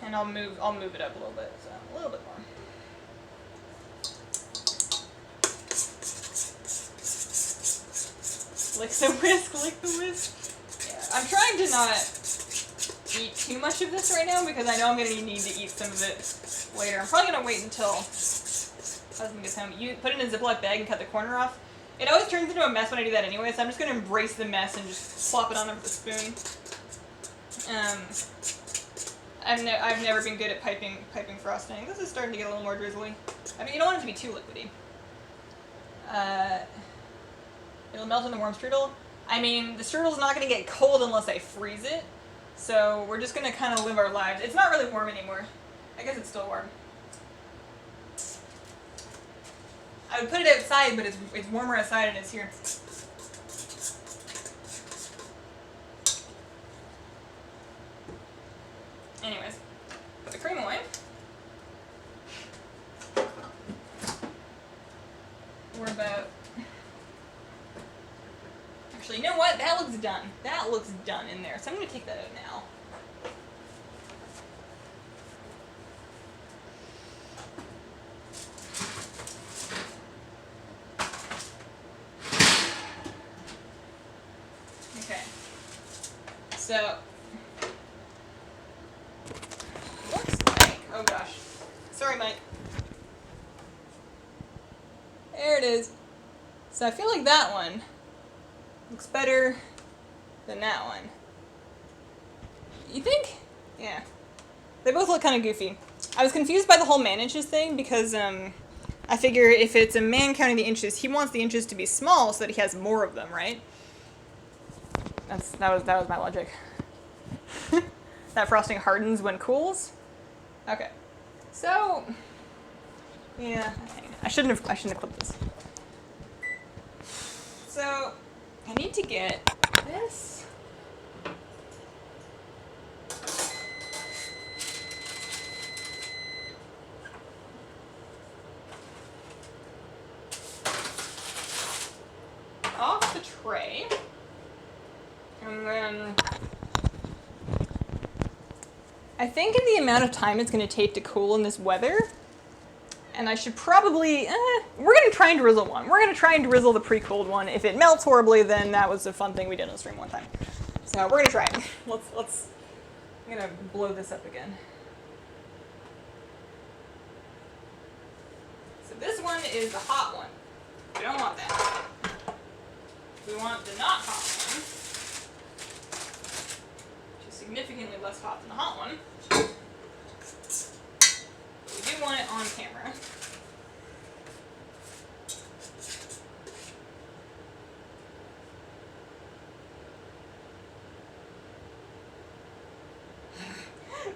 And I'll move it up a little bit, so a little bit more. Lick the whisk, lick the whisk. Yeah, I'm trying to not eat too much of this right now because I know I'm going to need to eat some of it later. I'm probably going to wait until husband gets home. You put it in a Ziploc bag and cut the corner off. It always turns into a mess when I do that anyway, so I'm just going to embrace the mess and just plop it on there with a spoon. I've never been good at piping frosting. This is starting to get a little more drizzly. I mean, you don't want it to be too liquidy. It'll melt in the warm strudel. I mean, the strudel's not going to get cold unless I freeze it. So we're just going to kind of live our lives. It's not really warm anymore. I guess it's still warm. I would put it outside, but it's warmer outside than it is here. Anyways, put the cream away. We're about... Actually, you know what? That looks done. That looks done in there. So I'm going to take that out now. Okay. So, looks like... Oh gosh. Sorry, Mike. There it is. So I feel like that one looks better than that one. You think? Yeah. They both look kind of goofy. I was confused by the whole man inches thing because I figure if it's a man counting the inches, he wants the inches to be small so that he has more of them, right? That was my logic. That frosting hardens when cools. Okay. So yeah, I shouldn't have clipped this. So I need to get this. Off the tray. And then I think in the amount of time it's going to take to cool in this weather, and I should probably, we're going to try and drizzle one. We're going to try and drizzle the pre-cooled one. If it melts horribly, then that was a fun thing we did on the stream one time. So we're going to try it. I'm going to blow this up again. So this one is the hot one. We don't want that. We want the not hot one, which is significantly less hot than the hot one. We do want it on camera.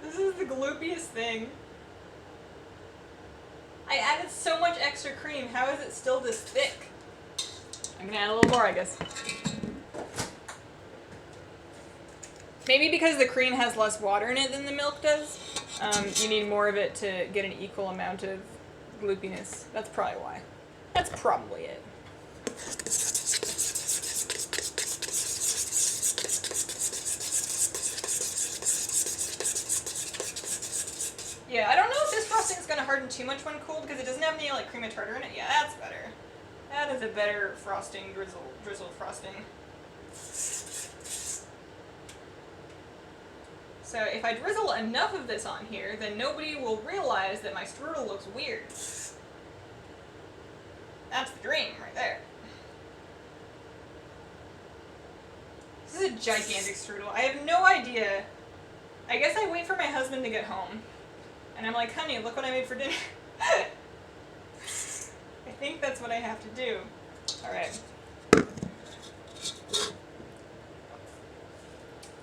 This is the gloopiest thing. I added so much extra cream. How is it still this thick? I'm gonna add a little more, I guess. Maybe because the cream has less water in it than the milk does. You need more of it to get an equal amount of gloopiness. That's probably why. That's probably it. Yeah, I don't know if this frosting is going to harden too much when cooled because it doesn't have any like cream of tartar in it. Yeah, that's better. That is a better frosting, drizzled frosting. So if I drizzle enough of this on here, then nobody will realize that my strudel looks weird. That's the dream right there. This is a gigantic strudel. I have no idea. I guess I wait for my husband to get home. And I'm like, honey, look what I made for dinner. I think that's what I have to do. Alright.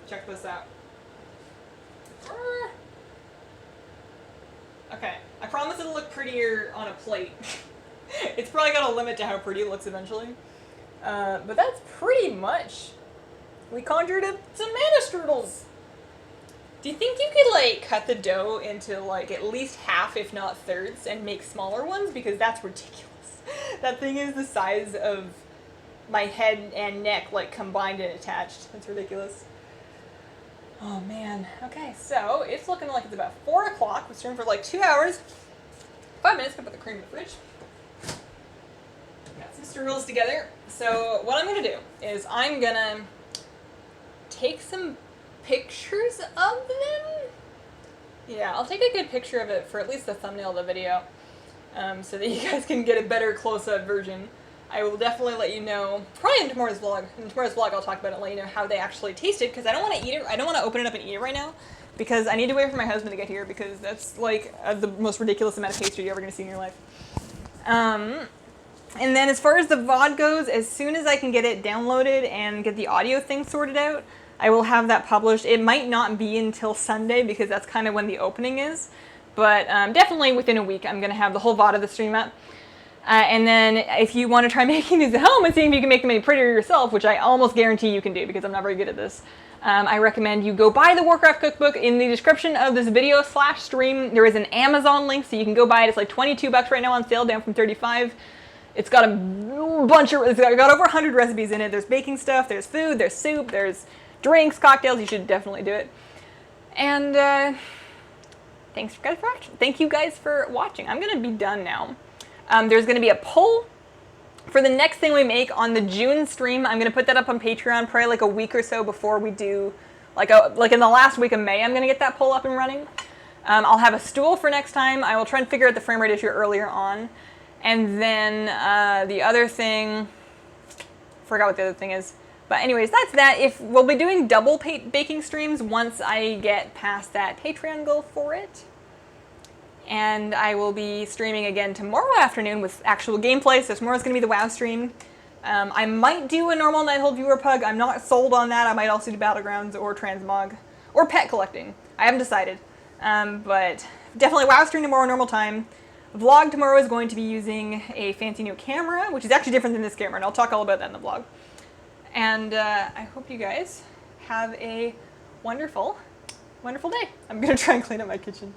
Check this out. Okay, I promise it'll look prettier on a plate. It's probably got a limit to how pretty it looks eventually. But that's pretty much... We conjured up some mana strudels! Do you think you could, like, cut the dough into, like, at least half, if not thirds, and make smaller ones? Because that's ridiculous. That thing is the size of my head and neck, like, combined and attached. That's ridiculous. Oh, man. Okay, so it's looking like it's about 4 o'clock. We're streaming for, like, 2 hours. 5 minutes. Gonna put the cream in the fridge. Got some strudels together. So what I'm gonna do is I'm gonna take some pictures of them. Yeah, I'll take a good picture of it for at least the thumbnail of the video, so that you guys can get a better close-up version. I will definitely let you know, probably in tomorrow's vlog. In tomorrow's vlog I'll talk about it and let you know how they actually tasted, because I don't want to eat it, I don't want to open it up and eat it right now, because I need to wait for my husband to get here, because that's like the most ridiculous amount of pastry you're ever going to see in your life. And then as far as the VOD goes, as soon as I can get it downloaded and get the audio thing sorted out, I will have that published. It might not be until Sunday because that's kind of when the opening is, but definitely within a week I'm going to have the whole VOD of the stream up. And then if you want to try making these at home and seeing if you can make them any prettier yourself, which I almost guarantee you can do because I'm not very good at this, I recommend you go buy the Warcraft cookbook. In the description of this video / stream, there is an Amazon link, so you can go buy it. It's like $22 right now on sale, down from $35. It's got a bunch of, it's got over 100 recipes in it. There's baking stuff, there's food, there's soup, there's drinks, cocktails. You should definitely do it. And thank you guys for watching. I'm going to be done now. There's going to be a poll for the next thing we make on the June stream. I'm going to put that up on Patreon probably like a week or so before we do, like in the last week of May, I'm going to get that poll up and running. I'll have a stool for next time. I will try and figure out the frame rate issue earlier on. And then the other thing, forgot what the other thing is. But anyways, that's that. We'll be doing double baking streams once I get past that Patreon goal for it. And I will be streaming again tomorrow afternoon with actual gameplay, so tomorrow's going to be the WoW stream. I might do a normal Nighthold Viewer Pug. I'm not sold on that. I might also do Battlegrounds or Transmog or pet collecting. I haven't decided. But definitely WoW stream tomorrow, normal time. Vlog tomorrow is going to be using a fancy new camera, which is actually different than this camera, and I'll talk all about that in the vlog. And I hope you guys have a wonderful, wonderful day. I'm going to try and clean up my kitchen.